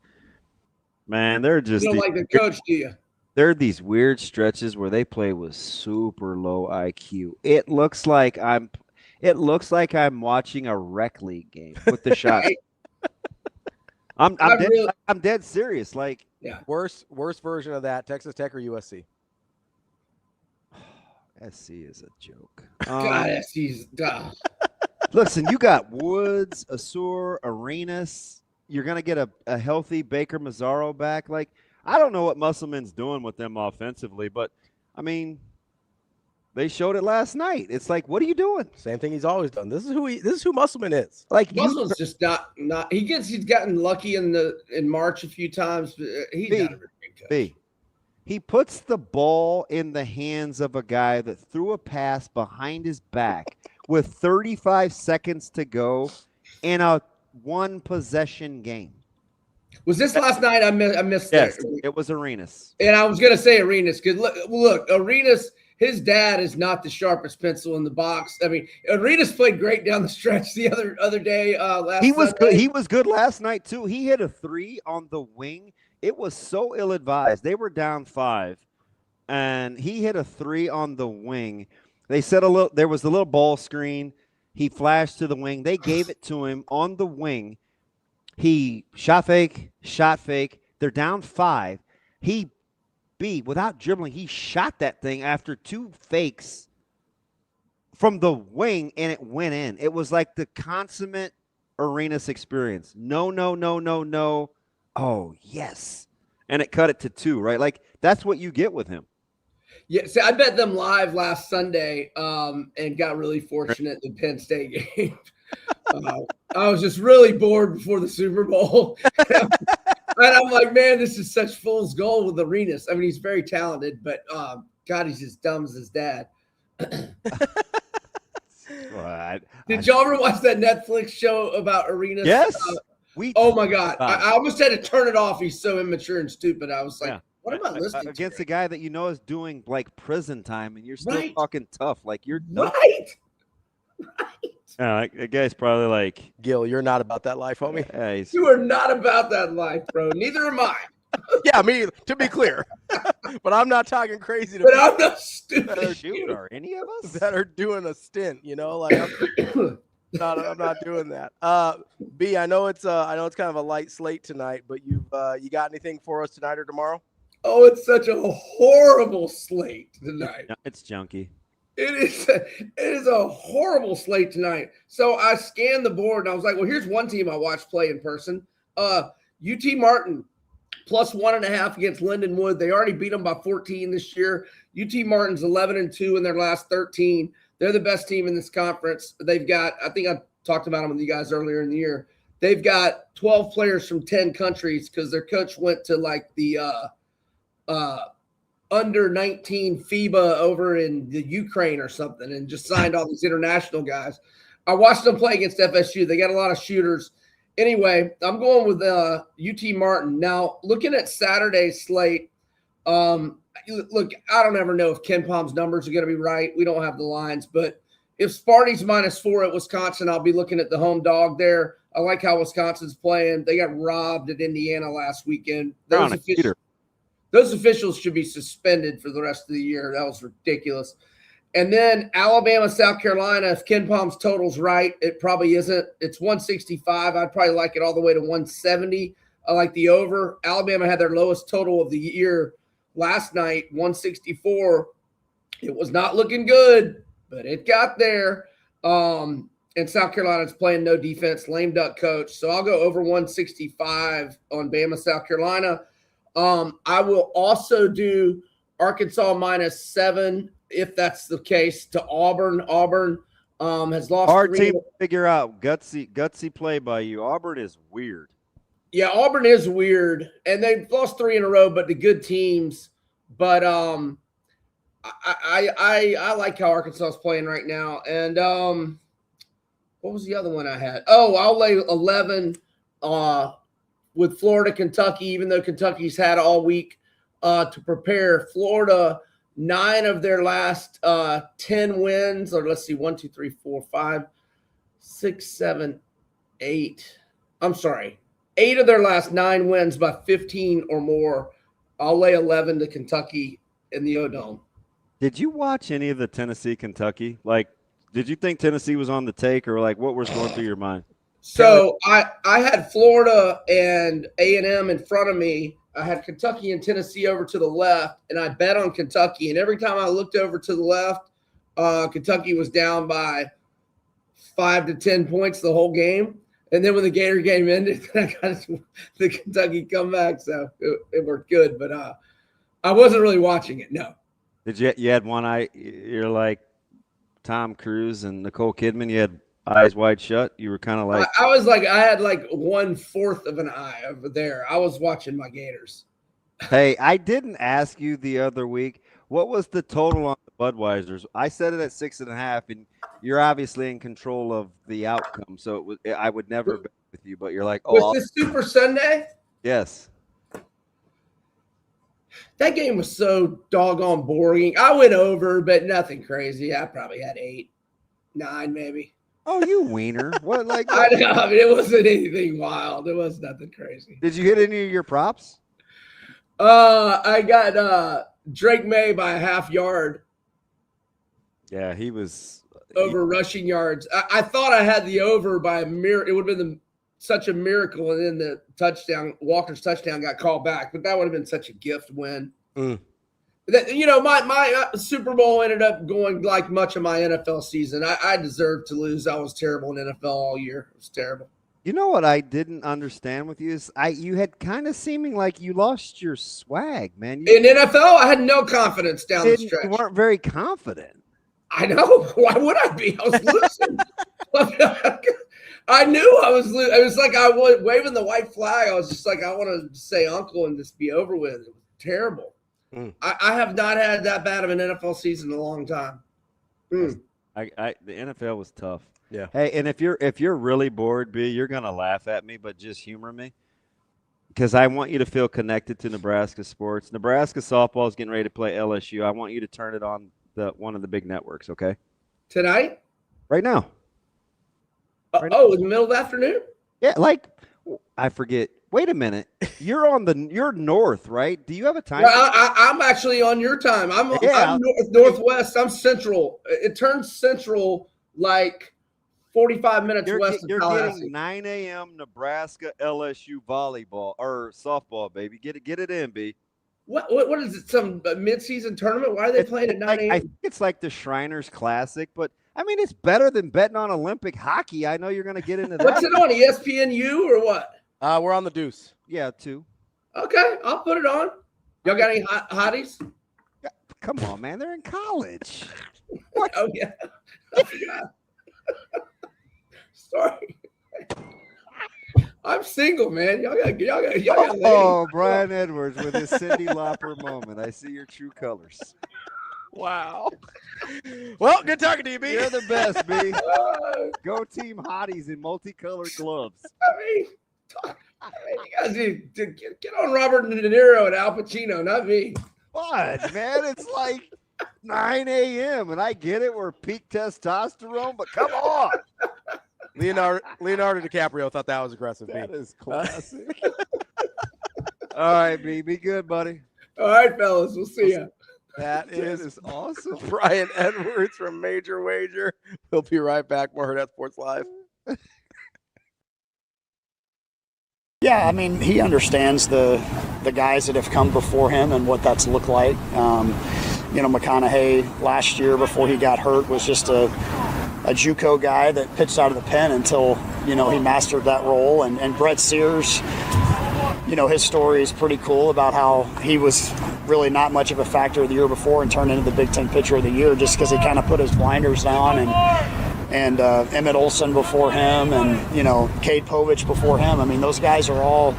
man, they're just. You don't like the coach, do you? There are these weird stretches where they play with super low IQ. It looks like I'm watching a rec league game with the shot. I'm dead serious. Like, worst version of that, Texas Tech or USC? SC is a joke. God, SC's Listen, you got Woods, Asur, Arenas. You're gonna get a healthy Baker Mazzaro back. Like, I don't know what Musselman's doing with them offensively, but I mean, they showed it last night. It's like, what are you doing? Same thing he's always done. This is who Musselman is. Like, Musselman's just not. He's gotten lucky in March a few times. But he's not a very good coach. He puts the ball in the hands of a guy that threw a pass behind his back with 35 seconds to go in a one possession game. Was this last night? I missed Yes, that. it was Arenas. And I was going to say Arenas because look, Arenas, his dad is not the sharpest pencil in the box. I mean, Arenas played great down the stretch the other day. He was good. He was good last night too. He hit a 3 on the wing. It was so ill-advised. They were down 5, and he hit a 3 on the wing. They said there was a little ball screen. He flashed to the wing. They gave it to him on the wing. He shot fake. They're down 5. Without dribbling, he shot that thing after 2 fakes from the wing, and it went in. It was like the consummate Arenas experience. No. Oh, yes. And it cut it to 2, right? Like, that's what you get with him. Yeah, see, I bet them live last Sunday and got really fortunate in the Penn State game. I was just really bored before the Super Bowl. And I'm like, man, this is such fool's gold with Arenas. I mean, he's very talented, but God, he's as dumb as his dad. Did y'all ever watch that Netflix show about Arenas? Yes. Oh my God. I almost had to turn it off. He's so immature and stupid. I was like, what am I listening to? Against a guy that you know is doing like prison time, and you're still talking tough. Like, you're dumb. That guy's probably like, Gil, you're not about that life, homie. Yeah, you are not about that life, bro. Neither am I. Yeah, me, to be clear. But I'm not talking crazy to But I'm not stupid. Shoot, are any of us that are doing a stint, you know? Like, I'm not doing that. B, I know it's kind of a light slate tonight, but you got anything for us tonight or tomorrow? Oh, it's such a horrible slate tonight. It's junky. It is a horrible slate tonight. So I scanned the board and I was like, well, here's one team I watched play in person. UT Martin plus 1.5 against Lindenwood. They already beat them by 14 this year. UT Martin's 11-2 in their last 13. They're the best team in this conference. They've got, I think I talked about them with you guys earlier in the year. They've got 12 players from 10 countries because their coach went to like the under 19 FIBA over in the Ukraine or something and just signed all these international guys. I watched them play against FSU. They got a lot of shooters. Anyway, I'm going with UT Martin. Now, looking at Saturday's slate, look, I don't ever know if Ken Palm's numbers are going to be right. We don't have the lines. But if Sparty's -4 at Wisconsin, I'll be looking at the home dog there. I like how Wisconsin's playing. They got robbed at Indiana last weekend. Those officials should be suspended for the rest of the year. That was ridiculous. And then Alabama, South Carolina, if Ken Palm's total's right, it probably isn't. It's 165. I'd probably like it all the way to 170. I like the over. Alabama had their lowest total of the year last night, 164. It was not looking good, but it got there. And South Carolina's playing no defense, lame duck coach. So I'll go over 165 on Bama, South Carolina. I will also do Arkansas -7 if that's the case to Auburn. Auburn has lost. Hard team to figure out. Gutsy play by you. Auburn is weird. Yeah, Auburn is weird, and they've lost 3 in a row, but the good teams. But I like how Arkansas is playing right now. And what was the other one I had? Oh, I'll lay 11 with Florida, Kentucky, even though Kentucky's had all week to prepare. Florida, 9 of their last 10 wins, or let's see, 1, 2, 3, 4, 5, 6, 7, 8. I'm sorry. 8 of their last 9 wins by 15 or more I'll lay 11 to Kentucky in the O-Dome. Did you watch any of the Tennessee-Kentucky? Like, did you think Tennessee was on the take, or like what was going through your mind? So I had Florida and A&M in front of me. I had Kentucky and Tennessee over to the left, and I bet on Kentucky. And every time I looked over to the left, Kentucky was down by 5 to 10 points the whole game. And then when the Gator game ended, I got the Kentucky comeback, so it worked good. But I wasn't really watching it, no. Did you had one eye? You're like Tom Cruise and Nicole Kidman. You had eyes wide shut. You were kind of like I had like 1/4 of an eye over there. I was watching my Gators. Hey, I didn't ask you the other week. What was the total on the Budweisers? I said it at 6.5, and you're obviously in control of the outcome. So I would never bet with you, but you're like, oh, was this Super Sunday? Yes. That game was so doggone boring. I went over, but nothing crazy. I probably had 8, 9, maybe. Oh, you wiener! What like? I know. I mean, it wasn't anything wild. It was nothing crazy. Did you hit any of your props? I got Drake May by a half yard. Yeah, he was over rushing yards. I thought I had the over by a miracle. It would have been such a miracle, and then the touchdown, Walker's touchdown, got called back. But that would have been such a gift win. That, you know, my Super Bowl ended up going like much of my NFL season. I deserved to lose. I was terrible in NFL all year. It was terrible. You know what I didn't understand with you is you had kind of seeming like you lost your swag, man. In NFL, I had no confidence down the stretch. You weren't very confident. I know. Why would I be? I was losing. I knew I was losing. It was like I was waving the white flag. I was just like, I want to say uncle and just be over with. It was terrible. I have not had that bad of an NFL season in a long time. The NFL was tough. Yeah. Hey, and if you're really bored, B, you're gonna laugh at me, but just humor me, because I want you to feel connected to Nebraska sports. Nebraska softball is getting ready to play LSU. I want you to turn it on one of the big networks. Okay. Tonight? Right now. In the middle of the afternoon? Yeah, like I forget. Wait a minute. You're north, right? Do you have a time? Well, I'm actually on your time. I'm northwest. I'm central. It turns central like 45 minutes west of Tallahassee. You're getting 9 a.m. Nebraska LSU volleyball or softball, baby. Get it in, B. What is it? Some mid-season tournament? Why are they playing at 9 a.m.? I think it's like the Shriners Classic, but I mean it's better than betting on Olympic hockey. I know you're going to get into that. What's it on? ESPNU or what? We're on the Deuce. Yeah, 2. Okay, I'll put it on. Y'all got any hotties? Come on, man. They're in college. What? Oh, yeah. I forgot. Sorry. I'm single, man. Y'all got Oh, Brian Edwards with his Cyndi Lauper moment. I see your true colors. Wow. Well, good talking to you, B. You're the best, B. Go Team Hotties in multicolored gloves. You guys need to get on Robert De Niro and Al Pacino, not me. What, man? It's like 9 a.m. and I get it. We're peak testosterone, but come on. Leonardo DiCaprio thought that was aggressive. That is classic. All right, B. Be good, buddy. All right, fellas. We'll see you. That is awesome. Brian Edwards from Major Wager. We'll be right back. More Hurrdat Sports Live. Yeah, I mean, he understands the guys that have come before him and what that's looked like. McConaughey last year before he got hurt was just a JUCO guy that pitched out of the pen until, he mastered that role. And Brett Sears, his story is pretty cool about how he was really not much of a factor the year before and turned into the Big Ten Pitcher of the Year just because he kind of put his blinders on. And Emmett Olson before him and, Cade Povich before him. I mean, those guys are all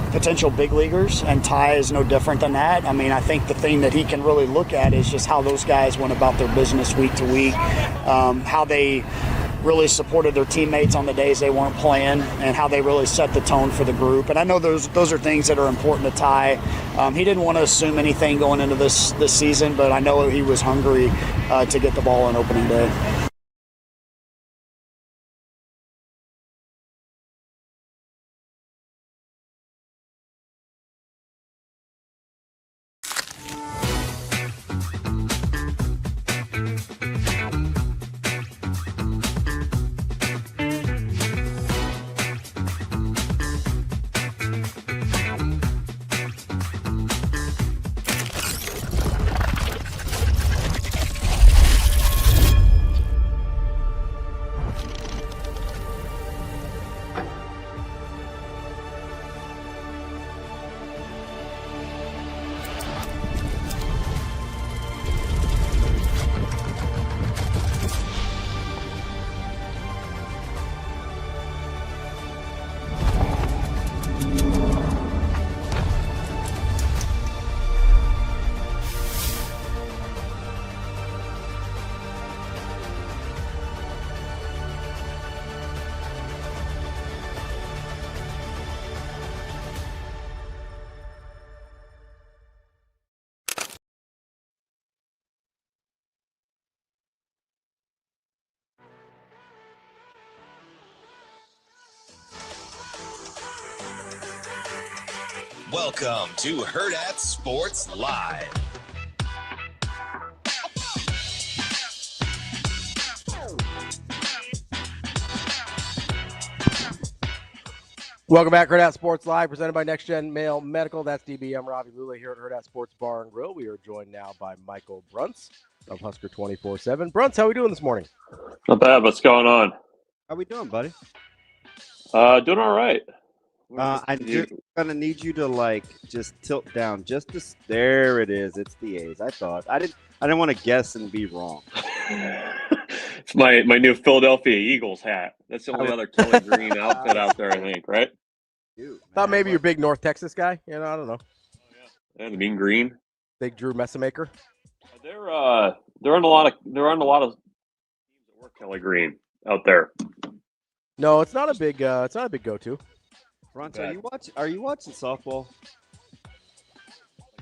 potential big leaguers, and Ty is no different than that. I mean, I think the thing that he can really look at is just how those guys went about their business week to week, how they really supported their teammates on the days they weren't playing, and how they really set the tone for the group. And I know those are things that are important to Ty. He didn't want to assume anything going into this season, but I know he was hungry to get the ball on opening day. Welcome to Hurrdat Sports Live. Welcome back, Hurrdat Sports Live, presented by Next Gen Male Medical. That's DB. I'm Ravi Lulla here at Hurrdat Sports Bar and Grill. We are joined now by Michael BRUNTZ of Husker 24/7. BRUNTZ, how are we doing this morning? Not bad. What's going on? How we doing, buddy? Doing all right. I'm just gonna need you to just tilt down there it is. It's the A's. I didn't want to guess and be wrong. It's my new Philadelphia Eagles hat. That's the only other Kelly Green outfit out there, I think, right? Dude, thought maybe you're a big North Texas guy. I don't know. Yeah, the mean green. Big Drew Messamaker. They're on a lot of teams that work Kelly Green out there. No, it's not a big go-to. BRUNTZ, are you watching softball?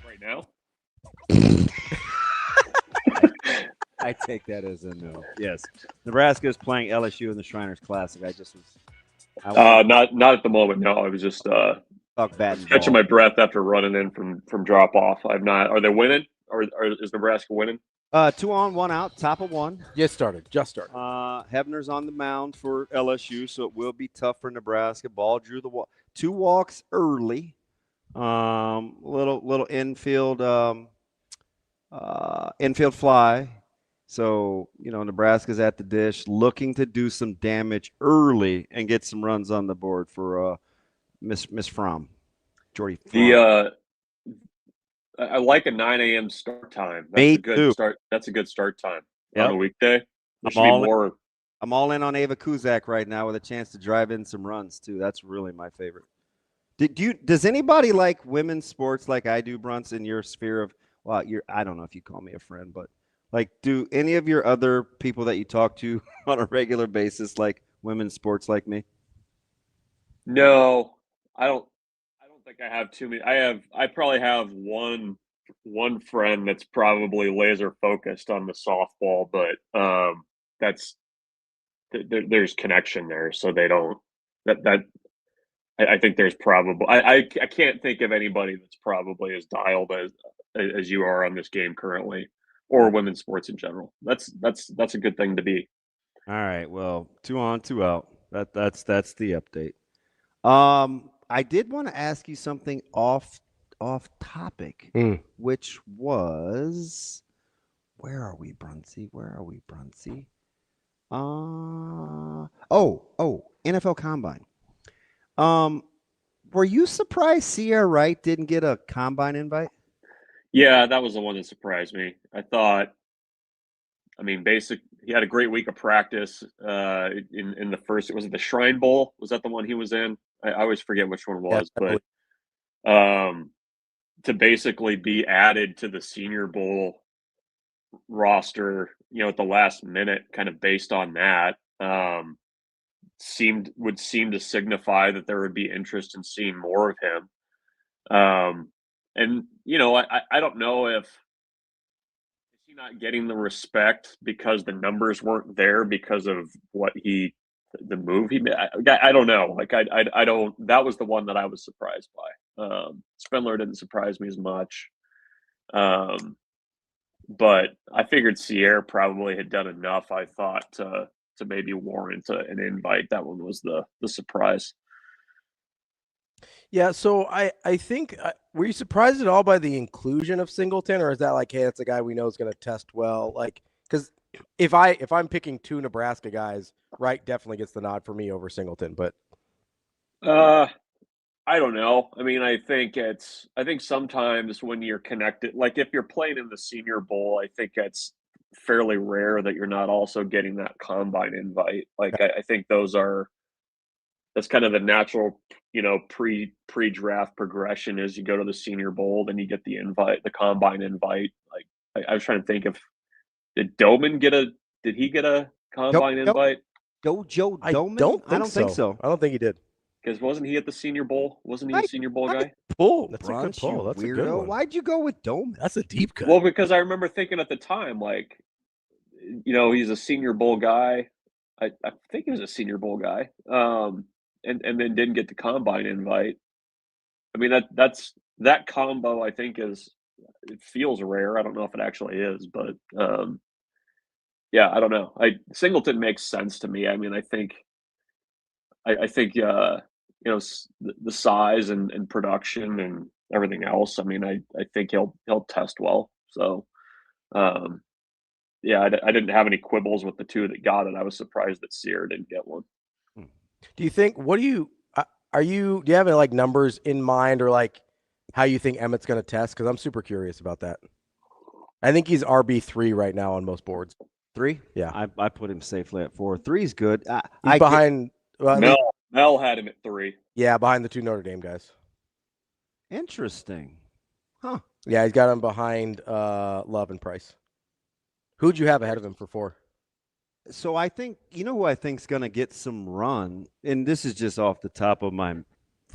Right now? I take that as a no. Yes. Nebraska is playing LSU in the Shriners Classic. Not at the moment. No, I was just catching my breath after running in from drop off. I've not. Are they winning? Or is Nebraska winning? 2 on, 1 out, top of 1. Just started. Hebner's on the mound for LSU, so it will be tough for Nebraska. Ball drew the 2 walks early. Little infield fly. So, Nebraska's at the dish, looking to do some damage early and get some runs on the board for Miss Fromm, Jordy Fromm. I like a 9 a.m. start time. That's Me a good too. start. That's a good start time Yep. on a weekday. I'm all in on Ava Kuzak right now with a chance to drive in some runs too. That's really my favorite. Does anybody like women's sports like I do, BRUNTZ, in your sphere of? Well, I don't know if you call me a friend, but do any of your other people that you talk to on a regular basis like women's sports like me? No, I don't think I have too many. I probably have one friend that's probably laser focused on the softball, but there's connection there, so they don't I think there's probably I can't think of anybody that's probably as dialed as you are on this game currently, or women's sports in general. That's a good thing to be. All right, well, 2 on, 2 out. That's the update. I did want to ask you something off topic, which was, where are we, BRUNTZ? NFL Combine. Were you surprised Sierra Wright didn't get a Combine invite? Yeah, that was the one that surprised me. I thought, he had a great week of practice in the first. Was it the Shrine Bowl? Was that the one he was in? I always forget which one it was, but to basically be added to the Senior Bowl roster, at the last minute, kind of based on that, would seem to signify that there would be interest in seeing more of him. And I don't know if he's not getting the respect because the numbers weren't there because of the move he made. I don't know. I don't. That was the one that I was surprised by. Spindler didn't surprise me as much. But I figured Sierra probably had done enough, I thought, to maybe warrant an invite. That one was the surprise. Yeah, so I think, were you surprised at all by the inclusion of Singleton, or is that hey, that's a guy we know is going to test well? Because if I'm picking 2 Nebraska guys, Wright definitely gets the nod for me over Singleton. But I don't know. I think sometimes when you're connected, if you're playing in the Senior Bowl, I think it's fairly rare that you're not also getting that Combine invite. I think that's kind of the natural, pre-draft progression as you go to the Senior Bowl, then you get the invite, the Combine invite. I was trying to think did Damon get a Combine invite? Joe I Doman? don't think so. I don't think he did. Because wasn't he at the Senior Bowl? Wasn't he a Senior Bowl guy? Pull. That's BRUNTZ, a good pull. That's a good weirdo. one. Why'd you go with Doman? That's a deep cut. Well, because I remember thinking at the time, he's a Senior Bowl guy. I think he was a Senior Bowl guy. And then didn't get the Combine invite. I mean, that combo, I think, it feels rare. I don't know if it actually is, but yeah, I don't know. Singleton makes sense to me. I mean, I think the size and production and everything else. I mean, I think he'll test well. So, yeah, I didn't have any quibbles with the two that got it. I was surprised that Sear didn't get one. Do you think? What do you? Do you have any like numbers in mind or like how you think Emmett's going to test? Because I'm super curious about that. I think he's RB3 right now on most boards. 3? Yeah, I put him safely at 4. 3's good. He's behind. Mel had him at 3. Yeah, behind the 2 Notre Dame guys. Interesting. Huh. Yeah, he's got him behind Love and Price. Who'd you have ahead of him for 4? So I think, who I think's going to get some run, and this is just off the top of my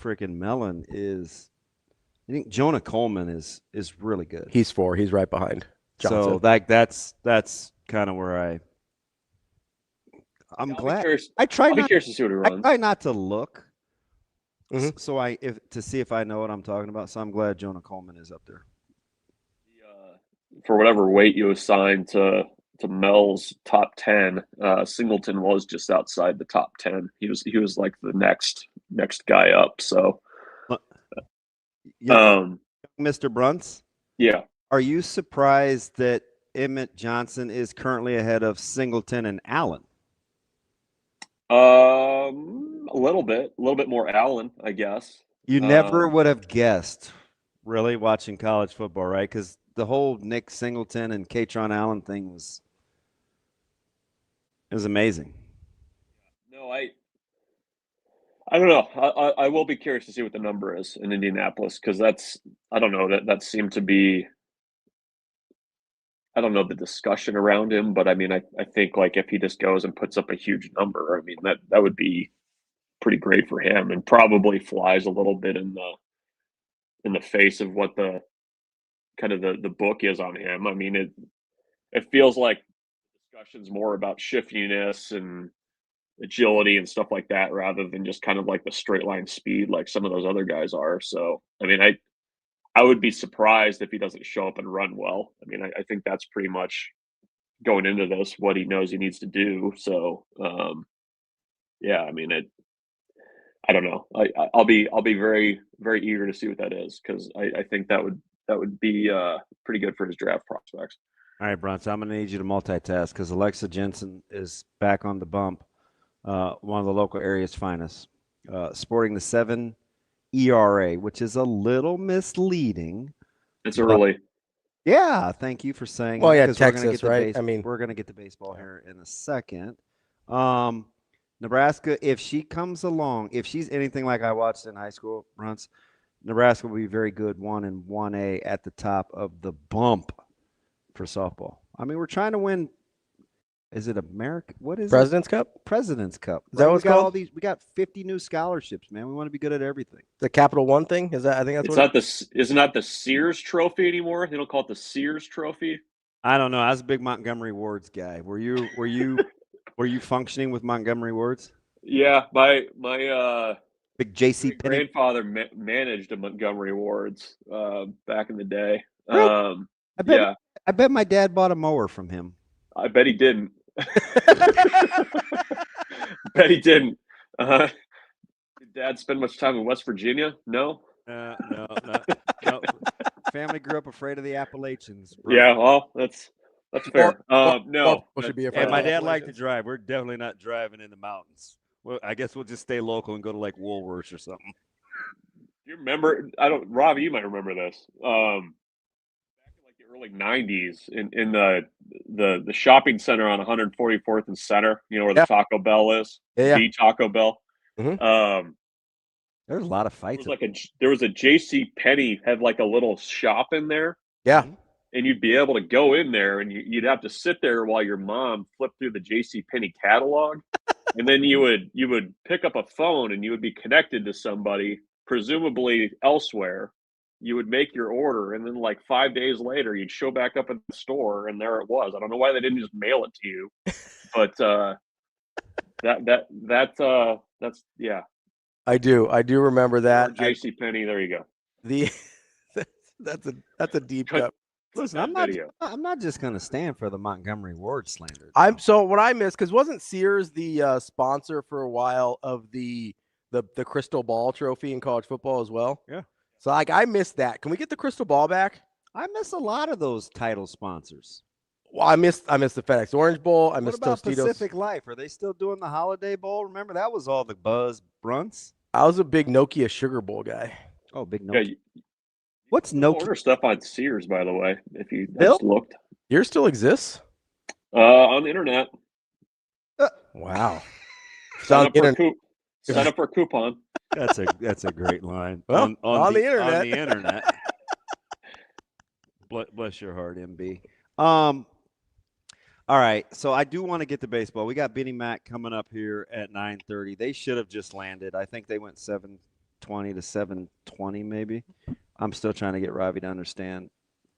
freaking melon, is I think Jonah Coleman is really good. He's 4. He's right behind Johnson. So that's kind of where I'm glad. I'll be curious to see what he runs. I try not to look, to see if I know what I'm talking about. So I'm glad Jonah Coleman is up there. For whatever weight you assign to Mel's top 10, Singleton was just outside the top 10. He was like the next guy up. So, Mr. BRUNTZ, yeah. Are you surprised that Emmett Johnson is currently ahead of Singleton and Allen? A little bit more Allen, I guess. You never would have guessed, really, watching college football, right? Because the whole Nick Singleton and Katron Allen thing was amazing. No, I don't know. I will be curious to see what the number is in Indianapolis, because that seemed to be, I don't know the discussion around him, but I mean, I think like if he just goes and puts up a huge number, I mean, that would be pretty great for him, and probably flies a little bit in the face of what the kind of the book is on him. I mean, it feels like discussion's more about shiftiness and agility and stuff like that, rather than just kind of like the straight line speed like some of those other guys are. So, I mean, I would be surprised if he doesn't show up and run well. I mean, I think that's pretty much going into this what he knows he needs to do. So, yeah, I mean, I don't know. I'll be very, very eager to see what that is, because I think that would be pretty good for his draft prospects. All right, BRUNTZ, I'm going to need you to multitask, because Alexa Jensen is back on the bump, one of the local area's finest, sporting the 7 ERA, which is a little misleading. It's early. Yeah, thank you for saying. Well, yeah, Texas, right? I mean, we're going to get to baseball here in a second. Nebraska, if she comes along, if she's anything like I watched in high school, BRUNTZ, Nebraska will be very good 1 and 1A at the top of the bump for softball. I mean, we're trying to win. Is it America? What is President's Cup? President's Cup. Is that what it's called? All these. We got 50 new scholarships, man. We want to be good at everything. The Capital One thing? Is that? I think that's Isn't that the Sears Trophy anymore? They don't call it the Sears Trophy. I don't know. I was a big Montgomery Wards guy. Were you functioning with Montgomery Wards? Yeah, my big JC grandfather managed a Montgomery Wards back in the day. Really? I bet my dad bought a mower from him. I bet he didn't. Bet he didn't. Did Dad spend much time in West Virginia? No. No. Family grew up afraid of the Appalachians. Bro. Yeah, well, that's fair. No. And my dad liked to drive. We're definitely not driving in the mountains. Well, I guess we'll just stay local and go to like Woolworths or something. Do you remember? Ravi, you might remember this. Back in like the early '90s, in the shopping center on 144th and Center, you know where the Taco Bell is, the Taco Bell. Mm-hmm. There's a lot of fights. There was a J.C. Penney had like a little shop in there. Yeah. And you'd be able to go in there, and you'd have to sit there while your mom flipped through the J.C. Penney catalog, and then you would pick up a phone and you would be connected to somebody, presumably elsewhere. You would make your order, and then like 5 days later, you'd show back up at the store, and there it was. I don't know why they didn't just mail it to you, but that's yeah. I do remember that. J.C. Penney. There you go. That's a deep cut. Listen, I'm not just gonna stand for the Montgomery Ward slander. So what I missed, because wasn't Sears the sponsor for a while of the Crystal Ball Trophy in college football as well? Yeah. So I missed that. Can we get the Crystal Ball back? I miss a lot of those title sponsors. Well, I missed the FedEx Orange Bowl. I missed What about Tostitos. Pacific Life? Are they still doing the Holiday Bowl? Remember that was all the buzz. BRUNTZ. I was a big Nokia Sugar Bowl guy. Oh, big Nokia. Yeah, What's Nokia? Order stuff on Sears, by the way, if you Bill? just looked. Yours still exists? On the internet. Wow. Sign up for a coupon. That's a great line. Well, on the internet. On the internet. Bless your heart, MB. All right, so I do want to get to baseball. We got Benny Mac coming up here at 9:30. They should have just landed. I think they went 7:20 to 7:20 maybe. I'm still trying to get Ravi to understand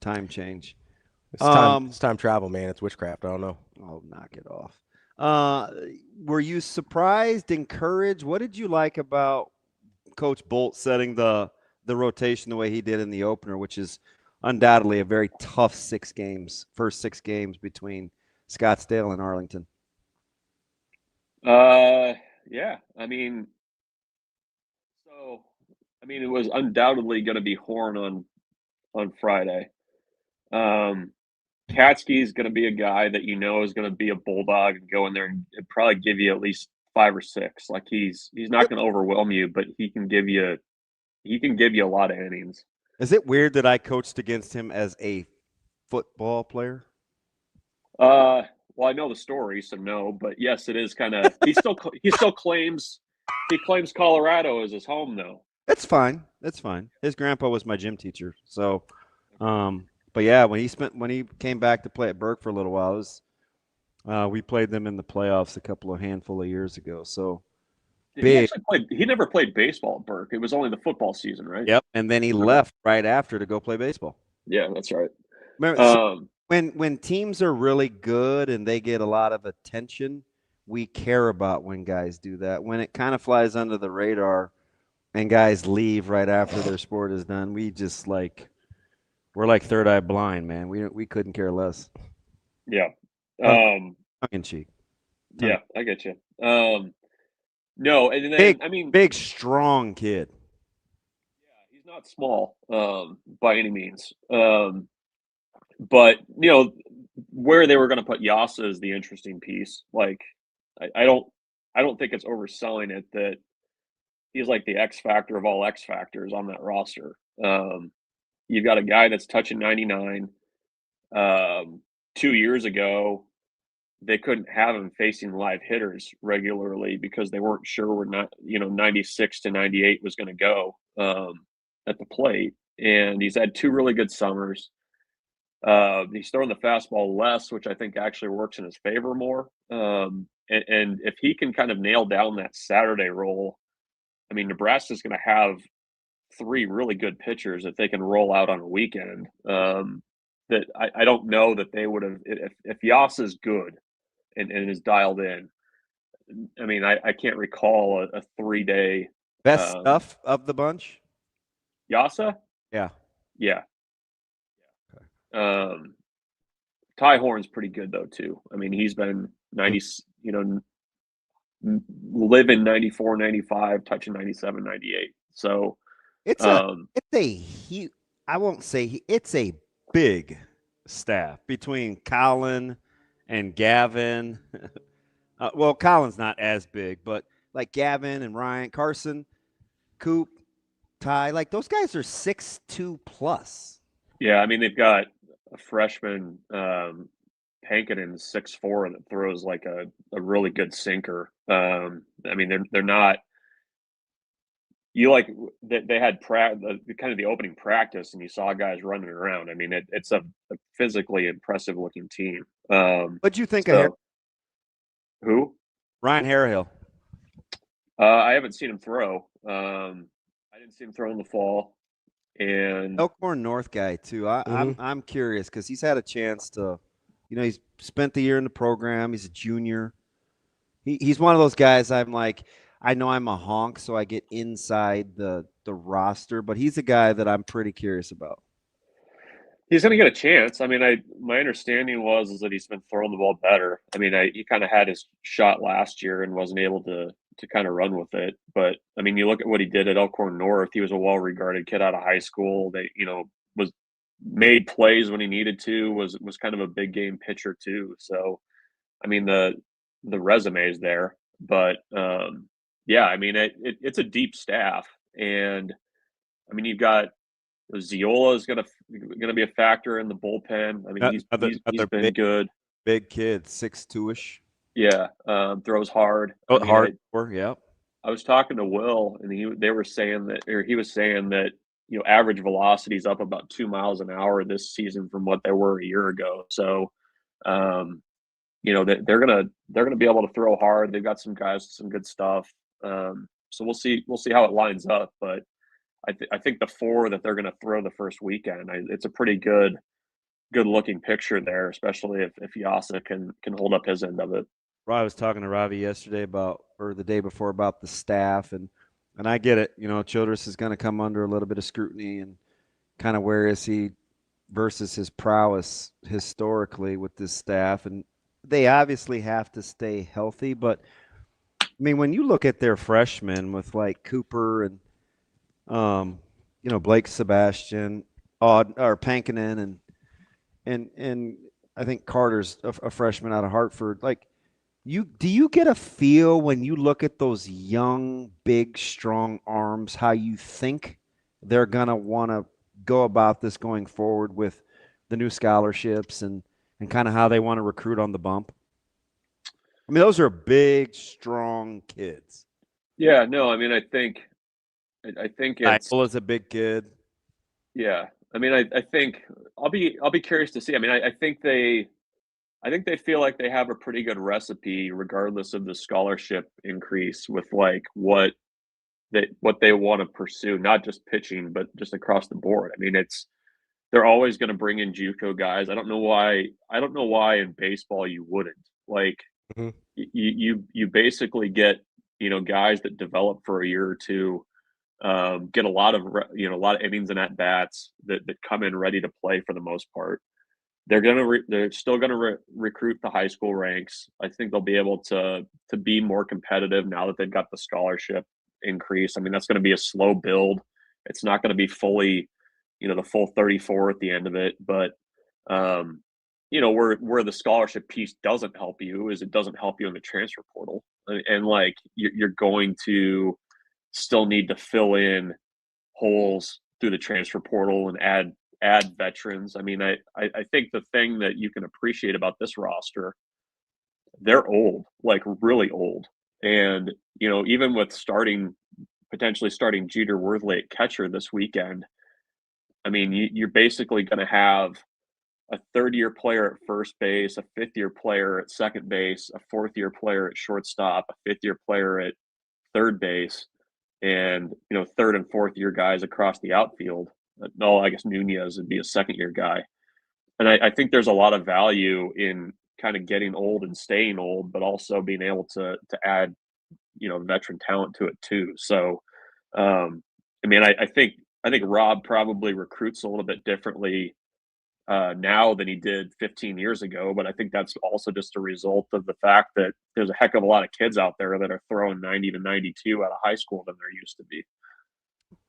time change. It's time travel, man. It's witchcraft. I don't know. Oh, knock it off. Were you surprised, encouraged? What did you like about Coach Bolt setting the rotation the way he did in the opener, which is undoubtedly a very tough first 6 games between Scottsdale and Arlington? Yeah. I mean, it was undoubtedly going to be Horn on Friday. Katsky's going to be a guy that is going to be a bulldog and go in there and probably give you at least 5 or 6. Like he's not going to overwhelm you, but he can give you a lot of innings. Is it weird that I coached against him as a football player? Well, I know the story, so no, but yes, it is kind of. He still claims Colorado as his home, though. It's fine. It's fine. His grandpa was my gym teacher, so. But yeah, when he came back to play at Burke for a little while, we played them in the playoffs a handful of years ago. So big. He never played baseball at Burke. It was only the football season, right? Yep. And then he left right after to go play baseball. Yeah, that's right. Remember, when teams are really good and they get a lot of attention, we care about when guys do that. When it kind of flies under the radar and guys leave right after their sport is done, we're like third eye blind, man. We couldn't care less. Yeah. Tongue in cheek. Yeah, I get you. No, and then big strong kid. Yeah, he's not small by any means. But where they were going to put Yasa is the interesting piece. Like, I don't think it's overselling it that he's like the X factor of all X factors on that roster. You've got a guy that's touching 99. 2 years ago, they couldn't have him facing live hitters regularly because they weren't sure where 96 to 98 was going to go at the plate. And he's had 2 really good summers. He's throwing the fastball less, which I think actually works in his favor more. And if he can kind of nail down that Saturday role, I mean, Nebraska's going to have 3 really good pitchers that they can roll out on a weekend. That I don't know that they would have if Yasa's good and is dialed in. I mean, I can't recall a 3-day best stuff of the bunch. Yasa, yeah. Okay. Ty Horn's pretty good though too. I mean, he's been 90, living 94, 95, touching 97, 98. So it's I won't say it's a big staff between Colin and Gavin. Well, Colin's not as big, but like Gavin and Ryan, Carson, Coop, Ty, like those guys are 6'2" plus. Yeah, I mean they've got a freshman Pankanen 6'4" that throws like a really good sinker. I mean they're not. They had kind of the opening practice, and you saw guys running around. I mean, it's a physically impressive looking team. What'd you think of who? Ryan Harehill. I haven't seen him throw. I didn't see him throw in the fall. And Elkhorn North guy too. I'm curious because he's had a chance to, he's spent the year in the program. He's a junior. He's one of those guys. I'm like, I know I'm a honk, so I get inside the roster, but he's a guy that I'm pretty curious about. He's going to get a chance. I mean, my understanding is that he's been throwing the ball better. I mean, he kind of had his shot last year and wasn't able to kind of run with it. But I mean, you look at what he did at Elkhorn North. He was a well-regarded kid out of high school. They, was made plays when he needed to. Was kind of a big game pitcher too. So, I mean, the resume is there. But yeah, I mean, it's a deep staff, and I mean, you've got. Ziola is gonna be a factor in the bullpen. I mean, he's been good. Big kid, 6'2"ish. Yeah, throws hard. Yeah. I was talking to Will, and he was saying that average velocity is up about 2 miles an hour this season from what they were a year ago. So, they're gonna be able to throw hard. They've got some guys with some good stuff. So we'll see how it lines up, but. I think the 4 that they're going to throw the first weekend, it's a pretty good looking picture there, especially if Yasa can hold up his end of it. I was talking to Ravi yesterday or the day before about the staff, and I get it. Childress is going to come under a little bit of scrutiny, and kind of where is he versus his prowess historically with this staff, and they obviously have to stay healthy. But I mean, when you look at their freshmen with like Cooper and Blake Sebastian, or Pankinen, and I think Carter's a freshman out of Hartford. Like, do you get a feel when you look at those young, big, strong arms, how you think they're gonna want to go about this going forward with the new scholarships and kind of how they want to recruit on the bump? I mean, those are big, strong kids. Yeah, no, I mean, I think it's Lulla's a big kid. Yeah, I mean, I think I'll be curious to see. I mean, I think they feel like they have a pretty good recipe, regardless of the scholarship increase, with like what they want to pursue, not just pitching, but just across the board. I mean, they're always going to bring in JUCO guys. I don't know why in baseball you wouldn't. Like, you basically get guys that develop for a year or two. Get a lot of innings and at bats that come in ready to play for the most part. They're still gonna recruit the high school ranks. I think they'll be able to be more competitive now that they've got the scholarship increase. I mean, that's going to be a slow build. It's not going to be fully, the full 34 at the end of it. But where the scholarship piece doesn't help you is it doesn't help you in the transfer portal, and like you're going to still need to fill in holes through the transfer portal and add veterans. I mean, I think the thing that you can appreciate about this roster, they're old, like really old. And, even with potentially starting Jeter Worthley at catcher this weekend, I mean, you're basically going to have a third-year player at first base, a fifth-year player at second base, a fourth-year player at shortstop, a fifth-year player at third base, and third and fourth year guys across the outfield. No, I guess Nunez would be a second year guy. And I think there's a lot of value in kind of getting old and staying old, but also being able to add veteran talent to it too. So I mean, I think Rob probably recruits a little bit differently now than he did 15 years ago, but I think that's also just a result of the fact that there's a heck of a lot of kids out there that are throwing 90 to 92 out of high school than there used to be.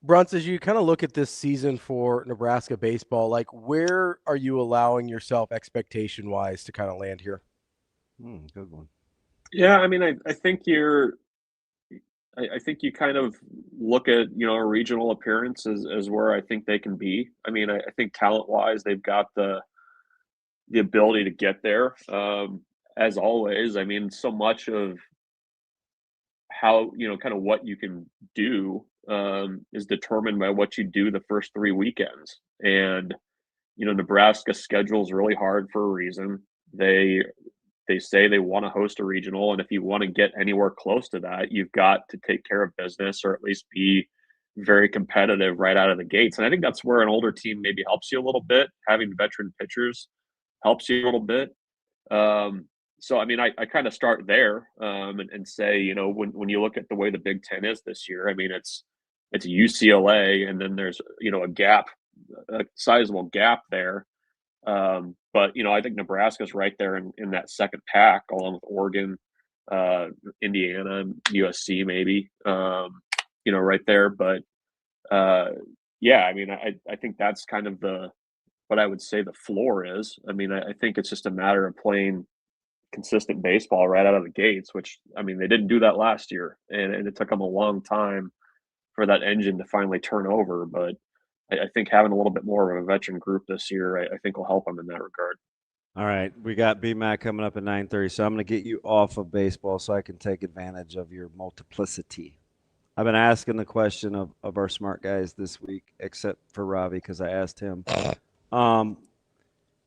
BRUNTZ, as you kind of look at this season for Nebraska baseball, like where are you allowing yourself expectation-wise to kind of land here? Good one. Yeah, I mean, I think I think you kind of look at, a regional appearance as where I think they can be. I mean, I think talent-wise, they've got the ability to get there. As always, I mean, so much of how, kind of what you can do is determined by what you do the first 3 weekends. And, Nebraska's schedule is really hard for a reason. They say they want to host a regional, and if you want to get anywhere close to that, you've got to take care of business or at least be very competitive right out of the gates. And I think that's where an older team maybe helps you a little bit. Having veteran pitchers helps you a little bit. so I mean, I kind of start there and say, you know, when you look at the way the Big Ten is this year, I mean, it's UCLA, and then there's, you know, a sizable gap there. But, you know, I think Nebraska's right there in that second pack, along with Oregon, Indiana, USC maybe, you know, right there. But yeah, I mean, I think that's kind of what I would say the floor is. I mean, I think it's just a matter of playing consistent baseball right out of the gates, which, I mean, they didn't do that last year, and it took them a long time for that engine to finally turn over. But I think having a little bit more of a veteran group this year, I think will help them in that regard. All right, we got BMAC coming up at 9:30, so I'm going to get you off of baseball so I can take advantage of your multiplicity. I've been asking the question of our smart guys this week, except for Ravi, because I asked him.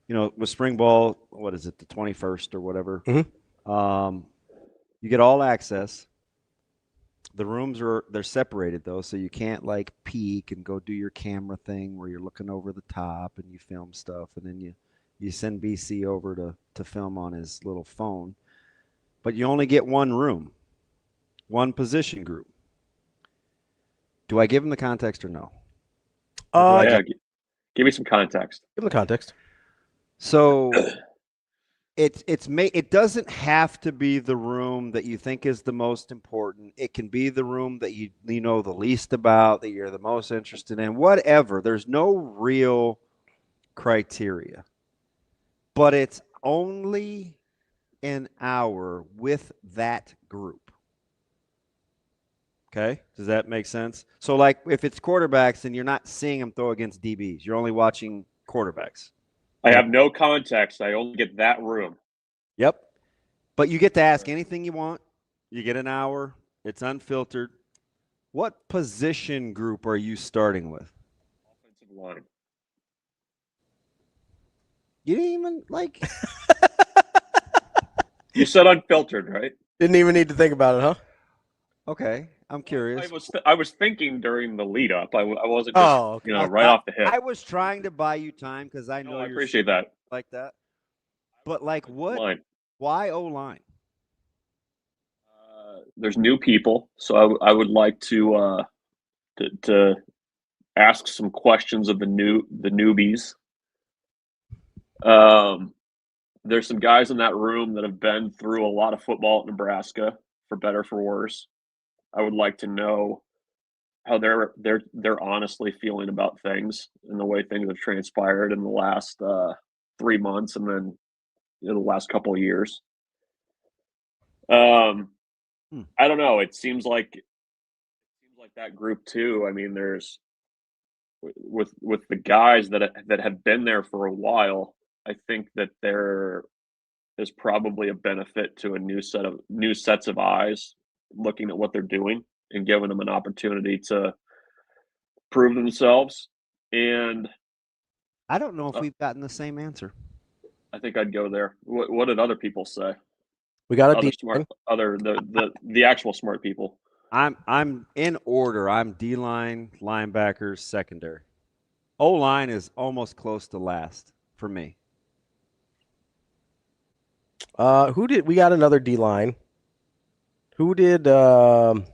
You know, with spring ball, what is it, the 21st or whatever? Mm-hmm. You get all access. The rooms they're separated though, so you can't like peek and go do your camera thing where you're looking over the top and you film stuff, and then you send BC over to film on his little phone. But you only get one room, one position group. Do I give him the context or no? Yeah, give me some context. Give him the context. So it doesn't have to be the room that you think is the most important. It can be the room that you know the least about, that you're the most interested in, whatever. There's no real criteria. But it's only an hour with that group. Okay? Does that make sense? So like if it's quarterbacks, then you're not seeing them throw against DBs. You're only watching quarterbacks. I have no context. I only get that room. Yep. But you get to ask anything you want. You get an hour. It's unfiltered. What position group are you starting with? Offensive line. You didn't even like. You said unfiltered, right? Didn't even need to think about it, huh? Okay. I'm curious. I was thinking during the lead up. I wasn't just, you know, right off the hip. I was trying to buy you time because I know I you're appreciate that. like that. But like what? Line. Why O-line? There's new people, so I would like to ask some questions of the newbies. There's some guys in that room that have been through a lot of football at Nebraska, for better for worse. I would like to know how they're honestly feeling about things and the way things have transpired in the last 3 months, and then the last couple of years. I don't know. It seems like that group too. I mean, there's with the guys that have been there for a while. I think that there is probably a benefit to a new sets of eyes looking at what they're doing and giving them an opportunity to prove themselves. And I don't know if we've gotten the same answer. I think I'd go there. What did other people say? We got the actual smart people. I'm in order. I'm D-line, linebackers, secondary. O-line is almost close to last for me. We got another D-line. Who did what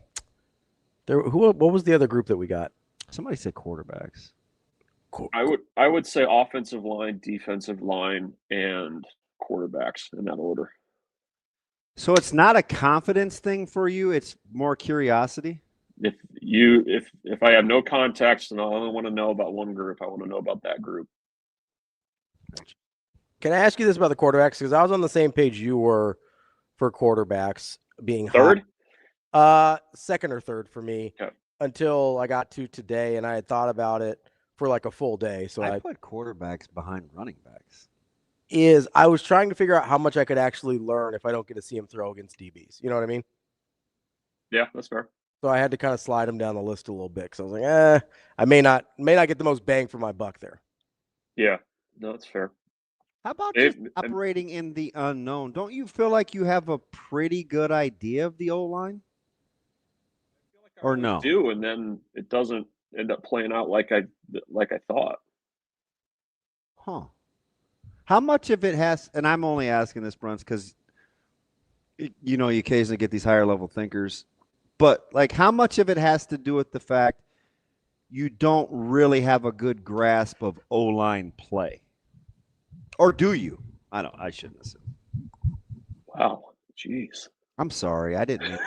was the other group that we got? Somebody said quarterbacks. I would say offensive line, defensive line, and quarterbacks in that order. So it's not a confidence thing for you, it's more curiosity? If I have no context and I only want to know about one group, I want to know about that group. Can I ask you this about the quarterbacks? Because I was on the same page you were for quarterbacks being third? Second or third for me. Okay. Until I got to today, and I had thought about it for like a full day. So I put quarterbacks behind running backs. I was trying to figure out how much I could actually learn if I don't get to see him throw against DBs. You know what I mean? Yeah, that's fair. So I had to kind of slide him down the list a little bit because I was like, I may not get the most bang for my buck there. Yeah, no, that's fair. How about just operating in the unknown? Don't you feel like you have a pretty good idea of the O-line? Or no? I do, and then it doesn't end up playing out like I thought. Huh. How much of it has, and I'm only asking this, BRUNTZ, because you occasionally get these higher level thinkers, but like how much of it has to do with the fact you don't really have a good grasp of O-line play? Or do you? I shouldn't have said. Wow. Jeez. I'm sorry. I didn't.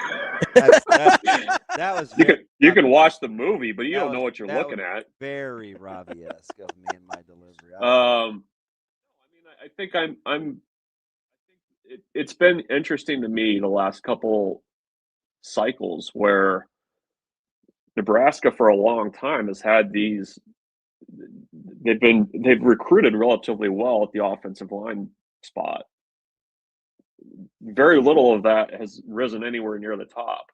That was you can watch the movie, but you don't know what you're looking at. Very Ravi-esque of me and my delivery. I think it's been interesting to me the last couple cycles where Nebraska for a long time has had they've recruited relatively well at the offensive line spot. Very little of that has risen anywhere near the top.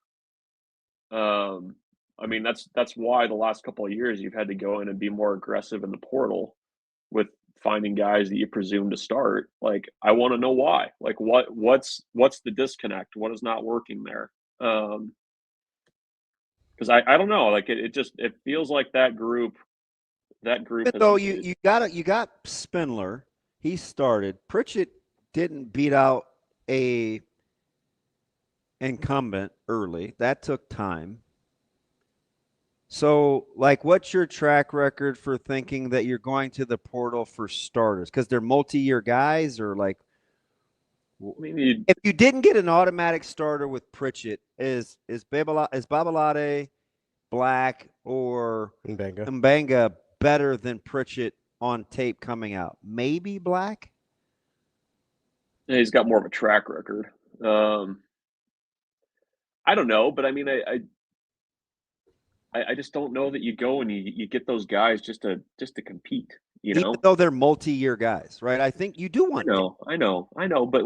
That's why the last couple of years you've had to go in and be more aggressive in the portal with finding guys that you presume to start. Like, I want to know why. Like, what's the disconnect? What is not working there? Because I don't know. Like, it feels like that group. Though you got Spindler, he started. Pritchett didn't beat out a incumbent early. That took time. So, like, what's your track record for thinking that you're going to the portal for starters? Because they're multi-year guys, or like, if you didn't get an automatic starter with Pritchett, is Babalade, Black, or Mbanga better than Pritchett on tape coming out? Maybe Black. Yeah, he's got more of a track record. I don't know, but I mean, I just don't know that you go and you get those guys just to compete. Even though they're multi-year guys, right? I think you do want. I know, but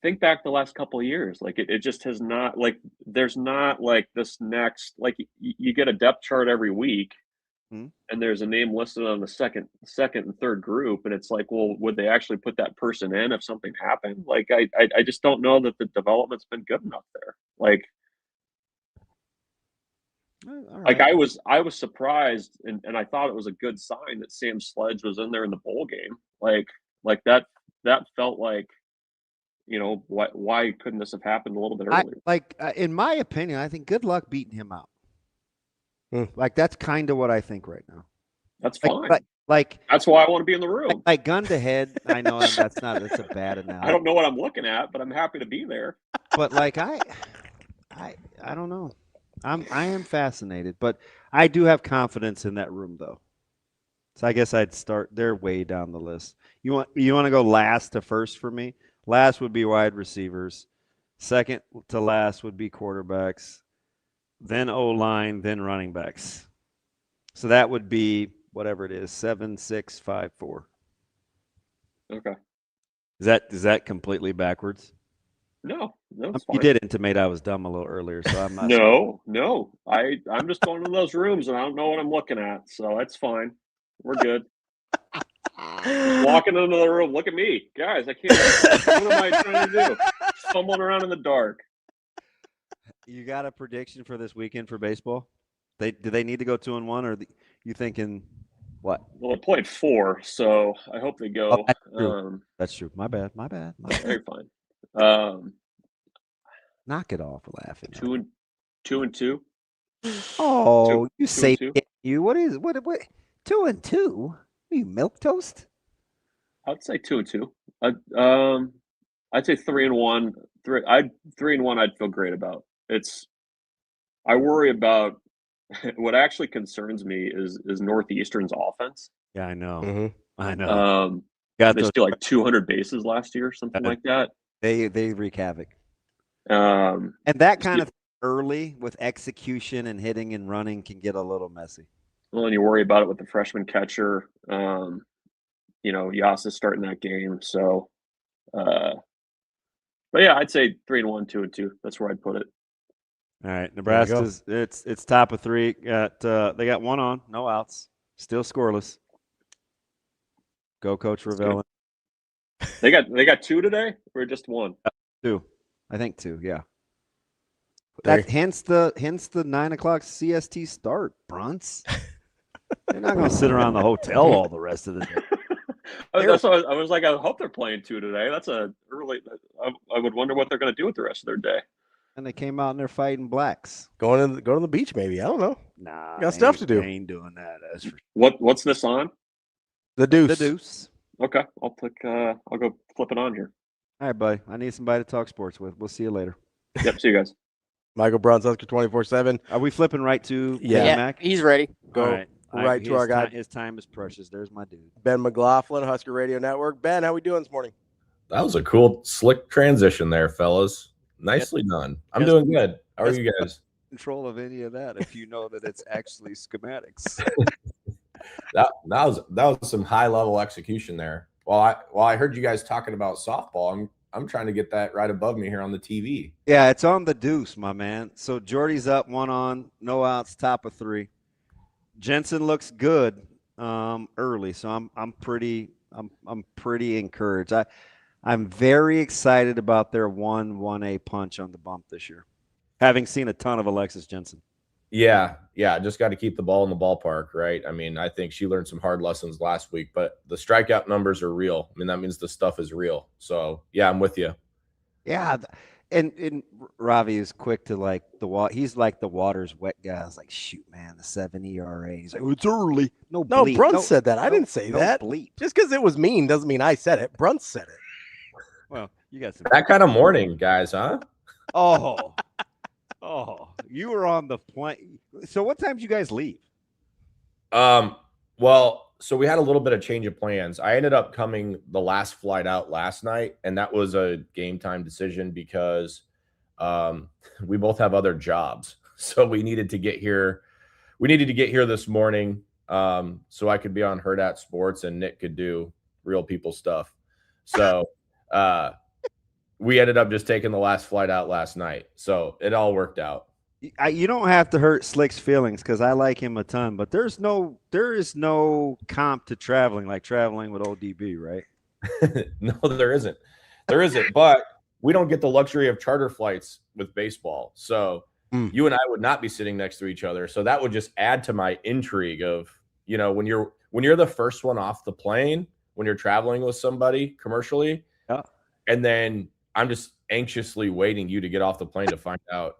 think back the last couple of years. Like it just has not, like, there's not like this next, like you get a depth chart every week. And there's a name listed on the second and third group, and it's like, well, would they actually put that person in if something happened? Like, I just don't know that the development's been good enough there. Like, I was surprised, and I thought it was a good sign that Sam Sledge was in there in the bowl game. Like that felt like, why couldn't this have happened a little bit earlier? In my opinion, I think good luck beating him out. Like, that's kind of what I think right now. That's fine. Like that's why I want to be in the room. Like gun to head. I know that's a bad analogy. I don't know what I'm looking at, but I'm happy to be there. But like I don't know. I am fascinated, but I do have confidence in that room though. So I guess I'd start. They're way down the list. You want to go last to first for me? Last would be wide receivers. Second to last would be quarterbacks. Then O-line, then running backs. So that would be whatever it is, 7, 6, 5, 4. Okay. Is that completely backwards? No, it's fine. You did intimate I was dumb a little earlier, so I'm not. No. I'm just going in those rooms and I don't know what I'm looking at, so that's fine. We're good. Just walking into the room. Look at me, guys. I can't. What am I trying to do? Fumbling around in the dark. You got a prediction for this weekend for baseball? Do they need to go 2-1, or you thinking what? Well, they played 4, so I hope they go. Oh, that's true. That's true. My bad. Very fine. Knock it off, laughing. 2-2. Oh, you 2 say and 2? You what 2-2? Are you milk toast? I'd say 2-2. I'd say 3-1. 3-1. I'd feel great about. I worry about what actually concerns me is Northeastern's offense. Yeah, I know. Mm-hmm. I know. They steal like 200 bases last year, something like that. They wreak havoc. And that kind of early with execution and hitting and running can get a little messy. Well, and you worry about it with the freshman catcher. Yas is starting that game, so. But yeah, I'd say 3-1, 2-2. That's where I'd put it. All right, Nebraska's it's top of 3. They got 1 on, no outs, still scoreless. Go, Coach Ravel. They got 2 today, or just 1? 2, I think 2. Yeah. That hence the 9:00 CST start, BRUNTZ. They're not going to sit around the hotel all the rest of the day. That's why I was like, I hope they're playing 2 today. That's a early. I would wonder what they're going to do with the rest of their day. And they came out and they're fighting blacks. Going to the beach, maybe. I don't know. Nah, got stuff to do. They ain't doing that. That's for What's this on? The Deuce. The Deuce. Okay, I'll go flip it on here. All right, buddy. I need somebody to talk sports with. We'll see you later. Yep. See you guys. Michael BRUNTZ, Husker 24/7. Are we flipping right to Mac? He's ready. Go All right. right to our guy. His time is precious. There's my dude. Ben McLAUGHLin, Husker Radio Network. Ben, how we doing this morning? That was a cool, slick transition there, fellas. Nicely done. I'm doing good. How are you guys? Control of any of that if you know that it's actually schematics. that was some high level execution there. While I heard you guys talking about softball, I'm trying to get that right above me here on the TV. Yeah, it's on the Deuce, my man. So Jordy's up, 1 on, no outs, top of 3. Jensen looks good early, so I'm pretty encouraged. I'm very excited about their 1-1A punch on the bump this year, having seen a ton of Alexis Jensen. Yeah, just got to keep the ball in the ballpark, right? I mean, I think she learned some hard lessons last week, but the strikeout numbers are real. I mean, that means the stuff is real. So, yeah, I'm with you. Yeah, and Ravi is quick to like he's like the water's wet guy. It's like, shoot, man, the 7 ERA. He's like, oh, it's early. No, BRUNTZ said that. I didn't say that. Bleep. Just because it was mean doesn't mean I said it. BRUNTZ said it. Well, you got some that kind of morning, guys, huh? Oh, you were on the plane. So what time did you guys leave? Well, so we had a little bit of change of plans. I ended up coming the last flight out last night, and that was a game time decision because we both have other jobs. So we needed to get here. We needed to get here this morning so I could be on Hurrdat Sports and Nick could do real people stuff. So we ended up just taking the last flight out last night. So it all worked out. You don't have to hurt Slick's feelings because I like him a ton, but there is no comp to traveling like traveling with old DB, right? No, there isn't. There isn't. But we don't get the luxury of charter flights with baseball. So you and I would not be sitting next to each other. So that would just add to my intrigue of, when you're the first one off the plane, when you're traveling with somebody commercially, and then I'm just anxiously waiting you to get off the plane to find out.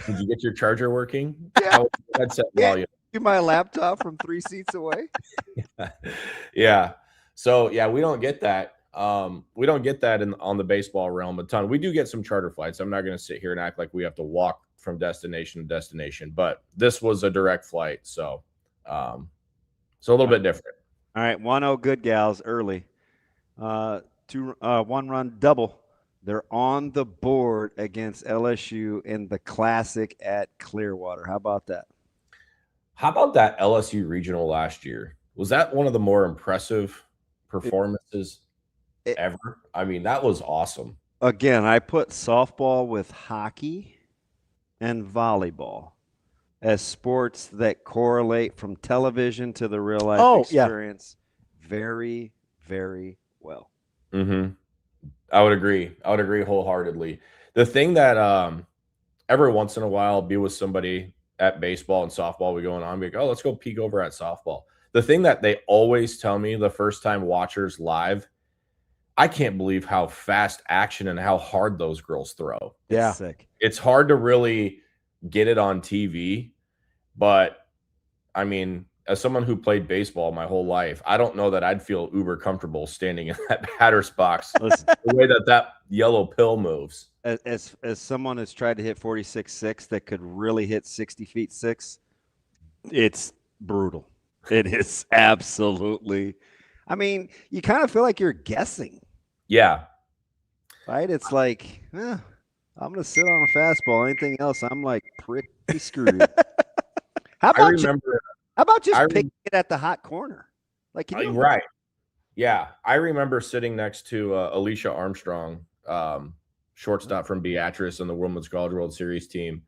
Did you get your charger working? Yeah. Headset volume. My laptop from 3 seats away. Yeah. So yeah, we don't get that. We don't get that on the baseball realm a ton. We do get some charter flights. I'm not going to sit here and act like we have to walk from destination to destination, but this was a direct flight, so a little bit different. All right, 1-0 good gals early. 1-run double. They're on the board against LSU in the Classic at Clearwater. How about that? How about that LSU regional last year? Was that one of the more impressive performances ever? I mean, that was awesome. Again, I put softball with hockey and volleyball as sports that correlate from television to the real life experience very, very well. Mm-hmm. I would agree. Wholeheartedly. The thing that every once in a while I'll be with somebody at baseball and softball, we going on, be like, oh, let's go peek over at softball. The thing that they always tell me the first time watchers live, I can't believe how fast action and how hard those girls throw. Yeah. Sick. It's hard to really get it on TV, but I mean, as someone who played baseball my whole life, I don't know that I'd feel uber comfortable standing in that batter's box. Listen, the way that yellow pill moves. As someone has tried to hit 46.6 that could really hit 60 feet 6, it's brutal. It is absolutely. I mean, you kind of feel like you're guessing. Yeah. Right? It's like, I'm going to sit on a fastball. Anything else, I'm like pretty screwed. How about just picking it at the hot corner? Like, right. Yeah. I remember sitting next to Alicia Armstrong, shortstop from Beatrice and the Women's College World Series team.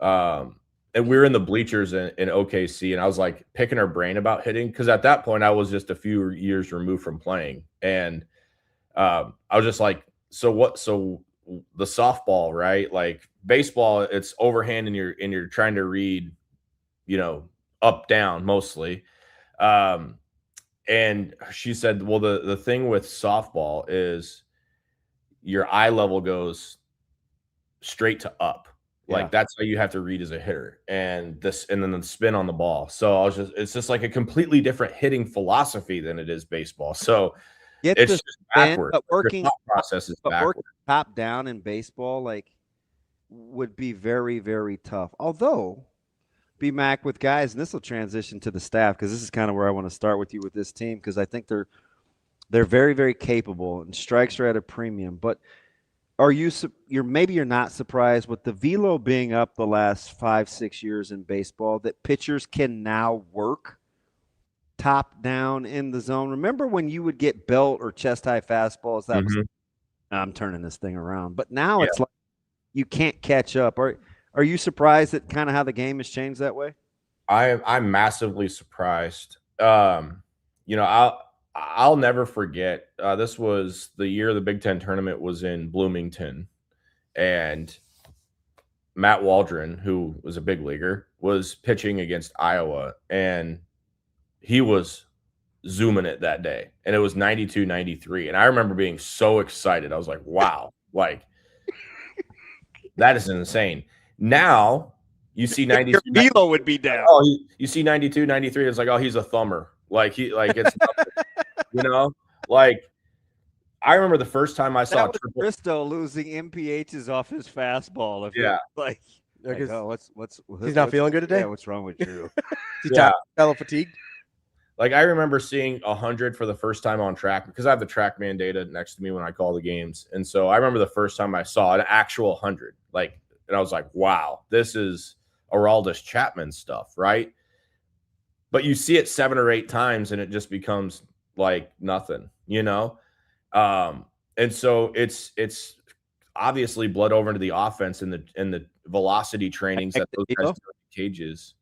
And we were in the bleachers in OKC, and I was like picking her brain about hitting because at that point I was just a few years removed from playing. And I was just like, so the softball, right? Like baseball, it's overhand and you're trying to read, up, down mostly. And she said, well, the thing with softball is your eye level goes straight to up. Like that's how you have to read as a hitter, and then the spin on the ball. So it's just like a completely different hitting philosophy than it is baseball. So it's just backwards. But working Your thought process is backwards. Top down in baseball, like, would be very, very tough. Although, B-Mac with guys, and this will transition to the staff because this is kind of where I want to start with you with this team because I think they're very, very capable and strikes are at a premium. But maybe you're not surprised with the velo being up the last 5-6 years in baseball that pitchers can now work top down in the zone. Remember when you would get belt or chest high fastballs? That was I'm turning this thing around. But now it's like you can't catch up. Are you surprised at kind of how the game has changed that way? I'm massively surprised. I'll never forget. This was the year the Big Ten tournament was in Bloomington, and Matt Waldron, who was a big leaguer, was pitching against Iowa, and he was zooming it that day, and it was 92-93. And I remember being so excited. I was like, wow, like that is insane. Now you see 92. Your velo would be down. Oh, you see 92-93. It's like, oh, he's a thumber. Like it's like I remember the first time I saw Bristow losing MPHs off his fastball. He's not feeling good today. Yeah, what's wrong with you? He's fatigued. Like I remember seeing 100 for the first time on track because I have the TrackMan data next to me when I call the games, and so I remember the first time I saw an actual 100, and I was like, wow, this is Aroldis Chapman stuff, right? But you see it 7 or 8 times and it just becomes like nothing, and so it's obviously bled over into the offense and the velocity trainings that those guys do in the cages.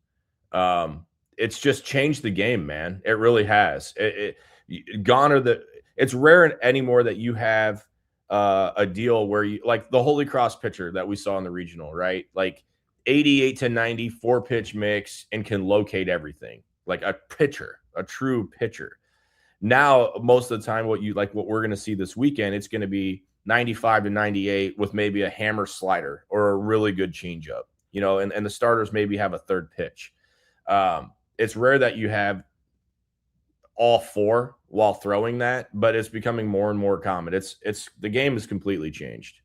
It's just changed the game, man. It really has. It's rare anymore that you have a deal where you like the Holy Cross pitcher that we saw in the regional, right? Like 88 to 90, 4-pitch mix and can locate everything. Like a pitcher, a true pitcher. Now, most of the time, what we're going to see this weekend, it's going to be 95 to 98 with maybe a hammer slider or a really good changeup, and the starters maybe have a third pitch. It's rare that you have all 4 while throwing that, but it's becoming more and more common. The game has completely changed.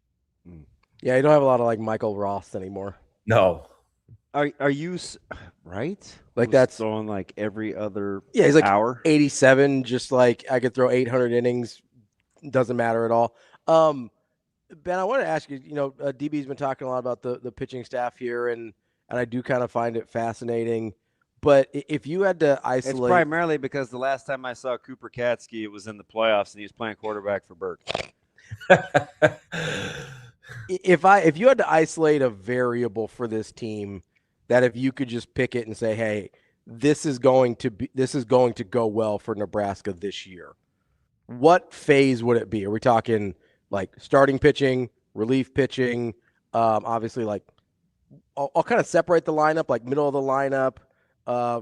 Yeah, you don't have a lot of like Michael Ross anymore. No. Are you right? Like that's throwing like every other he's like hour. 87, just like I could throw 800 innings, doesn't matter at all. Ben, I want to ask you. DB's been talking a lot about the pitching staff here, and I do kind of find it fascinating. But if you had to isolate, it's primarily because the last time I saw Cooper Katsky, it was in the playoffs, and he was playing quarterback for Burt. If you had to isolate a variable for this team, that if you could just pick it and say, hey, this is going to go well for Nebraska this year, what phase would it be? Are we talking like starting pitching, relief pitching? Obviously, like I'll kind of separate the lineup, like middle of the lineup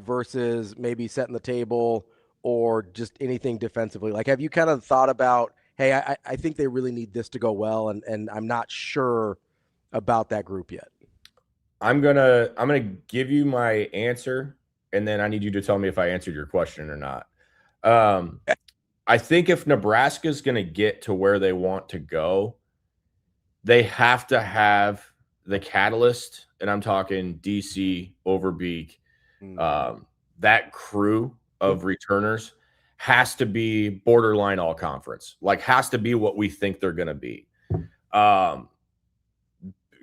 versus maybe setting the table or just anything defensively. Like, have you kind of thought about, hey, I think they really need this to go well, and I'm not sure about that group yet? I'm gonna give you my answer, and then I need you to tell me if I answered your question or not. I think if Nebraska's going to get to where they want to go, they have to have the catalyst, and I'm talking DC, Overbeek, that crew of returners has to be borderline all conference, like has to be what we think they're going to be.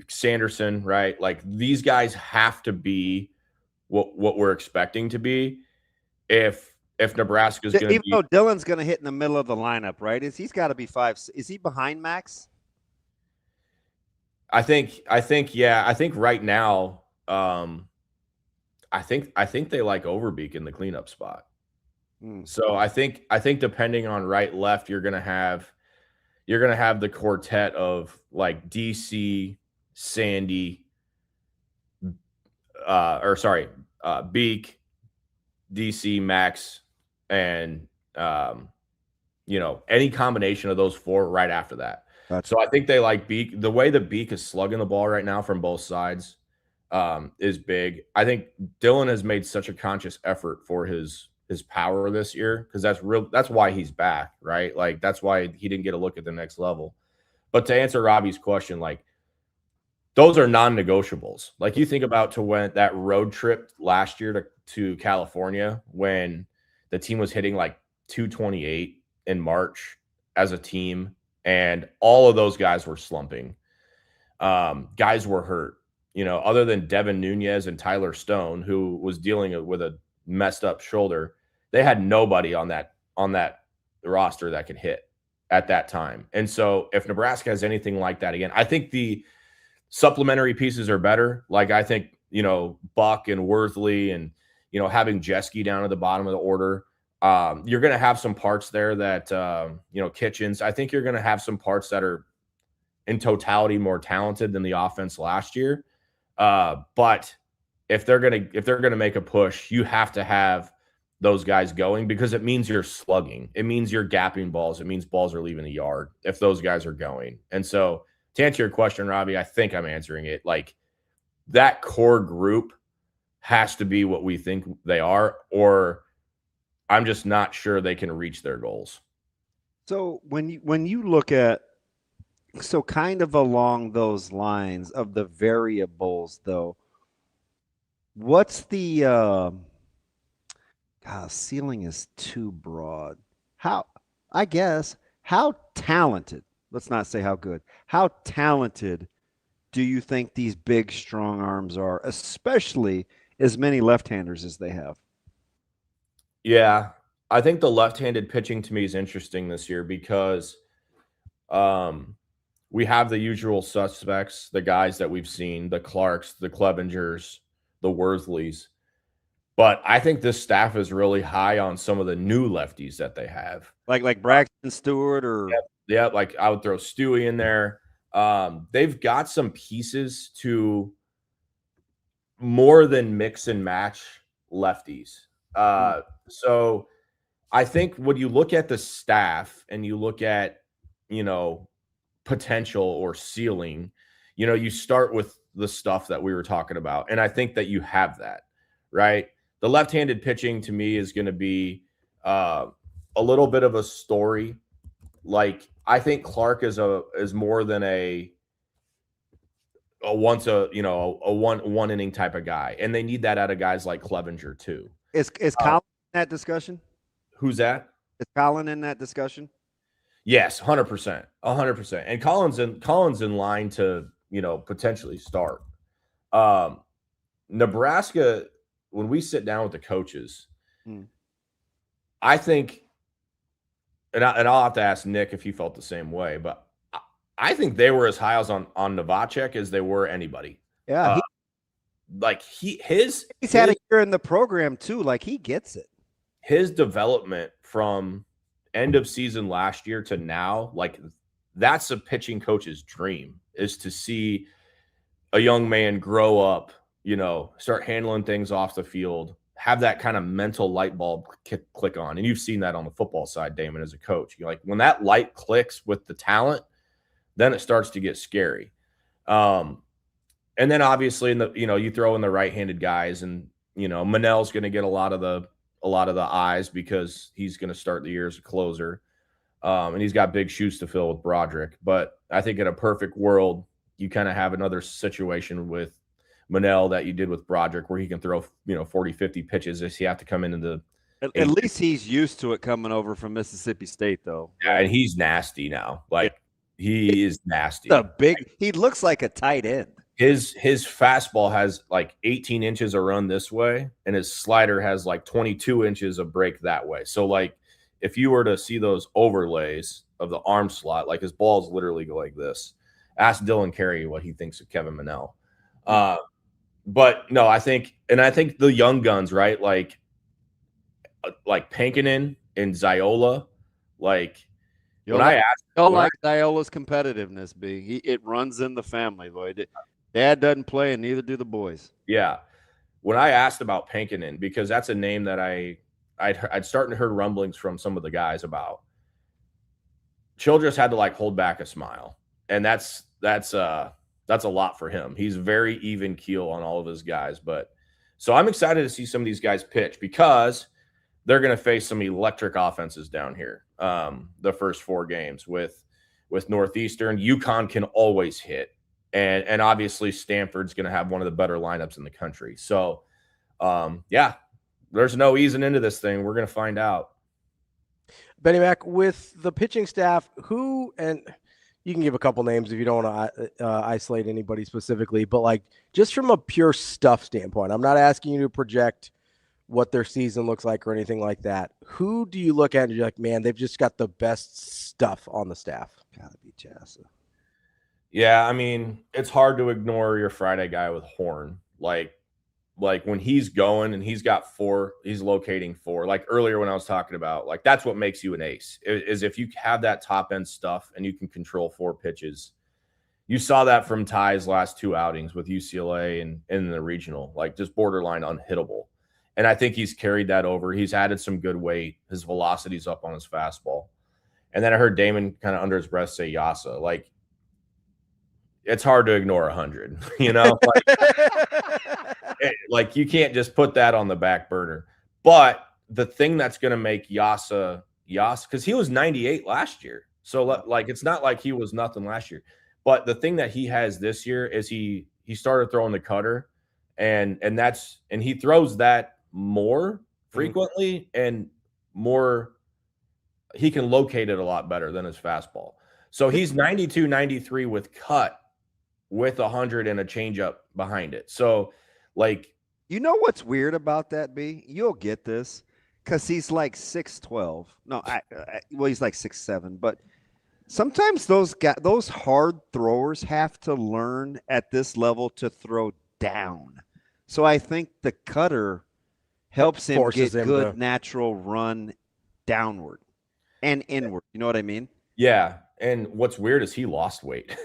Sanderson, right? Like these guys have to be what we're expecting to be. If Nebraska's going to be, even though Dylan's going to hit in the middle of the lineup, right? He's got to be 5. Is he behind Max? I think yeah. I think right now, I think they like Overbeek in the cleanup spot. So I think depending on right left, you're gonna have the quartet of like DC, Sandy, Beek, DC, Max, and any combination of those 4 right after that. Gotcha. So I think they like Beak. The way that Beak is slugging the ball right now from both sides is big. I think Dylan has made such a conscious effort for his power this year because that's why he's back, right? Like that's why he didn't get a look at the next level. But to answer Robbie's question, like those are non-negotiables. Like you think about that road trip last year to California when the team was hitting like 228 in March as a team, and all of those guys were slumping. Guys were hurt, other than Devin Nunez and Tyler Stone, who was dealing with a messed up shoulder. They had nobody on that roster that could hit at that time. And so if Nebraska has anything like that again, I think the supplementary pieces are better. Like I think, Buck and Worthley and, having Jeske down at the bottom of the order. You're going to have some parts there that, Kitchens, I think you're going to have some parts that are in totality more talented than the offense last year. But if they're going to make a push, you have to have those guys going because it means you're slugging. It means you're gapping balls. It means balls are leaving the yard if those guys are going. And so to answer your question, Robbie, I think I'm answering it. Like that core group has to be what we think they are, or I'm just not sure they can reach their goals. So when you look at, so kind of along those lines of the variables, though, what's the ceiling is too broad. How talented, let's not say how good, how talented do you think these big, strong arms are, especially as many left-handers as they have? Yeah, I think the left-handed pitching to me is interesting this year because we have the usual suspects, the guys that we've seen, the Clarks, the Clevingers, the Worthleys. But I think this staff is really high on some of the new lefties that they have. Like Braxton Stewart or yeah, like I would throw Stewie in there. They've got some pieces to more than mix and match lefties. So I think when you look at the staff and you look at, potential or ceiling, you start with the stuff that we were talking about. And I think that you have that, right? The left-handed pitching to me is going to be a little bit of a story. Like I think Clark is more than a one inning type of guy, and they need that out of guys like Clevenger too. Is Colin in that discussion? Who's that? Is Colin in that discussion? Yes, 100%, 100%. And Colin's in line to potentially start. Nebraska, when we sit down with the coaches, I think, and I'll have to ask Nick if he felt the same way, but I think they were as high as on Novacek as they were anybody. Yeah, he's had a year in the program too. Like he gets it. His development from end of season last year to now, like that's a pitching coach's dream, is to see a young man grow up, start handling things off the field, have that kind of mental light bulb click on. And you've seen that on the football side, Damon, as a coach. You're like, when that light clicks with the talent, then it starts to get scary. And then obviously you throw in the right-handed guys, and Manel's going to get a lot of the eyes because he's going to start the year as a closer. And he's got big shoes to fill with Broderick. But I think in a perfect world, you kind of have another situation with Manel that you did with Broderick where he can throw, 40, 50 pitches if you have to come into the At least he's used to it coming over from Mississippi State, though. Yeah, and he's nasty now. Like, he is nasty. He looks like a tight end. His fastball has like 18 inches of run this way, and his slider has like 22 inches of break that way. So, like, if you were to see those overlays of the arm slot, like his balls literally go like this. Ask Dylan Carey what he thinks of Kevin Manel. But no, I think the young guns, right? Like Pankinen and Ziola, like You'll like Ziola's competitiveness, B. It runs in the family, Lloyd. Dad doesn't play, and neither do the boys. Yeah. When I asked about Pankinen, because that's a name that I I'd started to heard rumblings from some of the guys about Childress had to like hold back a smile, and that's a lot for him. He's very even keel on all of his guys, but so I'm excited to see some of these guys pitch because they're going to face some electric offenses down here. The first 4 games with Northeastern, UConn can always hit, and obviously Stanford's going to have one of the better lineups in the country. So, yeah, there's no easing into this thing. We're going to find out. Benny Mac, with the pitching staff, who, and you can give a couple names if you don't want to isolate anybody specifically, but like just from a pure stuff standpoint, I'm not asking you to project what their season looks like or anything like that. Who do you look at and you're like, man, they've just got the best stuff on the staff? Gotta be Jassa. Yeah, I mean, it's hard to ignore your Friday guy with Horn. Like when he's going and he's got 4, he's locating 4. Like earlier when I was talking about, like that's what makes you an ace is if you have that top end stuff and you can control 4 pitches. You saw that from Ty's last 2 outings with UCLA and in the regional, like just borderline unhittable. And I think he's carried that over. He's added some good weight. His velocity's up on his fastball. And then I heard Damon kind of under his breath say Yasa. Like, it's hard to ignore 100, you know? Like you can't just put that on the back burner. But the thing that's going to make Yasa, because he was 98 last year. So, like, it's not like he was nothing last year. But the thing that he has this year is he started throwing the cutter, and he throws that more frequently and more. He can locate it a lot better than his fastball. So he's 92, 93 with cut, with 100 and a changeup behind it. So, like, you know what's weird about that, B? You'll get this because he's like 6'12". No, well, he's like 6'7", but sometimes those hard throwers have to learn at this level to throw down. So I think the cutter helps him get good natural run downward and inward. You know what I mean? Yeah. And what's weird is he lost weight.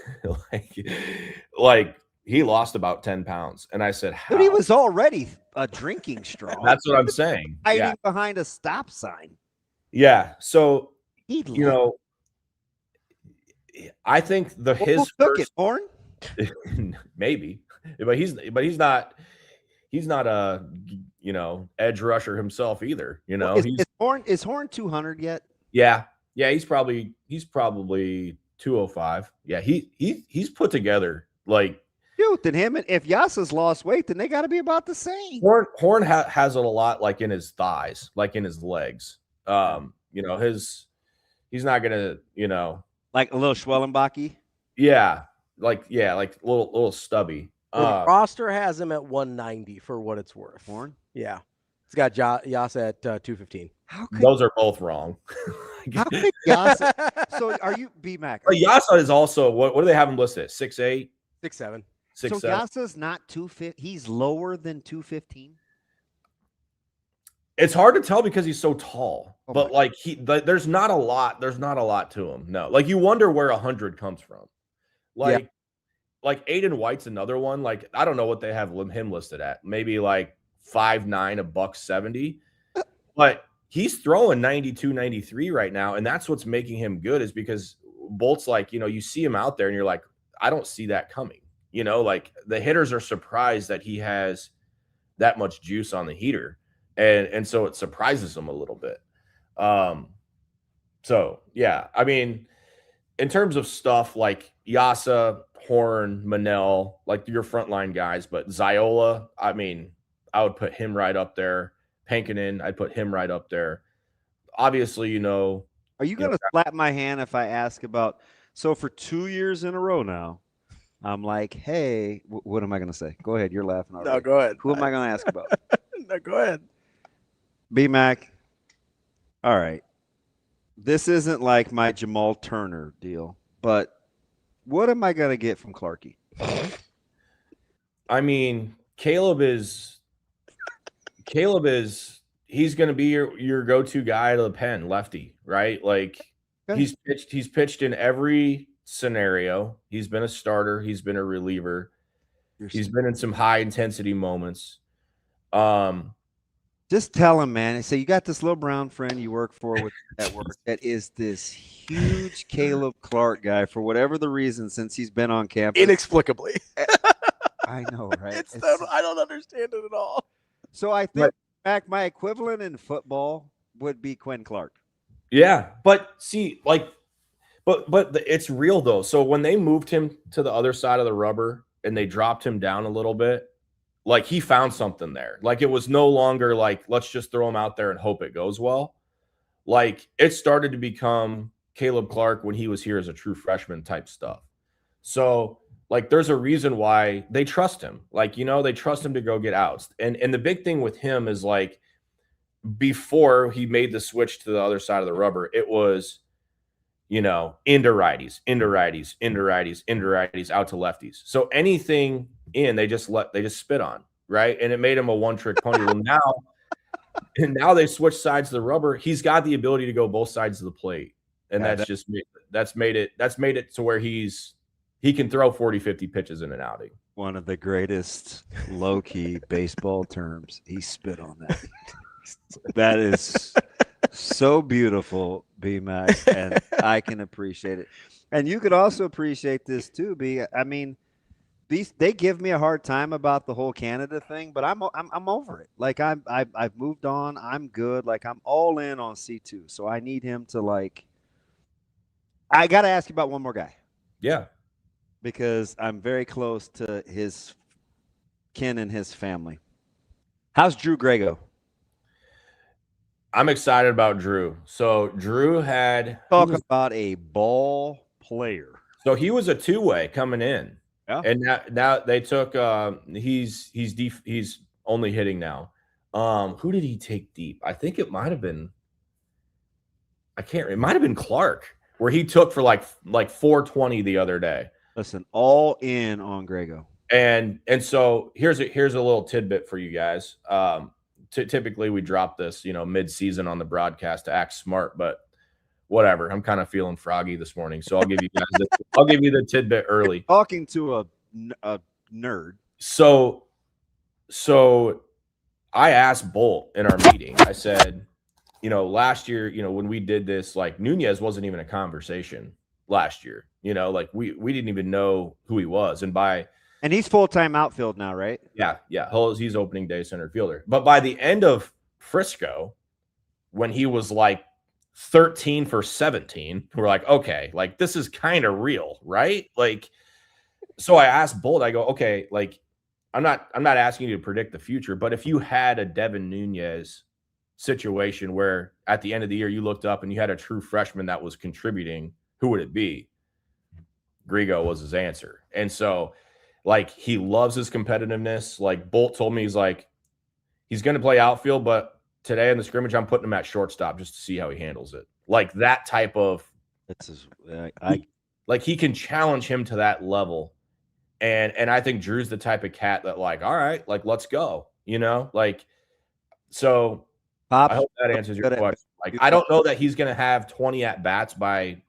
like he lost about 10 pounds. And I said, how? But he was already a drinking straw. That's what I'm saying. Hiding behind a stop sign. Yeah. So, you know, I think his took it, Horn? Maybe. But he's not a, you know, edge rusher himself either. You know, is Horn 200 yet? Yeah. Yeah, he's probably 205. Yeah, he's put together like. Dude, then him and if Yasa's lost weight, then they got to be about the same. Horn has it a lot like in his thighs, like in his legs. You know, he's not gonna, you know, like a little Schwellenbach-y. Yeah, like little stubby. The roster has him at 190 for what it's worth. Horn? Yeah. It's got Yasa at 215. Those are both wrong. How could Yasa? So are you B-Mac? Yasa is also what do they have him listed at? 6'8", 6'7". So Yasa's not 250. He's lower than 215. It's hard to tell because he's so tall. But like there's not a lot to him. No. Like you wonder where 100 comes from. Like Aiden White's another one. Like I don't know what they have him listed at. Maybe like 5'9", $170. But he's throwing 92, 93 right now, and that's what's making him good is because Bolt's like, you know, you see him out there and you're like, I don't see that coming. You know, like the hitters are surprised that he has that much juice on the heater. And so it surprises them a little bit. So, yeah, I mean, in terms of stuff like Yasa, Horn, Manel, like your frontline guys, but Ziola, I mean, I would put him right up there. Pankinen, I'd put him right up there. Obviously, you know. Are you going to slap my hand if I ask about – so for 2 years in a row now, I'm like, hey, what am I going to say? Go ahead. You're laughing already. No, go ahead. Who am I going to ask about? No, go ahead. B-Mac. All right. This isn't like my Jamal Turner deal, but what am I going to get from Clarkie? I mean, Caleb is he's going to be your go-to guy to the pen, lefty, right? Like he's pitched in every scenario. He's been a starter. He's been a reliever. He's been in some high intensity moments. Just tell him, man. Say you got this little brown friend you work for at work that is this huge Caleb Clark guy for whatever the reason since he's been on campus. Inexplicably. I know, right? I don't understand it at all. So I think back my equivalent in football would be Quinn Clark. Yeah, but see, like, but it's real though. So when they moved him to the other side of the rubber and they dropped him down a little bit, like he found something there. Like it was no longer like, let's just throw him out there and hope it goes well. Like it started to become Caleb Clark when he was here as a true freshman type stuff. So like there's a reason why they trust him. Like, you know, they trust him to go get outs. And the big thing with him is like before he made the switch to the other side of the rubber, it was, you know, into righties, out to lefties. So anything in, they just spit on, right? And it made him a one-trick pony. Well, now they switch sides of the rubber. He's got the ability to go both sides of the plate. And that's made it to where he can throw 40, 50 pitches in an outing. One of the greatest low-key baseball terms. He spit on that. That is so beautiful, B-Mac, and I can appreciate it. And you could also appreciate this too, B. I mean, they give me a hard time about the whole Canada thing, but I'm over it. Like I've moved on. I'm good. Like I'm all in on C2. So I need him to like. I got to ask you about one more guy. Yeah. Because I'm very close to his kin and his family. How's Drew Grego? I'm excited about Drew. So Drew talk about a ball player. So he was a two-way coming in. Yeah. And now they took he's only hitting now. Who did he take deep? I think it might have been it might have been Clark, where he took for like 420 the other day. Listen, all in on Grego. And so here's a little tidbit for you guys. Typically we drop this, you know, mid-season on the broadcast to act smart, but whatever. I'm kind of feeling froggy this morning, so I'll give you guys I'll give you the tidbit early. You're talking to a nerd. So I asked Bolt in our meeting. I said, you know, last year, you know, when we did this, like Nunez wasn't even a conversation last year. You know, like we didn't even know who he was, and he's full-time outfield now, right? Yeah. He's opening day center fielder. But by the end of Frisco, when he was like 13 for 17, we're like, okay, like this is kind of real, right? Like, so I asked Bolt, I go, okay, like I'm not asking you to predict the future, but if you had a Devin Nunez situation where at the end of the year you looked up and you had a true freshman that was contributing, who would it be? Grego was his answer. And so like he loves his competitiveness. Like Bolt told me, he's like, he's going to play outfield, but today in the scrimmage, I'm putting him at shortstop just to see how he handles it. Like that type of, like he can challenge him to that level. And I think Drew's the type of cat that like, all right, like, let's go, you know, like, so I hope that answers your question. Like, I don't know that he's going to have 20 at bats by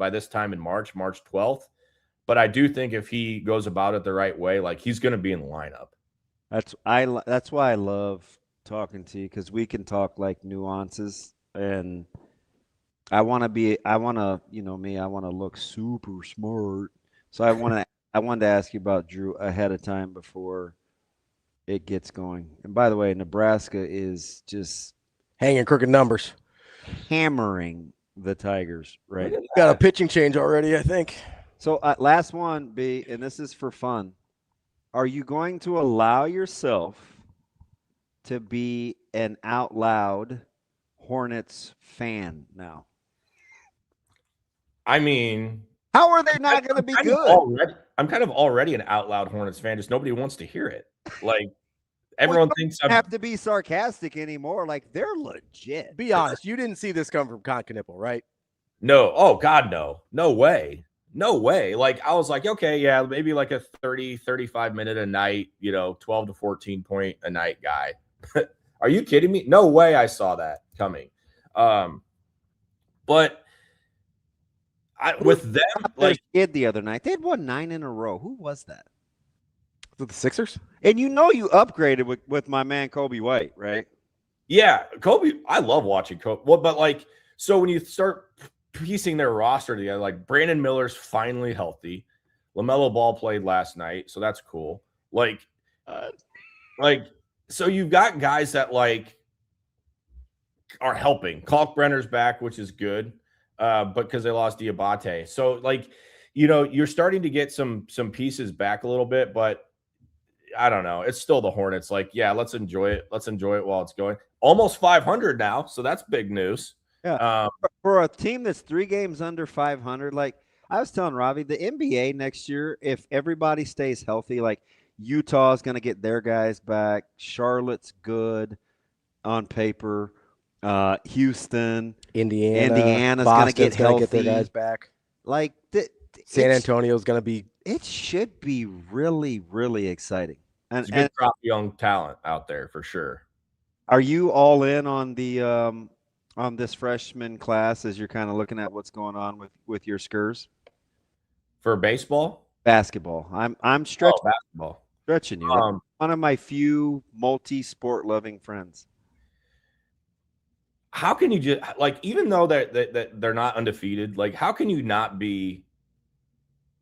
this time in March 12th. But I do think if he goes about it the right way, like he's going to be in the lineup. That's why I love talking to you, because we can talk like nuances, and I want to, you know me, I want to look super smart. So I wanted to ask you about Drew ahead of time before it gets going. And by the way, Nebraska is just hanging crooked numbers, hammering the Tigers, right? Got a pitching change already, I think. So last one, B, and this is for fun. Are you going to allow yourself to be an out loud Hornets fan now? I mean, how are they not going to be good? I'm kind of already an out loud Hornets fan. Just nobody wants to hear it. Like everyone thinks I have to be sarcastic anymore. Like they're legit. Be honest. You didn't see this come from Contender, right? No. Oh God, no. No way. No way. Like I was like, okay, yeah, maybe like a 30, 35 minute a night, you know, 12 to 14 point a night guy. Are you kidding me? No way I saw that coming. But with them, like kid the other night, they had won 9 in a row. Who was that? Was it the Sixers? And you know you upgraded with my man Kobe White, right? Yeah, Kobe. I love watching Kobe. Well, but like, so when you start piecing their roster together, like Brandon Miller's finally healthy. LaMelo Ball played last night, so that's cool. Like, so you've got guys that like are helping. Kalkbrenner's back, which is good, but because they lost Diabate. So like, you're starting to get some pieces back a little bit, but I don't know. It's still the Hornets. Like, yeah, let's enjoy it. Let's enjoy it while it's going. Almost 500 now, so that's big news. Yeah. For a team that's 3 games under 500, like I was telling Ravi, the NBA next year, if everybody stays healthy, like Utah is going to get their guys back. Charlotte's good on paper. Houston, Indiana's going to get healthy. Get their guys back. Like San Antonio's going to be. It should be really, really exciting. And it's a good crop of young talent out there for sure. Are you all in on the on this freshman class as you're kind of looking at what's going on with your Skurs? For baseball? Basketball. I'm stretching. Basketball. Stretching you. One of my few multi-sport loving friends. How can you just like, even though that they're not undefeated, like how can you not be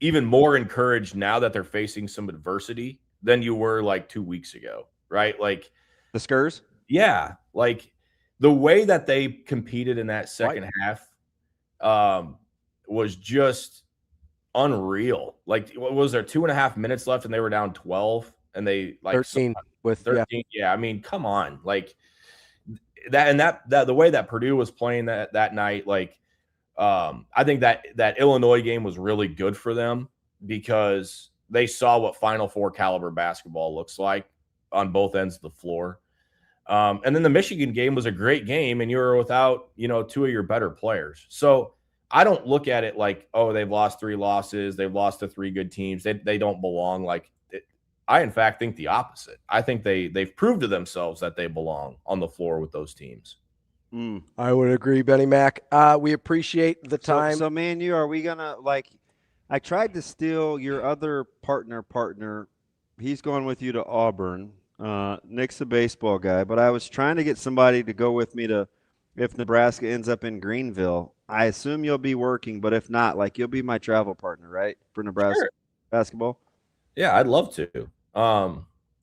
even more encouraged now that they're facing some adversity than you were like 2 weeks ago, right? Like the Skurs? Yeah. Like the way that they competed in that second half was just unreal. Like, what was there, 2.5 minutes left and they were down 12 and they like 13 with 13. Yeah. I mean, come on. Like that, and that the way that Purdue was playing that night, like I think that Illinois game was really good for them because they saw what Final Four caliber basketball looks like on both ends of the floor. And then the Michigan game was a great game, and you were without, 2 of your better players. So I don't look at it like, oh, they've lost 3 losses. They've lost to 3 good teams. They don't belong. Like I, in fact, think the opposite. I think they've proved to themselves that they belong on the floor with those teams. I would agree, Benny Mac. We appreciate the time. So man, are we going to like, I tried to steal your other partner. He's going with you to Auburn. Nick's a baseball guy, but I was trying to get somebody to go with me to, if Nebraska ends up in Greenville. I assume you'll be working, but if not, like you'll be my travel partner, right? For Nebraska basketball. Yeah, I'd love to.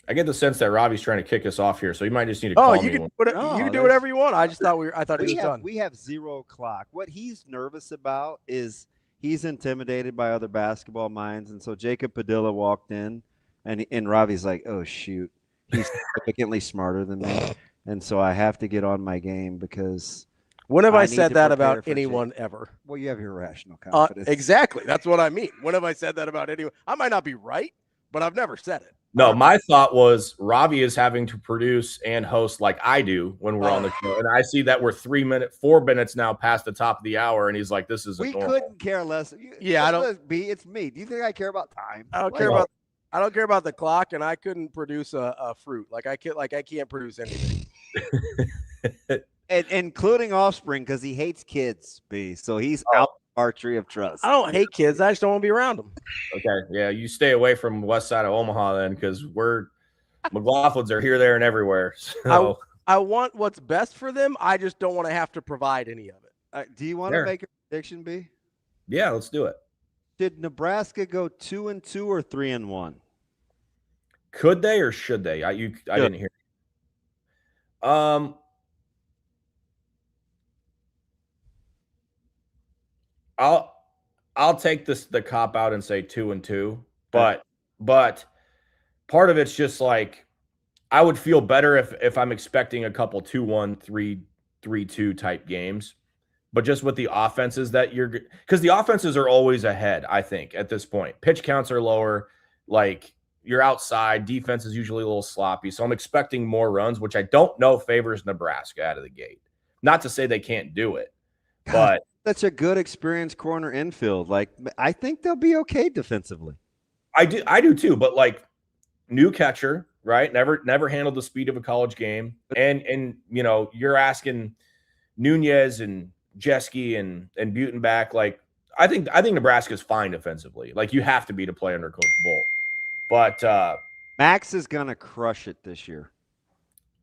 I get the sense that Robbie's trying to kick us off here, so you might just need to call me. You can do whatever you want. I just thought I thought he was done. We have 0 o'clock. What he's nervous about is he's intimidated by other basketball minds, and so Jacob Padilla walked in, and Robbie's like, "Oh shoot, he's significantly smarter than me, and so I have to get on my game because." When have I said that about anyone ever? Well, you have irrational confidence. Exactly. That's what I mean. When have I said that about anyone? I might not be right, but I've never said it. No, my thought was Ravi is having to produce and host like I do when we're on the show. And I see that we're 4 minutes now past the top of the hour. And he's like, this is normal. Couldn't care less. Yeah, I don't. It's me. Do you think I care about time? I don't care about. I don't care about the clock, and I couldn't produce a fruit. I can't produce anything. And including offspring because he hates kids, B. So he's out our tree of trust. I don't hate kids. I just don't want to be around them. Okay. Yeah. You stay away from west side of Omaha then because McLaughlins are here, there, and everywhere. So I want what's best for them. I just don't want to have to provide any of it. Do you want to make a prediction, B? Yeah, let's do it. Did Nebraska go 2-2 or 3-1? Could they or should they? I didn't hear. I'll take the cop out and say 2-2, but part of it's just like I would feel better if I'm expecting a couple 2-1, 3-2 type games, but just with the offenses because the offenses are always ahead. I think at this point, pitch counts are lower, like you're outside, defense is usually a little sloppy, so I'm expecting more runs, which I don't know favors Nebraska out of the gate. Not to say they can't do it, but. Such a good experienced corner infield. Like I think they'll be okay defensively. I do too, but like new catcher, right? Never handled the speed of a college game. And you're asking Nunez and Jeske and Butenbach. Like I think Nebraska's fine defensively. Like you have to be to play under Coach Bull. But Max is gonna crush it this year.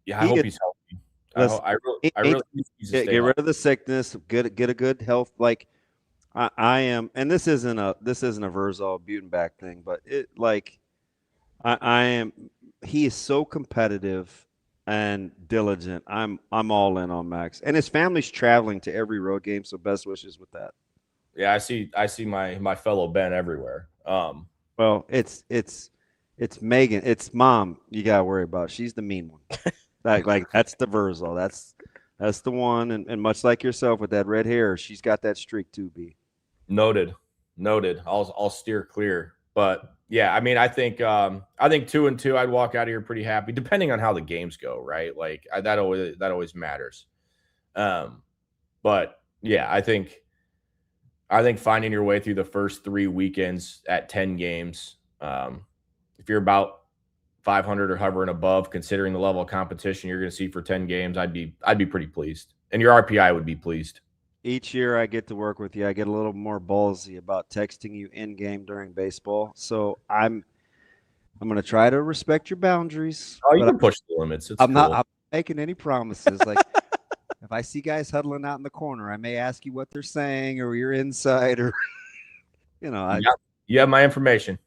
Yeah, I hope he's healthy. I really need to stay get rid of the sickness. Get a good health. Like I am, and this isn't a Verzal Butenbach thing, but I am. He is so competitive and diligent. I'm all in on Max, and his family's traveling to every road game. So best wishes with that. Yeah, I see my fellow Ben everywhere. Well, it's Megan. It's mom. You gotta worry about. She's the mean one. like that's the Verzal. That's the one. And much like yourself with that red hair, she's got that streak too. B. Noted. I'll steer clear. But yeah, I mean, I think 2-2, I'd walk out of here pretty happy, depending on how the games go, right? Like that always matters. But yeah, I think finding your way through the first 3 weekends at 10 games, if you're about 500 or hovering above, considering the level of competition you're going to see for 10 games, I'd be pretty pleased, and your RPI would be pleased. Each year I get to work with you, I get a little more ballsy about texting you in game during baseball. So I'm going to try to respect your boundaries. Oh, you can push the limits. I'm not making any promises. Like if I see guys huddling out in the corner, I may ask you what they're saying, or you're inside, or you have my information.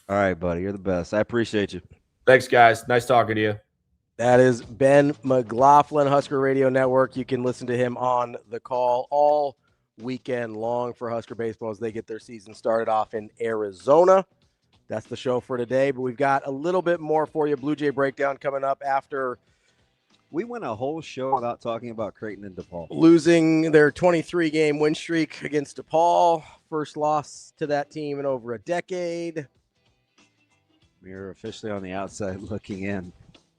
All right, buddy, you're the best. I appreciate you. Thanks, guys. Nice talking to you. That is Ben McLAUGHLin, Husker Radio Network. You can listen to him on the call all weekend long for Husker baseball as they get their season started off in Arizona. That's the show for today, but we've got a little bit more for you. Bluejay Breakdown coming up after. We went a whole show without talking about Creighton and DePaul. Losing their 23-game win streak against DePaul. First loss to that team in over a decade. We're officially on the outside looking in.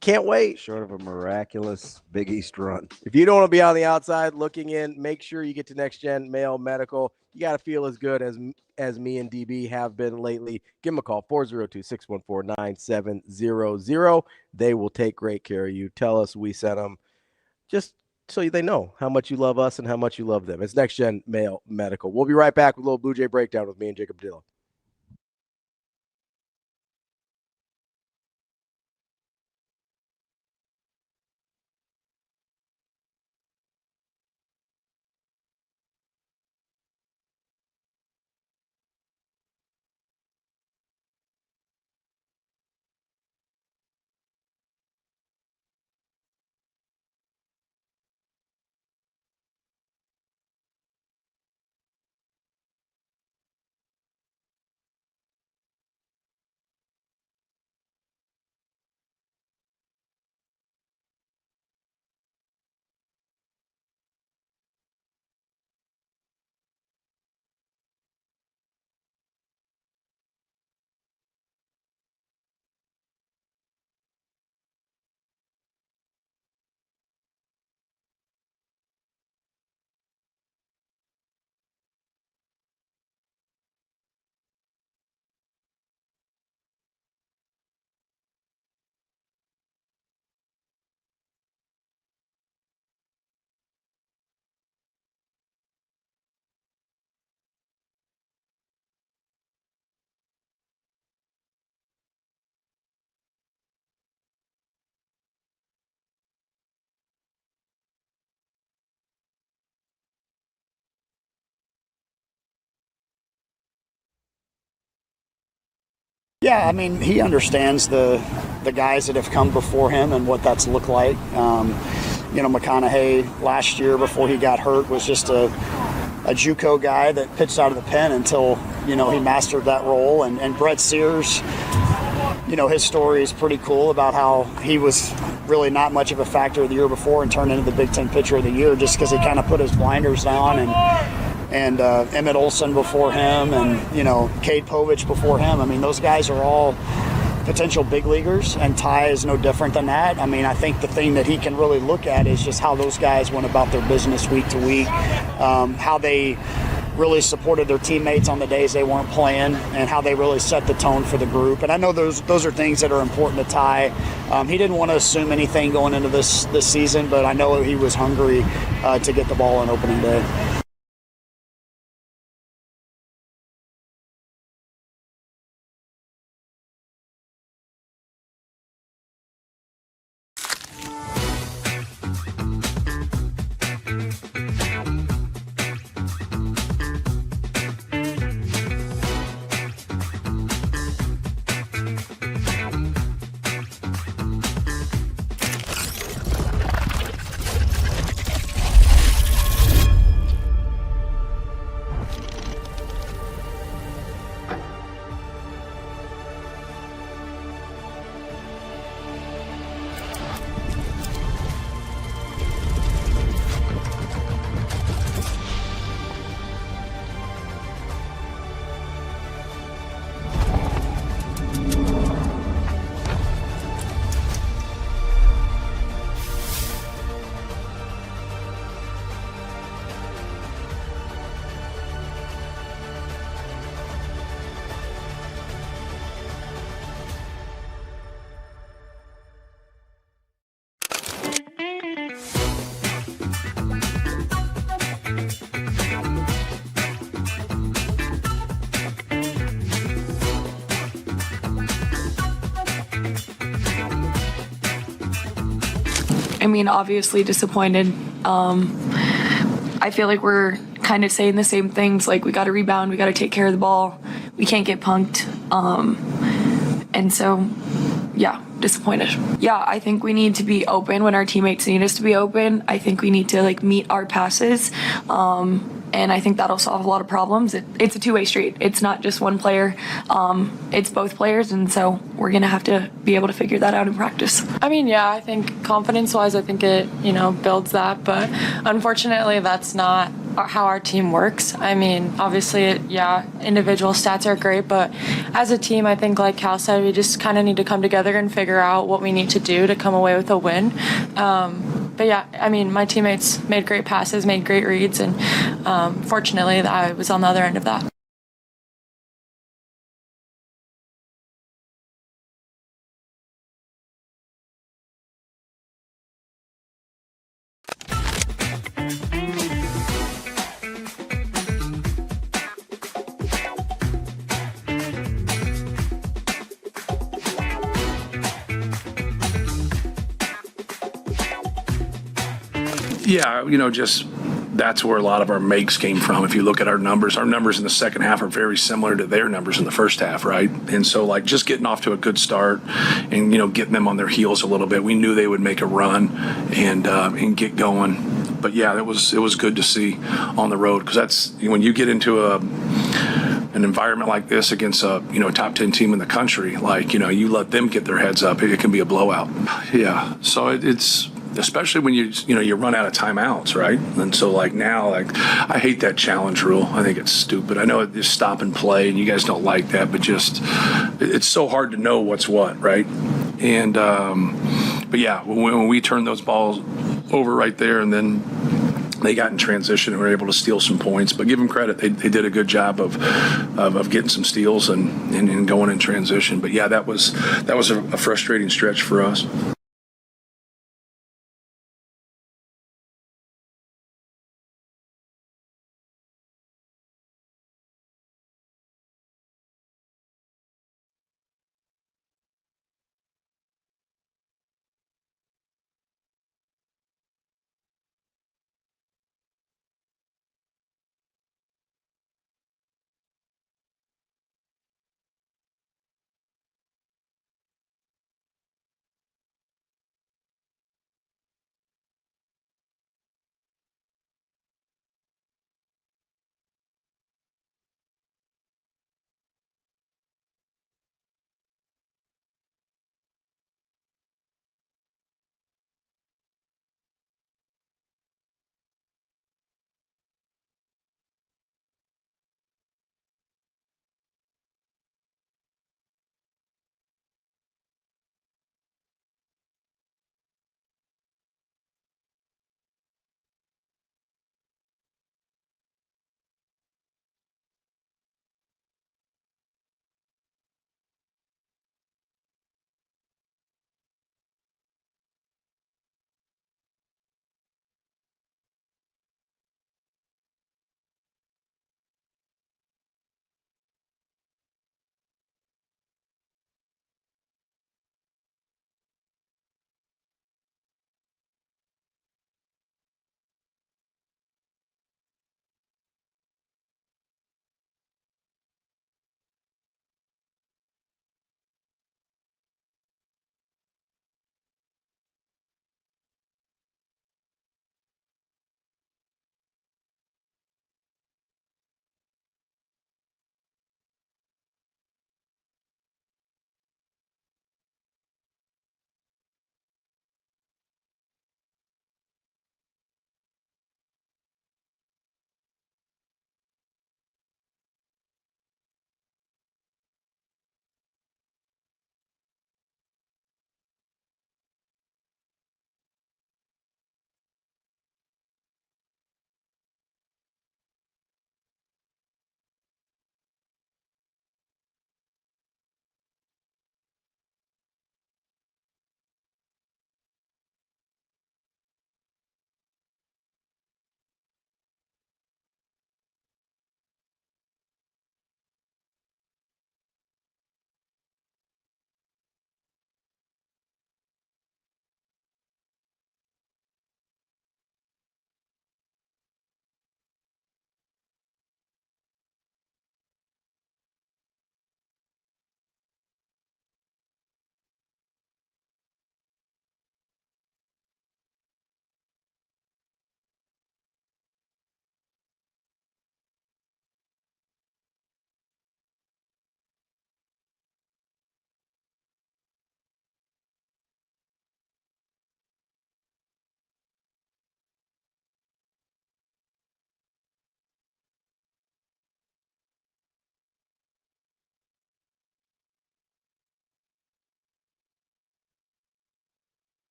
Can't wait. Short of a miraculous Big East run. If you don't want to be on the outside looking in, make sure you get to Next Gen Male Medical. You got to feel as good as me and DB have been lately. Give them a call, 402-614-9700. They will take great care of you. Tell us we sent them, just so they know how much you love us and how much you love them. It's Next Gen Male Medical. We'll be right back with a little Bluejay Breakdown with me and Jacob Padilla. Yeah, I mean, he understands the guys that have come before him and what that's looked like. McConaughey last year before he got hurt was just a JUCO guy that pitched out of the pen until, he mastered that role. And Brett Sears, his story is pretty cool about how he was really not much of a factor the year before and turned into the Big Ten Pitcher of the Year just because he kind of put his blinders down. And Emmett Olson before him and, Cade Povich before him. I mean, those guys are all potential big leaguers, and Ty is no different than that. I mean, I think the thing that he can really look at is just how those guys went about their business week to week, how they really supported their teammates on the days they weren't playing, and how they really set the tone for the group. And I know those are things that are important to Ty. He didn't want to assume anything going into this season, but I know he was hungry to get the ball on opening day. I mean, obviously disappointed. I feel like we're kind of saying the same things. Like, we got to rebound, we got to take care of the ball, we can't get punked. And so, yeah, disappointed. Yeah, I think we need to be open when our teammates need us to be open. I think we need to like meet our passes. And I think that'll solve a lot of problems. It's a two-way street. It's not just one player. It's both players, and so we're gonna have to be able to figure that out in practice. I mean, yeah, I think confidence-wise, I think it, builds that. But unfortunately, that's not how our team works. I mean, obviously, individual stats are great, but as a team, I think, like Cal said, we just kind of need to come together and figure out what we need to do to come away with a win. But yeah, I mean, my teammates made great passes, made great reads, and fortunately, I was on the other end of that. Yeah, just that's where a lot of our makes came from. If you look at our numbers in the second half are very similar to their numbers in the first half, right? And so, like, just getting off to a good start and, getting them on their heels a little bit. We knew they would make a run and get going. But, yeah, it was good to see on the road, because that's when you get into an environment like this against a top 10 team in the country, like, you let them get their heads up, it can be a blowout. Yeah, so it's especially when you run out of timeouts, right? And so, like, now, like, I hate that challenge rule. I think it's stupid. I know it is stop and play, and you guys don't like that, but just it's so hard to know what's what, right? And but yeah, when we turned those balls over right there, and then they got in transition and were able to steal some points. But give them credit; they did a good job of getting some steals and going in transition. But yeah, that was a frustrating stretch for us.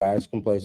Guys can play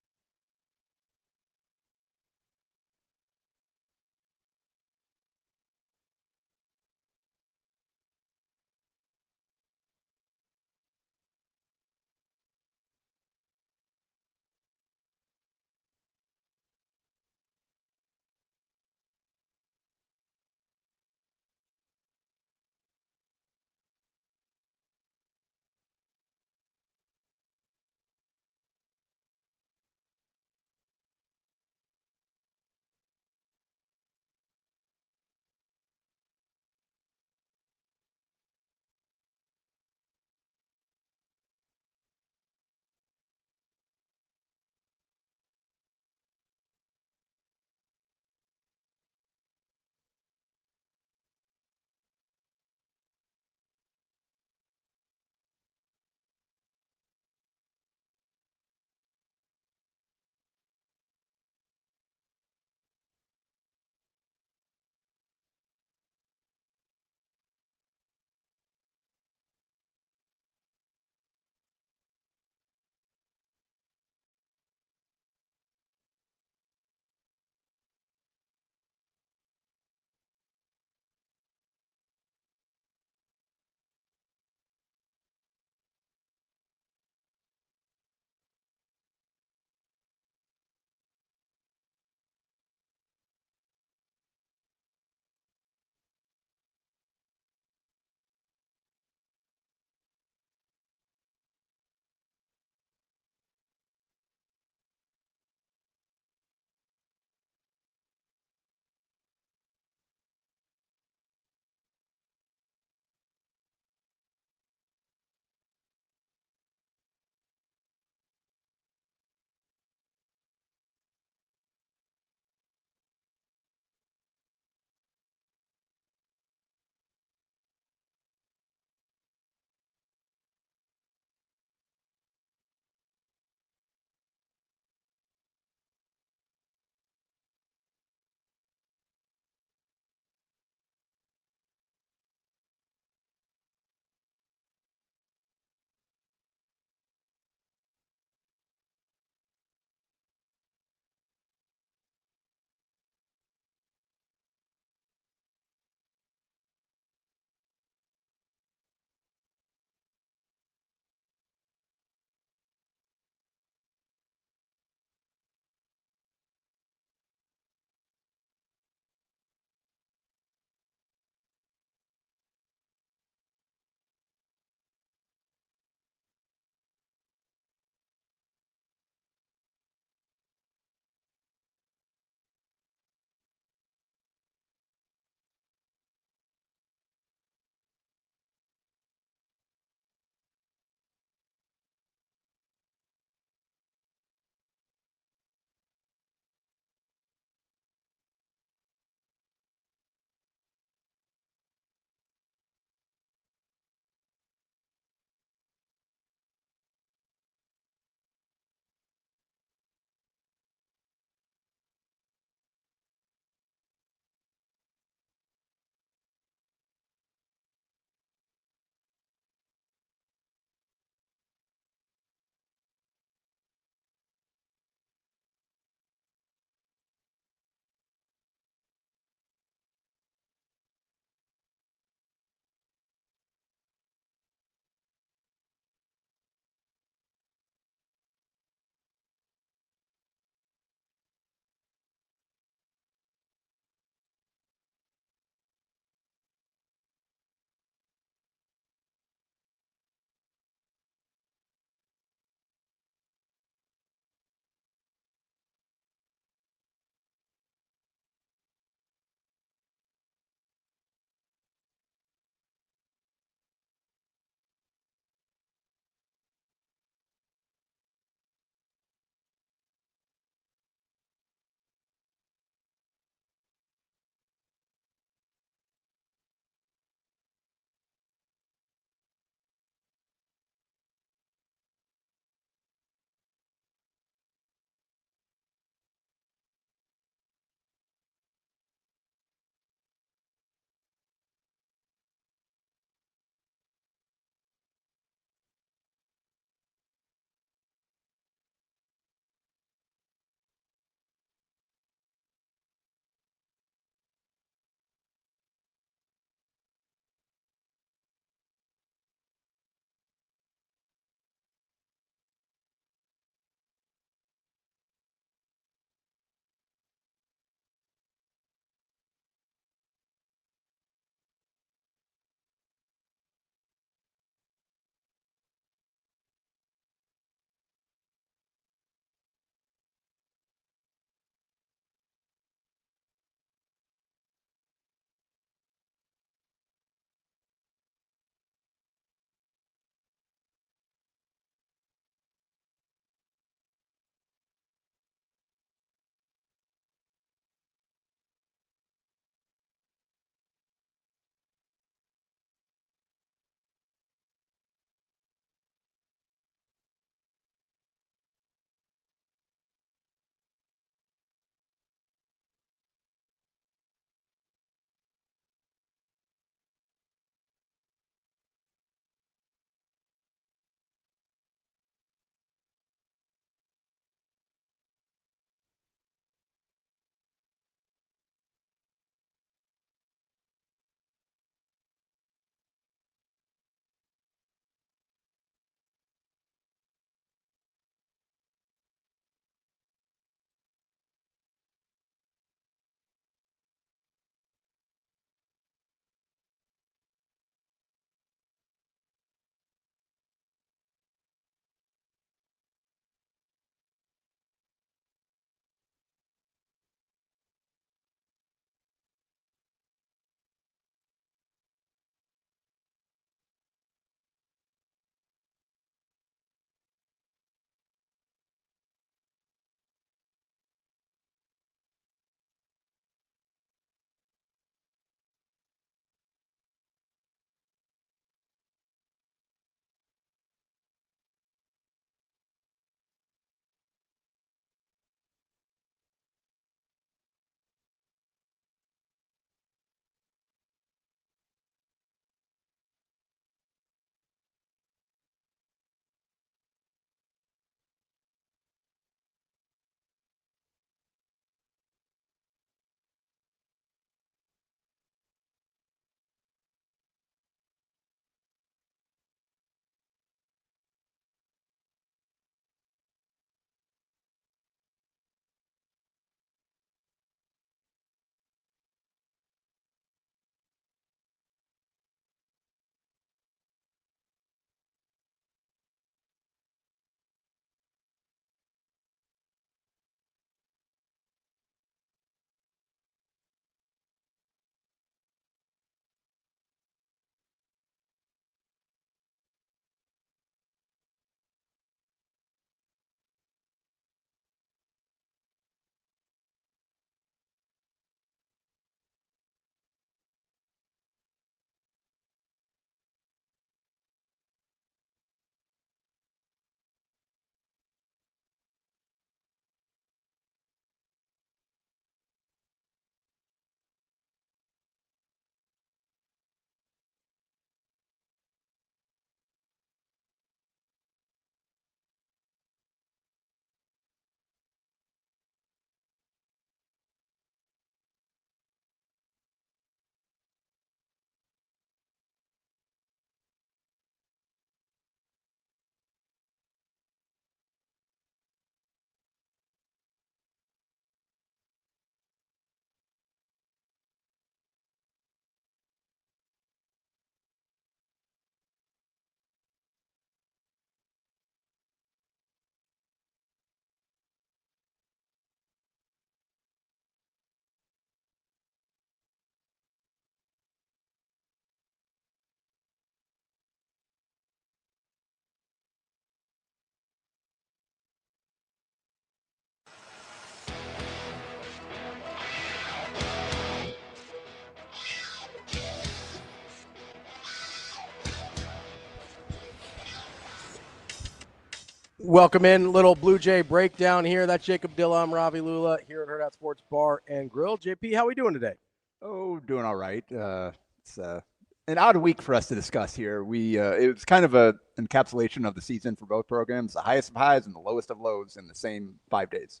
Welcome in, little Bluejay Breakdown here. That's Jacob Dilla. I'm Ravi Lulla here at Hurrdat Sports Bar and Grill. JP, how are we doing today? Oh, doing all right. It's an odd week for us to discuss here. It was kind of a encapsulation of the season for both programs, the highest of highs and the lowest of lows in the same 5 days.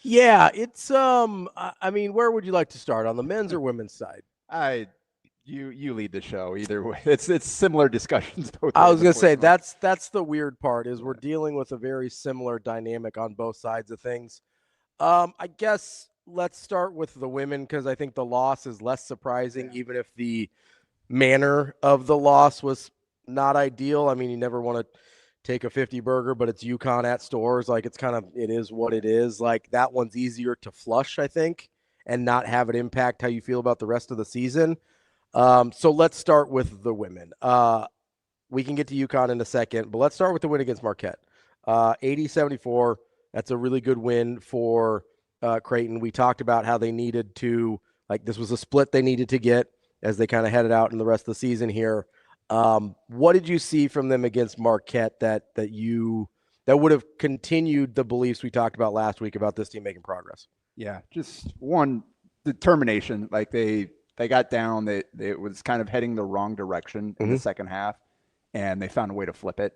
Yeah, it's I mean, where would you like to start, on the men's or women's side? You lead the show either way. It's similar discussions both ways. I was gonna say that's the weird part is we're dealing with a very similar dynamic on both sides of things. I guess let's start with the women because I think the loss is less surprising, even if the manner of the loss was not ideal. I mean, you never want to take a 50 burger, but it's UConn at Stores. Like it is what it is. Like that one's easier to flush, I think, and not have it impact how you feel about the rest of the season. So let's start with the women. We can get to UConn in a second, but let's start with the win against Marquette. 80-74. That's a really good win for Creighton. We talked about how they needed to, like, this was a split they needed to get as they kind of headed out in the rest of the season here. What did you see from them against Marquette that would have continued the beliefs we talked about last week about this team making progress? Yeah, just one determination. Like they got down. It was kind of heading the wrong direction in the second half, and they found a way to flip it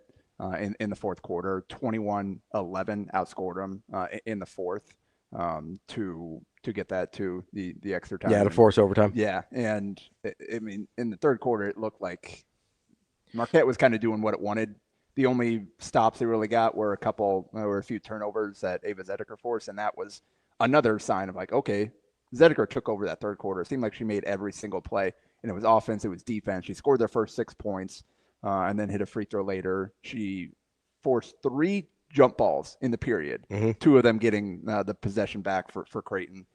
in the fourth quarter. 21-11 outscored them in the fourth to get that to the extra time. Yeah, to force overtime. Yeah, and I mean, in the third quarter, it looked like Marquette was kind of doing what it wanted. The only stops they really got were a few turnovers that Ava Zediker forced, and that was another sign of like, okay, Zediker took over that third quarter. It seemed like she made every single play, and it was offense, it was defense. She scored their first 6 points and then hit a free throw later. She forced 3 jump balls in the period, 2 of them getting the possession back for Creighton.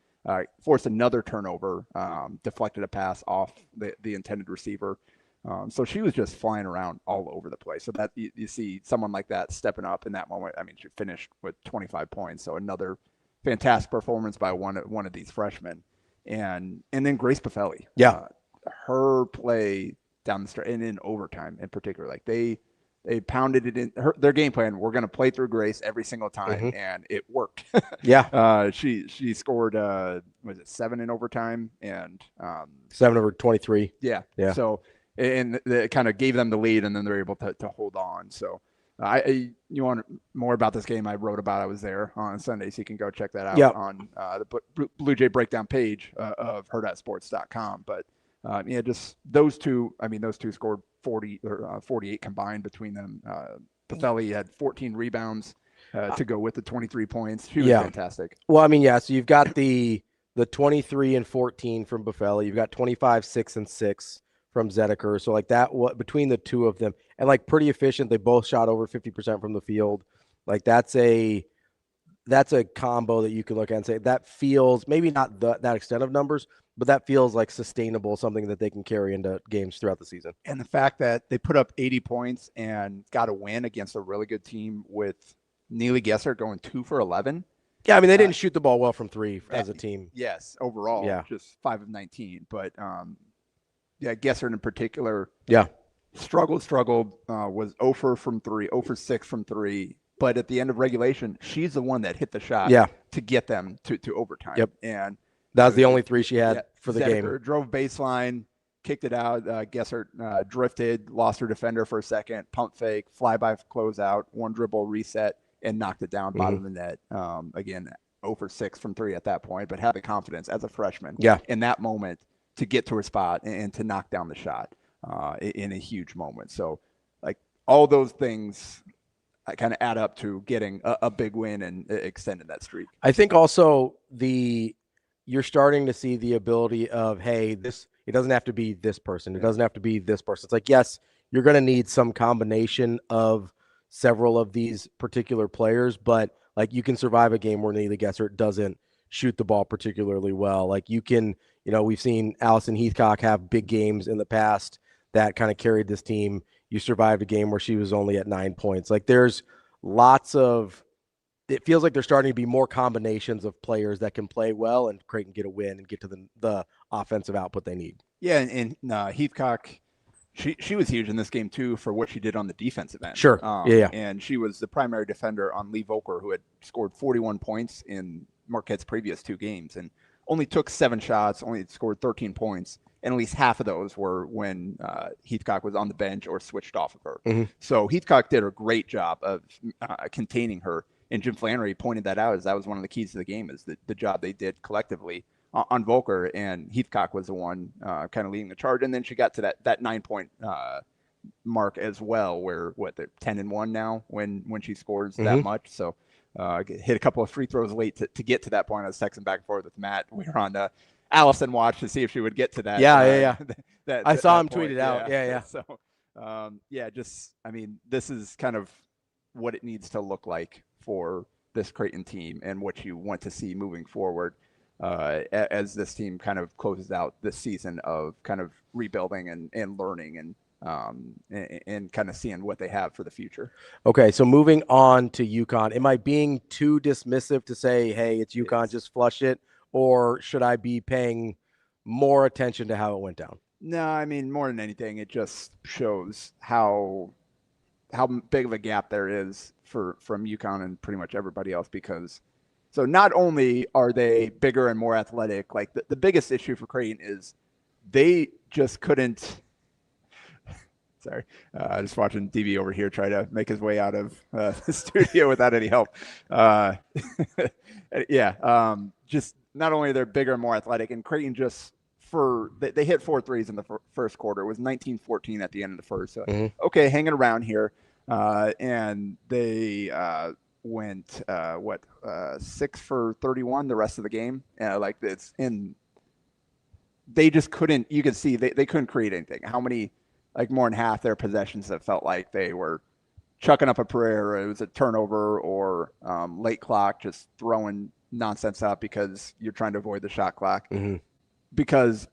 Forced another turnover, deflected a pass off the intended receiver. So she was just flying around all over the place. So that you see someone like that stepping up in that moment. I mean, she finished with 25 points. So another fantastic performance by one of these freshmen, and then Grace Buffelli. Yeah, her play down the stretch and in overtime in particular, like they pounded it in. Their game plan: we're going to play through Grace every single time, and it worked. Yeah, she scored was it 7 in overtime and 7 over 23. Yeah. So and it kind of gave them the lead, and then they're able to hold on. So. You want more about this game? I wrote about. I was there on Sunday, so you can go check that out on the Bluejay Breakdown page of hurrdatsports.com. But just those two. I mean, those two scored 40 or 48 combined between them. Buffelli had 14 rebounds to go with the 23 points. She was fantastic. Well, I mean, so you've got the 23 and 14 from Buffelli. You've got 25, 6 and 6 from Zediker. So like that, between the two of them, and like pretty efficient. They both shot over 50% from the field. Like that's a combo that you can look at and say that feels maybe not that extent of numbers, but that feels like sustainable, something that they can carry into games throughout the season. And the fact that they put up 80 points and got a win against a really good team with Neely Gesser going 2 for 11. Yeah, I mean, they didn't shoot the ball well from 3 as a team. Yes, overall, just 5 of 19. But Gesser in particular, struggled. Was 0 for 6 from 3. But at the end of regulation, she's the one that hit the shot to get them to overtime. Yep. And that was the only 3 she had for the game. Drove baseline, kicked it out. Gesser drifted, lost her defender for a second, pump fake, fly-by closeout, 1 dribble reset, and knocked it down bottom of the net. Again, 0 for 6 from 3 at that point, but had the confidence as a freshman in that moment to get to her spot and to knock down the shot in a huge moment. So, like, all those things kind of add up to getting a big win and extending that streak. I think also you're starting to see the ability of, hey, it doesn't have to be this person. It doesn't have to be this person. It's like, yes, you're going to need some combination of several of these particular players, but like you can survive a game where Neely Gesser doesn't shoot the ball particularly well. Like you can, we've seen Allison Heathcock have big games in the past that kind of carried this team. You survived a game where she was only at 9 points. Like there's it feels like there's starting to be more combinations of players that can play well and Creighton get a win and get to the offensive output they need. Yeah, and Heathcock She was huge in this game too for what she did on the defensive end. Sure. Yeah. And she was the primary defender on Lee Volker, who had scored 41 points in Marquette's previous 2 games and only took 7 shots, only scored 13 points. And at least half of those were when Heathcock was on the bench or switched off of her. Mm-hmm. So Heathcock did a great job of containing her. And Jim Flannery pointed that out as that was one of the keys to the game, is the job they did collectively on Volker. And Heathcock was the one kind of leading the charge. And then she got to that 9-point mark as well, where they're 10-1 now when she scores that much. So hit a couple of free throws late to get to that point. I was texting back and forth with Matt. We were on Allison watch to see if she would get to that. Yeah. I saw him point. tweet it out. Yeah. So, I mean, this is kind of what it needs to look like for this Creighton team and what you want to see moving forward as this team kind of closes out this season of kind of rebuilding and learning and kind of seeing what they have for the future. Okay, so moving on to UConn. Am I being too dismissive to say, hey, it's UConn, just flush it? Or should I be paying more attention to how it went down? No, I mean, more than anything, it just shows how big of a gap there is from UConn and pretty much everybody else, because so not only are they bigger and more athletic, like the biggest issue for Creighton is they just couldn't. Sorry, just watching DB over here try to make his way out of the studio without any help. Just not only they're bigger and more athletic, and Creighton just they hit 4 threes in the first quarter. It was 19-14 at the end of the first. So, okay, hanging around here, and they went 6 for 31 the rest of the game. Like it's in. They just couldn't. You could see they couldn't create anything. How many? Like more than half their possessions that felt like they were chucking up a prayer. It was a turnover or late clock, just throwing nonsense up because you're trying to avoid the shot clock. Because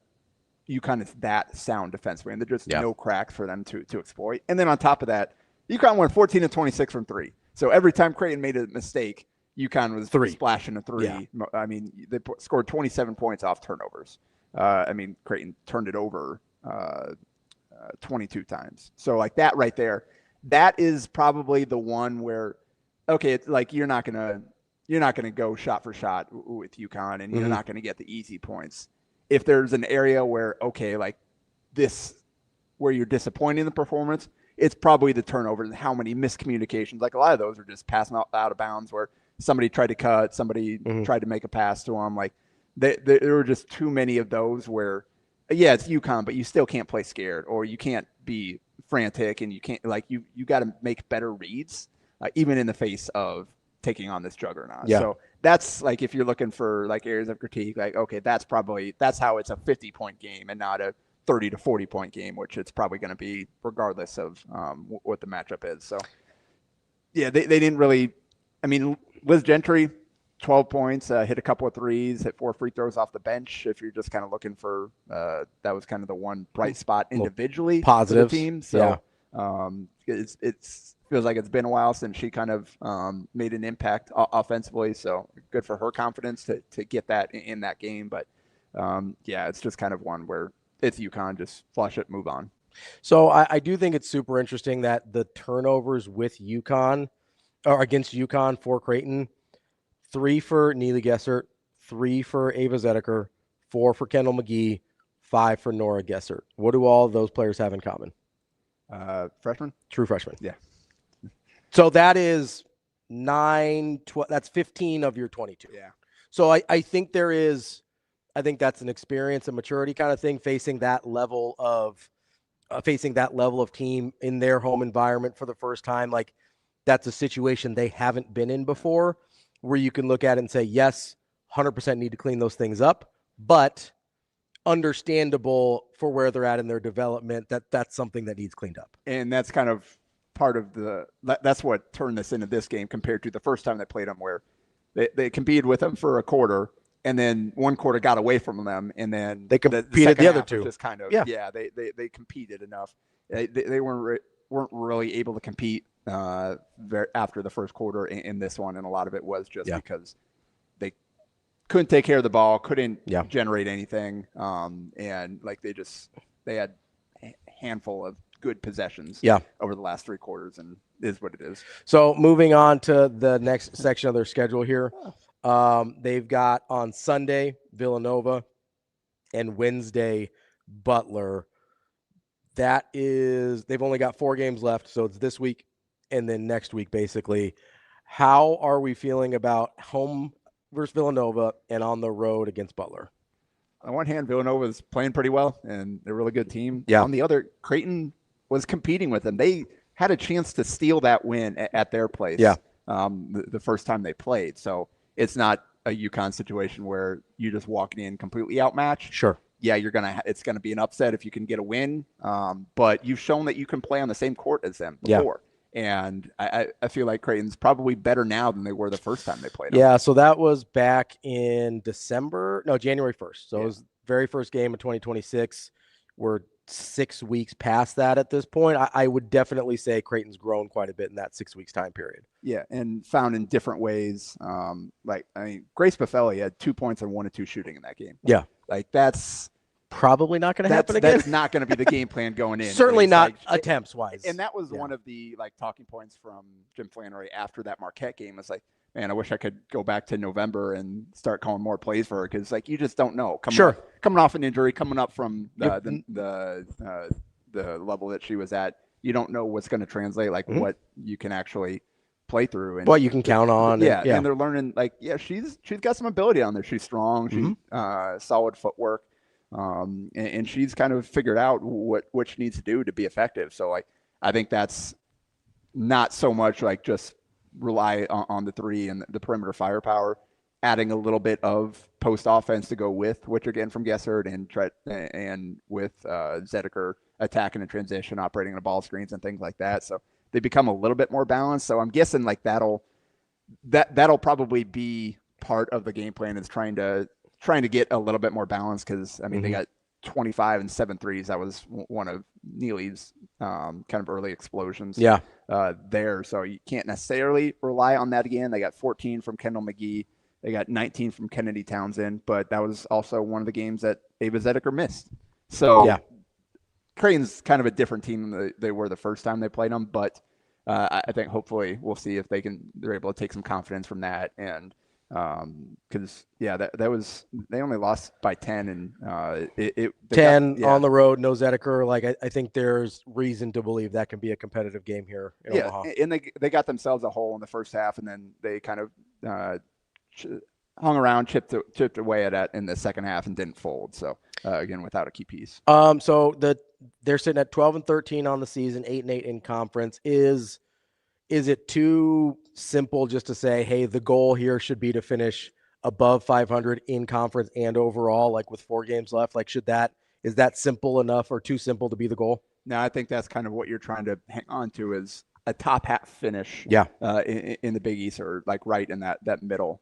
UConn is that sound defensively, and there's just no cracks for them to exploit. And then on top of that, UConn went 14-26 from 3. So every time Creighton made a mistake, UConn was splashing a 3. Yeah. I mean, they scored 27 points off turnovers. I mean, Creighton turned it over 22 times. So like that right there, that is probably the one where, okay, it's like you're not gonna go shot for shot with UConn, and you're not gonna get the easy points. If there's an area where, okay, like this, where you're disappointing the performance, it's probably the turnovers and how many miscommunications. Like a lot of those are just passing out of bounds where somebody tried to cut, somebody tried to make a pass to them. Like there were just too many of those where, yeah, it's UConn, but you still can't play scared, or you can't be frantic, and you can't, like, you got to make better reads, even in the face of taking on this juggernaut. Yeah. So that's like, if you're looking for like areas of critique, like, okay, that's how it's a 50-point game and not a 30 to 40-point game, which it's probably going to be regardless of what the matchup is. So yeah, they didn't really, I mean, Liz Gentry, 12 points, hit a couple of threes, hit 4 free throws off the bench. If you're just kind of looking for, that was kind of the one bright spot individually for the team. So it's feels like it's been a while since she kind of made an impact offensively. So good for her confidence to get that in that game. But it's just kind of one where it's UConn, just flush it, move on. So I do think it's super interesting that the turnovers with UConn or against UConn for Creighton, 3 for Neely Gessert, 3 for Ava Zedeker, 4 for Kendall McGee, 5 for Nora Gessert. What do all of those players have in common? Freshman? True freshman. Yeah. So that is 9, 12, that's 15 of your 22. Yeah. So I think that's an experience and maturity kind of thing, facing that level of team in their home environment for the first time. Like, that's a situation they haven't been in before, where you can look at it and say, yes, 100% need to clean those things up, but understandable for where they're at in their development, that's something that needs cleaned up. And that's kind of part of that's what turned this into this game compared to the first time they played them, where they competed with them for a quarter, and then one quarter got away from them, and then they competed the other two. Just kind of, they competed enough. They weren't really able to compete after the first quarter in this one, and a lot of it was just because they couldn't take care of the ball, couldn't generate anything, and like they had handful of good possessions over the last 3 quarters, and is what it is. So moving on to the next section of their schedule here. They've got on Sunday, Villanova, and Wednesday, Butler. They've only got 4 games left, so it's this week and then next week, basically. How are we feeling about home versus Villanova and on the road against Butler? On one hand, Villanova is playing pretty well, and they're a really good team. Yeah. On the other, Creighton was competing with them. They had a chance to steal that win at their place. Yeah. The first time they played. So it's not a UConn situation where you're just walking in completely outmatched. Sure. Yeah, it's gonna be an upset if you can get a win. But you've shown that you can play on the same court as them before. And I feel like Creighton's probably better now than they were the first time they played them. Yeah, so that was back in January 1st. So it was very first game of 2026. We're 6 weeks past that at this point. I would definitely say Creighton's grown quite a bit in that 6 weeks time period. Yeah, and found in different ways. Grace Buffelli had 2 points and 1 of 2 shooting in that game. Yeah. Like that's probably not going to happen again. That's not going to be the game plan going in. Certainly not attempts wise. And that was one of the talking points from Jim Flannery after that Marquette game. Was like, man, I wish I could go back to November and start calling more plays for her, because you just don't know. Coming off an injury, coming up from the level that she was at, you don't know what's going to translate. What you can actually play through and what you can count on. And they're learning. She's got some ability on there. She's strong. She's solid footwork. And she's kind of figured out what she needs to do to be effective. So I think that's not so much just rely on the 3 and the perimeter firepower, adding a little bit of post offense to go with what you're getting from Gessert and with Zedeker attacking in transition, operating on ball screens and things like that. So they become a little bit more balanced. So I'm guessing that'll probably be part of the game plan, is trying to get a little bit more balance, because they got 25 and 7 threes. That was one of Neely's kind of early explosions there. So you can't necessarily rely on that again. They got 14 from Kendall McGee. They got 19 from Kennedy Townsend, but that was also one of the games that Ava Zedeker missed. So Creighton's kind of a different team than they were the first time they played them, but I think hopefully we'll see if they're able to take some confidence from that. And because that was, they only lost by 10, and 10 on the road, no Zedeker. I think there's reason to believe that can be a competitive game here in Omaha. And they got themselves a hole in the first half, and then they kind of hung around, chipped away at it in the second half, and didn't fold. So again, without a key piece. So they're sitting at 12-13 on the season, 8-8 in conference. Is it too simple just to say, hey, the goal here should be to finish above 500 in conference and overall, with 4 games left? Is that simple enough, or too simple to be the goal? No, I think that's kind of what you're trying to hang on to, is a top half finish. In the Big East, or right in that middle,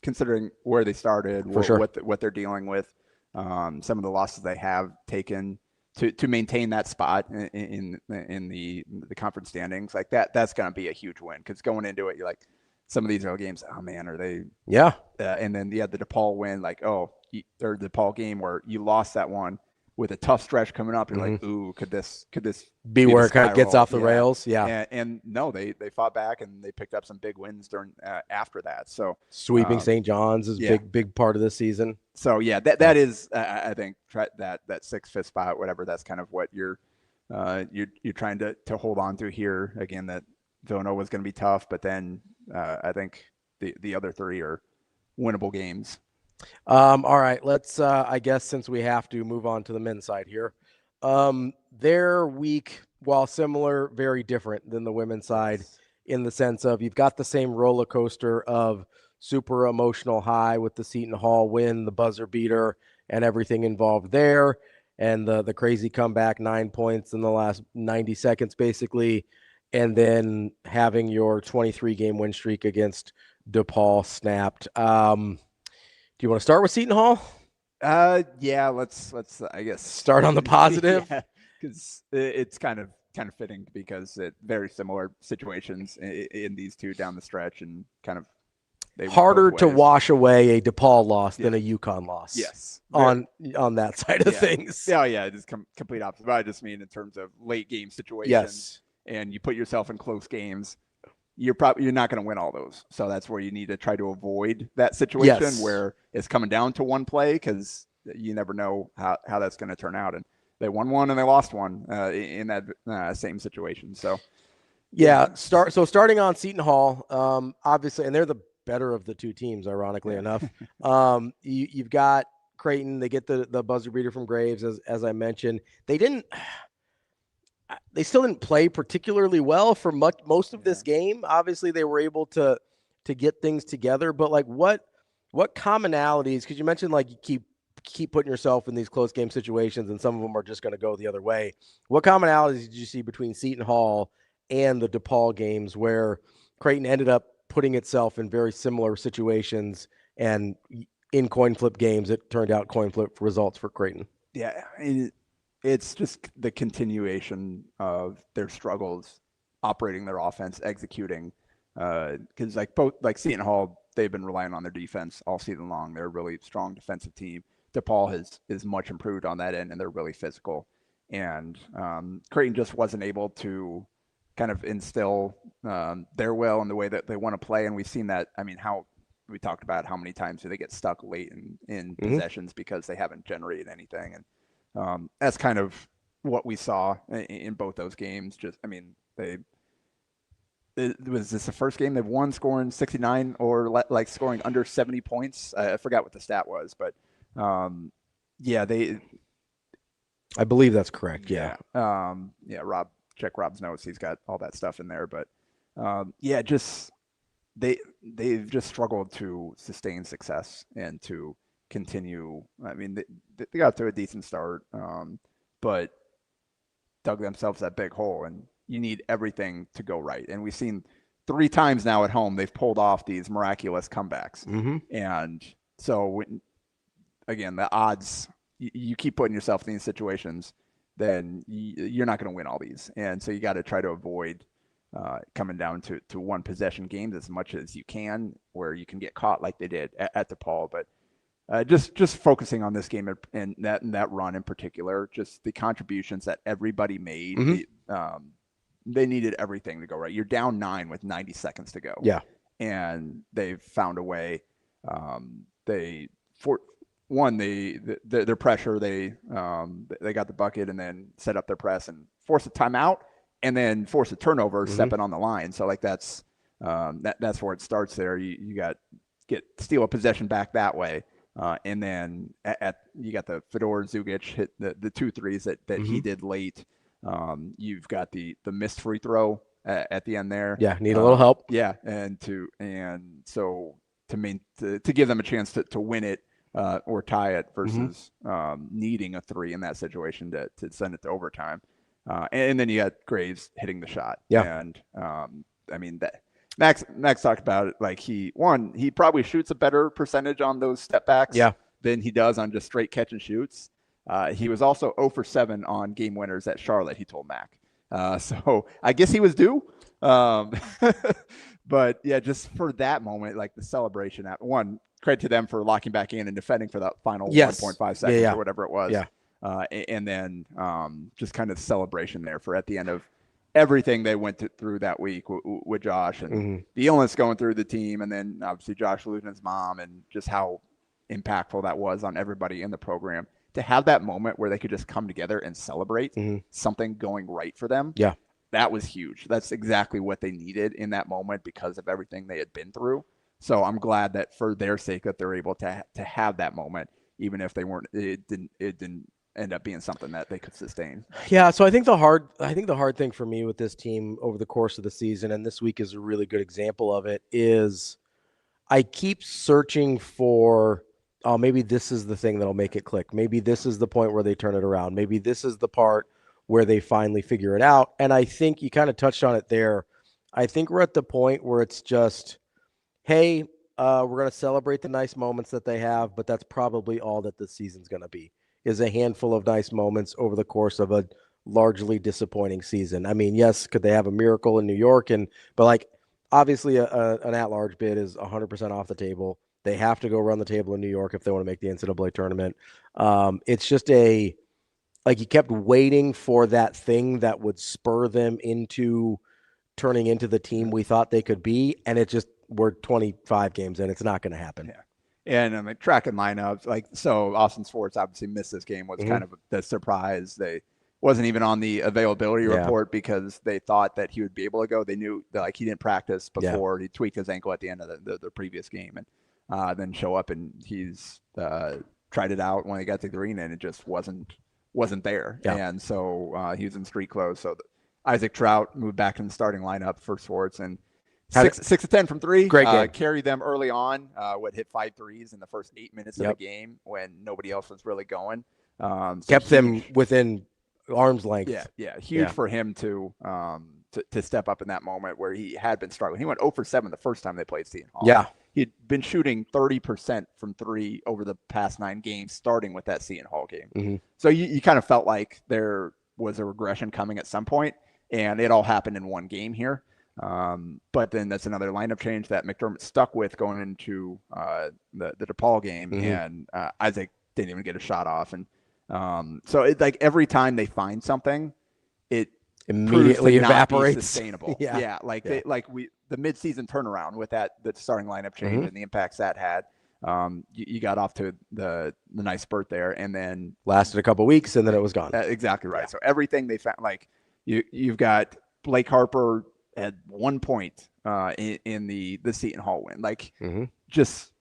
considering where they started, what they're dealing with, some of the losses they have taken to maintain that spot in the conference standings. That's going to be a huge win, because going into it, you're like, some of these other games, oh man, are they? Yeah. And then the DePaul win, or the DePaul game where you lost that one with a tough stretch coming up. You're like, ooh, could this be where it kind of gets off the rails? Yeah. And no, they fought back, and they picked up some big wins during after that. So sweeping St. John's is big part of this season. So that is I think that 6th, 5th spot, whatever. That's kind of what you're trying to hold on to here. Again, that Villanova is going to be tough, but then I think the other 3 are winnable games. All right, let's I guess, since we have to, move on to the men's side here. Their week, while similar, very different than the women's side, in the sense of you've got the same roller coaster of super emotional high with the Seton Hall win, the buzzer beater, and everything involved there, and the crazy comeback, 9 points in the last 90 seconds basically, and then having your 23-game win streak against DePaul snapped. Do you want to start with Seton Hall? Let's I guess start on the positive, because it's kind of fitting, because it very similar situations in these two down the stretch, and kind of harder to wash away a DePaul loss than a UConn loss. Yes. On that side of things. Yeah, it's complete opposite. But I just mean in terms of late game situations. Yes. And you put yourself in close games, you're not going to win all those. So that's where you need to try to avoid that situation where it's coming down to one play, because you never know how that's going to turn out. And they won one and they lost one in that same situation. So starting on Seton Hall, obviously, and they're the better of the two teams, ironically enough. You've got Creighton. They get the buzzer beater from Graves, as I mentioned. They still didn't play particularly well for most of this game. Obviously, they were able to get things together, but like what commonalities? Because you mentioned like you keep putting yourself in these close game situations, and some of them are just going to go the other way. What commonalities did you see between Seton Hall and the DePaul games, where Creighton ended up putting itself in very similar situations, and in coin flip games, it turned out coin flip results for Creighton? Yeah, it's just the continuation of their struggles operating their offense, executing. Because like Seton Hall, they've been relying on their defense all season long. They're a really strong defensive team. DePaul is much improved on that end, and they're really physical. And Creighton just wasn't able to kind of instill their will in the way that they want to play. And we've seen that. I mean, how we talked about how many times do they get stuck late in possessions because they haven't generated anything. And that's kind of what we saw in both those games. Was this the first game they've won scoring 69 or scoring under 70 points? I forgot what the stat was, but I believe that's correct. Yeah. Check Rob's notes. He's got all that stuff in there, but they've just struggled to sustain success and to continue. I mean, they got to a decent start, but dug themselves that big hole, and you need everything to go right. And we've seen 3 times now at home they've pulled off these miraculous comebacks. And so again, the odds, you keep putting yourself in these situations, then you're not going to win all these. And so you got to try to avoid coming down to one possession games as much as you can, where you can get caught like they did at DePaul. But just focusing on this game and that run in particular, just the contributions that everybody made. They needed everything to go right. You're down 9 with 90 seconds to go. Yeah. And they've found a way. Their pressure, they got the bucket and then set up their press and force a timeout and then force a turnover, stepping on the line. So that's where it starts there. You steal a possession back that way. And then you got the Fedor Zugic hit the 2 threes that he did late. You've got the missed free throw at the end there. Yeah, need a little help. Yeah, so to give them a chance to win it or tie it versus needing a 3 in that situation to send it to overtime. And then you got Graves hitting the shot. Yeah, and I mean that. Max talked about it. Like he probably shoots a better percentage on those step backs than he does on just straight catch and shoots. He was also 0 for 7 on game winners at Charlotte, he told Mac. So I guess he was due. But yeah, just for that moment, like the celebration, credit to them for locking back in and defending for that final 1.5 seconds or whatever it was. Yeah. And then just kind of celebration there for at the end of everything they went through that week with Josh and the illness going through the team. And then obviously Josh losing his mom, and just how impactful that was on everybody in the program. To have that moment where they could just come together and celebrate something going right for them. Yeah. That was huge. That's exactly what they needed in that moment because of everything they had been through. So I'm glad that for their sake that they're able to have that moment, even if it didn't end up being something that they could sustain. Yeah. So I think the hard thing for me with this team over the course of the season, and this week is a really good example of it, is I keep searching for, oh, maybe this is the thing that'll make it click. Maybe this is the point where they turn it around. Maybe this is the part where they finally figure it out. And I think you kind of touched on it there. I think we're at the point where it's just, hey, we're going to celebrate the nice moments that they have, but that's probably all that this season's going to be, is a handful of nice moments over the course of a largely disappointing season. I mean, yes, could they have a miracle in New York? But like, obviously an at-large bid is 100% off the table. They have to go run the table in New York if they want to make the NCAA tournament. It's just you kept waiting for that thing that would spur them into turning into the team we thought they could be, and we're 25 games in. It's not going to happen. Yeah. And I'm tracking lineups. So Austin Swartz obviously missed this game, was kind of the surprise. They wasn't even on the availability report because they thought that he would be able to go. They knew that he didn't practice before. He tweaked his ankle at the end of the previous game, and then show up, and he's tried it out when he got to the arena, and it just wasn't there. Yeah. And so he was in street clothes. So Isaac Trout moved back in the starting lineup for Swartz, and 6 of 10 from three. Great game. Carried them early on. Hit 5 threes in the first 8 minutes of the game when nobody else was really going. Kept them within arm's length. Yeah. Huge for him to step up in that moment where he had been struggling. He went 0 for 7 the first time they played Seton Hall. Yeah. He'd been shooting 30% from 3 over the past 9 games, starting with that Seton Hall game. Mm-hmm. So you kind of felt like there was a regression coming at some point, and it all happened in one game here. But then that's another lineup change that McDermott stuck with going into the DePaul game, and Isaac didn't even get a shot off. And so it's every time they find something, it immediately evaporates. Sustainable. The midseason turnaround with the starting lineup change and the impacts that had. You got off to the nice spurt there, and then lasted a couple weeks, and then it was gone. Exactly right. So everything they found, you've got Blake Harper at 1 point in the Seton Hall win. Just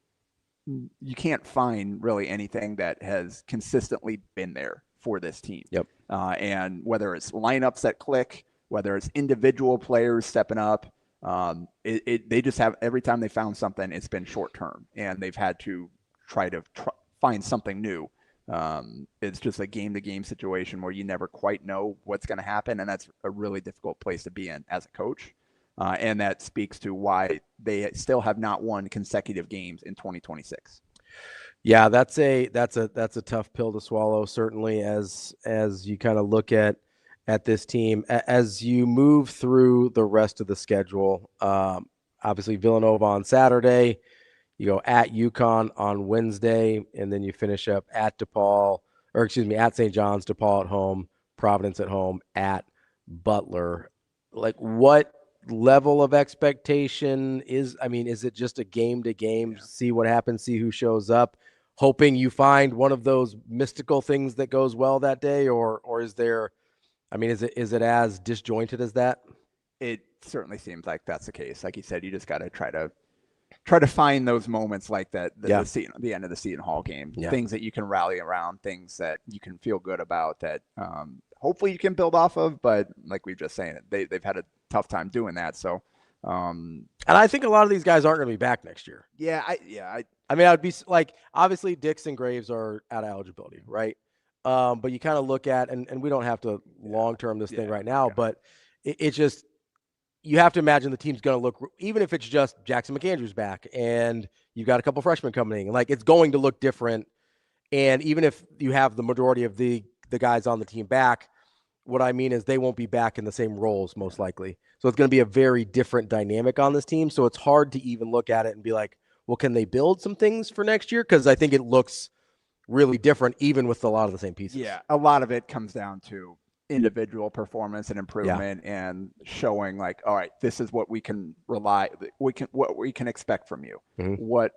you can't find really anything that has consistently been there for this team. Yep. And whether it's lineups that click, whether it's individual players stepping up, they just have, every time they found something, it's been short term, and they've had to try to find something new. It's just a game-to-game situation where you never quite know what's going to happen, and that's a really difficult place to be in as a coach. And that speaks to why they still have not won consecutive games in 2026. Yeah, that's a tough pill to swallow, certainly, as you kind of look at this team. As you move through the rest of the schedule, obviously Villanova on Saturday, you go at UConn on Wednesday, and then you finish up at St. John's, DePaul at home, Providence at home, at Butler. What level of expectation is it just a game to game, see what happens, see who shows up, hoping you find one of those mystical things that goes well that day, or is there, is it as disjointed as that? It certainly seems like that's the case. Like you said, you just got to try to find those moments like that, the end of the Seton Hall game, things that you can rally around, things that you can feel good about, that hopefully you can build off of. But like we were just saying, they've had a tough time doing that. So, and I think a lot of these guys aren't going to be back next year. I'd be obviously Dix and Graves are out of eligibility, right? But you kind of look at, and we don't have to long-term this thing right now, but it just, you have to imagine the team's going to look, even if it's just Jackson McAndrews back and you've got a couple freshmen coming in, it's going to look different. And even if you have the majority of the guys on the team back, what I mean is they won't be back in the same roles, most likely. So it's going to be a very different dynamic on this team. So it's hard to even look at it and be like, well, can they build some things for next year? Because I think it looks really different, even with a lot of the same pieces. Yeah, a lot of it comes down to individual performance and improvement, and showing all right, this is what we can what we can expect from you. What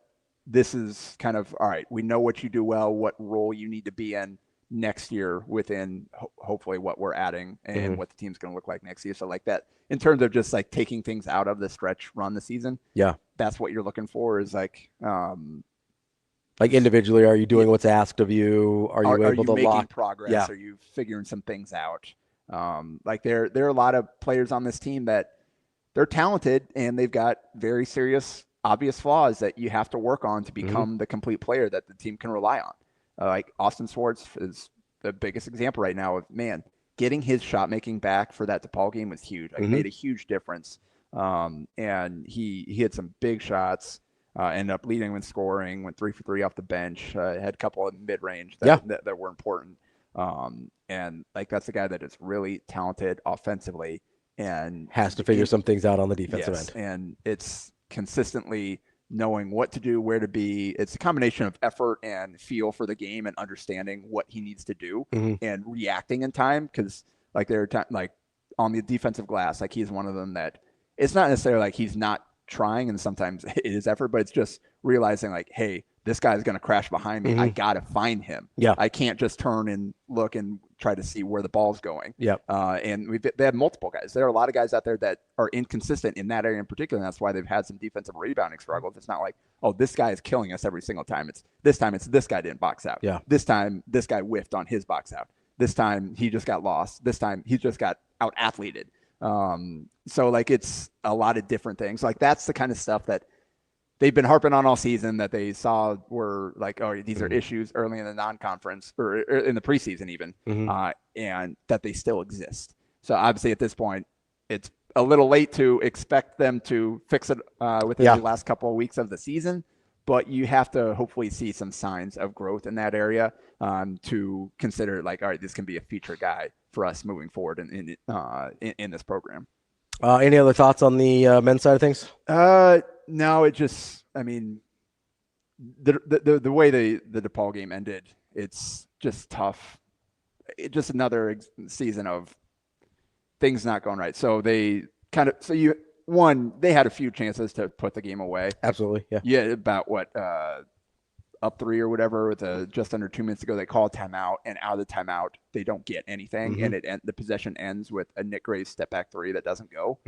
this is kind of, all right, we know what you do well, what role you need to be in next year within hopefully what we're adding and what the team's going to look like next year. So that, in terms of just taking things out of the stretch run this season, that's what you're looking for, is individually, are you doing what's asked of you? Are you able to making progress? Yeah. Are you figuring some things out? There are a lot of players on this team that they're talented and they've got very serious, obvious flaws that you have to work on to become the complete player that the team can rely on. Austin Swartz is the biggest example right now of, getting his shot making back for that DePaul game was huge. Made a huge difference. And he hit some big shots. Ended up leading with scoring, went 3 for 3 off the bench, had a couple of mid-range that were important. And that's a guy that is really talented offensively, and has to figure some things out on the defensive yes, end. And it's consistently knowing what to do, where to be. It's a combination of effort and feel for the game and understanding what he needs to do and reacting in time. Because like like on the defensive glass, like he's one of them that it's not necessarily like he's not trying, and sometimes it is effort, but it's just realizing like, hey, this guy's going to crash behind me. I got to find him. Yeah. I can't just turn and look and try to see where the ball's going. Yep. And they have multiple guys. There are a lot of guys out there that are inconsistent in that area in particular, and that's why they've had some defensive rebounding struggles. It's not like, oh, this guy is killing us every single time. It's this guy didn't box out. Yeah. This time, this guy whiffed on his box out. This time, he just got lost. This time, he just got out-athleted. So, like, it's a lot of different things. Like, that's the kind of stuff that they've been harping on all season that they saw were like, oh, these are issues early in the non-conference or in the preseason even, and that they still exist. So obviously at this point, it's a little late to expect them to fix it within the last couple of weeks of the season, but you have to hopefully see some signs of growth in that area to consider like, all right, this can be a feature guy for us moving forward in this program. Any other thoughts on the men's side of things? No, it just, I mean, the way the DePaul game ended, it's just tough. It's just another season of things not going right. So they they had a few chances to put the game away. Absolutely. Yeah. Yeah. About up 3 or whatever with just under 2 minutes to go, they call a timeout, and out of the timeout, they don't get anything. And the possession ends with a Nick Graves step back 3 that doesn't go.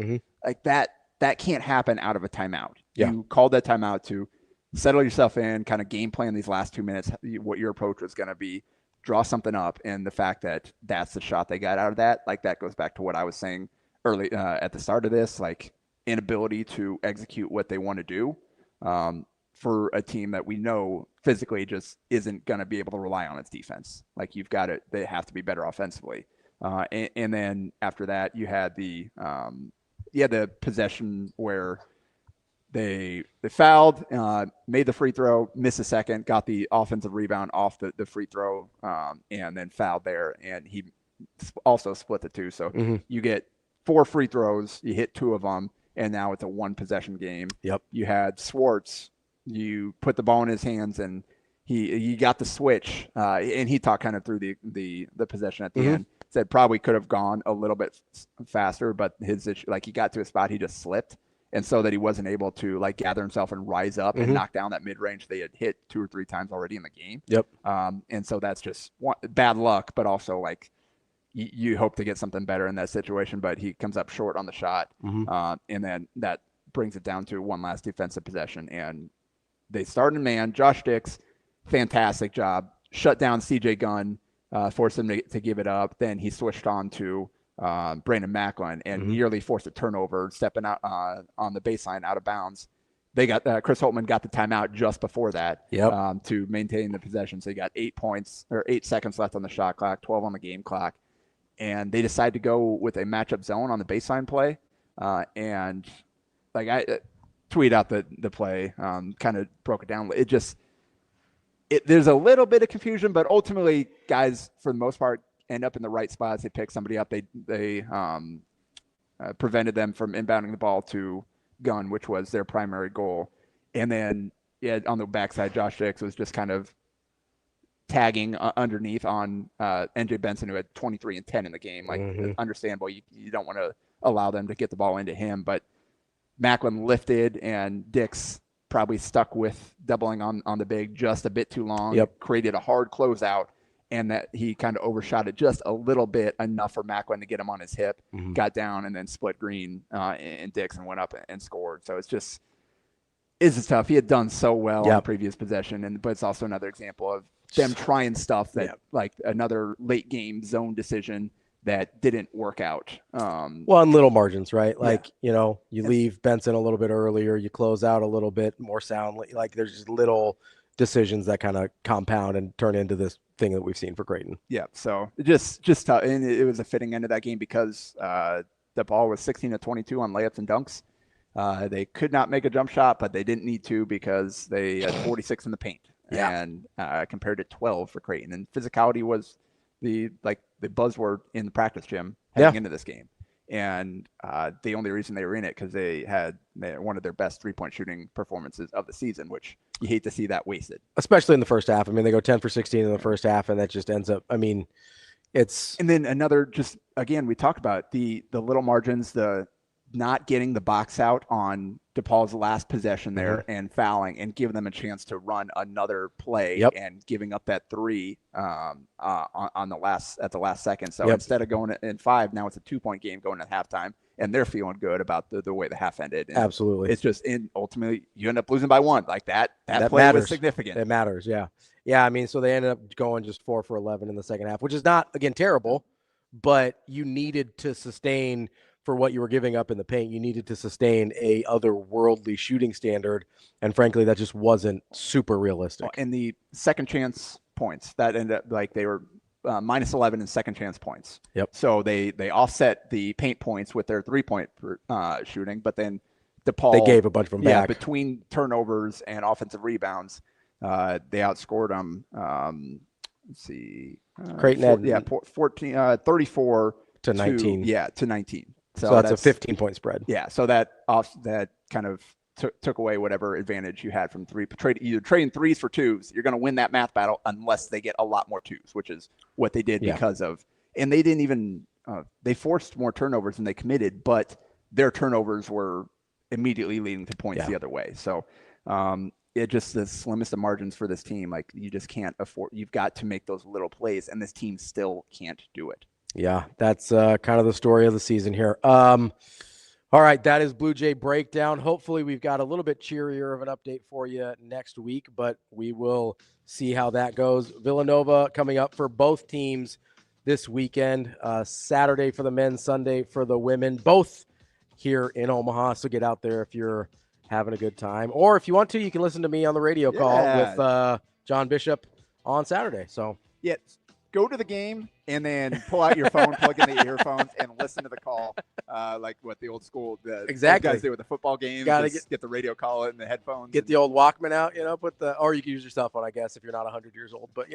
Like that can't happen out of a timeout. Yeah. You called that timeout to settle yourself in, kind of game plan these last 2 minutes, what your approach was going to be, draw something up. And the fact that that's the shot they got out of that, like that goes back to what I was saying early at the start of this, like inability to execute what they want to do for a team that we know physically just isn't going to be able to rely on its defense. Like they have to be better offensively. And then after that, you had the possession where they fouled, made the free throw, missed a second, got the offensive rebound off the free throw, and then fouled there. And he also split the 2. So you get 4 free throws, you hit 2 of them, and now it's a 1 possession game. Yep. You had Swartz, you put the ball in his hands, and he got the switch, and he talked kind of through the possession at the end. Said probably could have gone a little bit faster, but his issue, like he got to a spot, he just slipped, and so that he wasn't able to like gather himself and rise up and knock down that mid range they had hit 2 or 3 times already in the game. Yep. And so that's just bad luck, but also like you hope to get something better in that situation, but he comes up short on the shot, and then that brings it down to one last defensive possession, and they started man. Josh Dix, fantastic job, shut down CJ Gunn. Forced him to give it up. Then he switched on to Brandon McLAUGHLIN and nearly forced a turnover, stepping out on the baseline out of bounds. They got Chris Holtman got the timeout just before that to maintain the possession. So he got 8 points or 8 seconds left on the shot clock, 12 on the game clock, and they decided to go with a matchup zone on the baseline play. And like I tweet out the play, kind of broke it down. It just. There's a little bit of confusion, but ultimately, guys, for the most part, end up in the right spots. They pick somebody up. They prevented them from inbounding the ball to Gunn, which was their primary goal. And then, on the backside, Josh Dix was just kind of tagging underneath on NJ Benson, who had 23 and 10 in the game. Like, understandable, you don't want to allow them to get the ball into him. But McLAUGHLIN lifted, and Dix probably stuck with doubling on the big just a bit too long, created a hard closeout, and that he kind of overshot it just a little bit, enough for McLAUGHLIN to get him on his hip, got down, and then split Green and Dix and went up and scored. So it's tough. He had done so well on the previous possession, but it's also another example of them trying stuff that like another late game zone decision that didn't work out. Well, on little margins, right? Like, you leave Benson a little bit earlier, you close out a little bit more soundly. Like there's just little decisions that kind of compound and turn into this thing that we've seen for Creighton. Yeah. So just tough. And it was a fitting end of that game because the ball was 16 to 22 on layups and dunks. They could not make a jump shot, but they didn't need to because they had 46 in the paint and compared to 12 for Creighton. And physicality was the buzzword in the practice gym heading into this game. And the only reason they were in it because they had one of their best 3-point shooting performances of the season, which you hate to see that wasted. Especially in the first half. I mean, they go 10 for 16 in the first half, and that just ends up, I mean, it's. And then another, just again, we talked about the little margins, the not getting the box out on DePaul's last possession there and fouling and giving them a chance to run another play and giving up that 3 on the last second. So instead of going in 5, now it's a 2-point game going at halftime, and they're feeling good about the way the half ended. And absolutely. It's just ultimately you end up losing by 1 like that play matters. was significant. It matters. Yeah. Yeah. I mean, so they ended up going just 4 for 11 in the second half, which is not, again, terrible, but you needed to sustain for what you were giving up in the paint. You needed to sustain a otherworldly shooting standard, and frankly, that just wasn't super realistic. And the second chance points that ended up like they were minus 11 in second chance points. Yep. So they offset the paint points with their 3-point shooting, but then DePaul, they gave a bunch of them back between turnovers and offensive rebounds. They outscored them. Let's see, Creighton had 34 to 19. To 19. So that's a 15-point spread. Yeah, so that kind of took away whatever advantage you had from either trading 3s for 2s. You're going to win that math battle unless they get a lot more 2s, which is what they did because of. And they didn't even they forced more turnovers than they committed, but their turnovers were immediately leading to points the other way. So it just the slimmest of margins for this team. Like you just can't afford. You've got to make those little plays, and this team still can't do it. Yeah, that's kind of the story of the season here. All right, that is Bluejay Breakdown. Hopefully we've got a little bit cheerier of an update for you next week, but we will see how that goes. Villanova coming up for both teams this weekend, Saturday for the men, Sunday for the women, both here in Omaha. So get out there if you're having a good time. Or if you want to, you can listen to me on the radio call with John Bishop on Saturday. So go to the game and then pull out your phone, plug in the earphones, and listen to the call, like what the old school guys do with the football game. Gotta get the radio call in the headphones. Get the old Walkman out, or you can use your cell phone, I guess, if you're not 100 years old. But,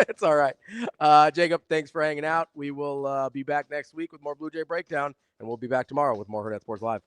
it's all right. Jacob, thanks for hanging out. We will be back next week with more Bluejay Breakdown, and we'll be back tomorrow with more Hurrdat Sports Live.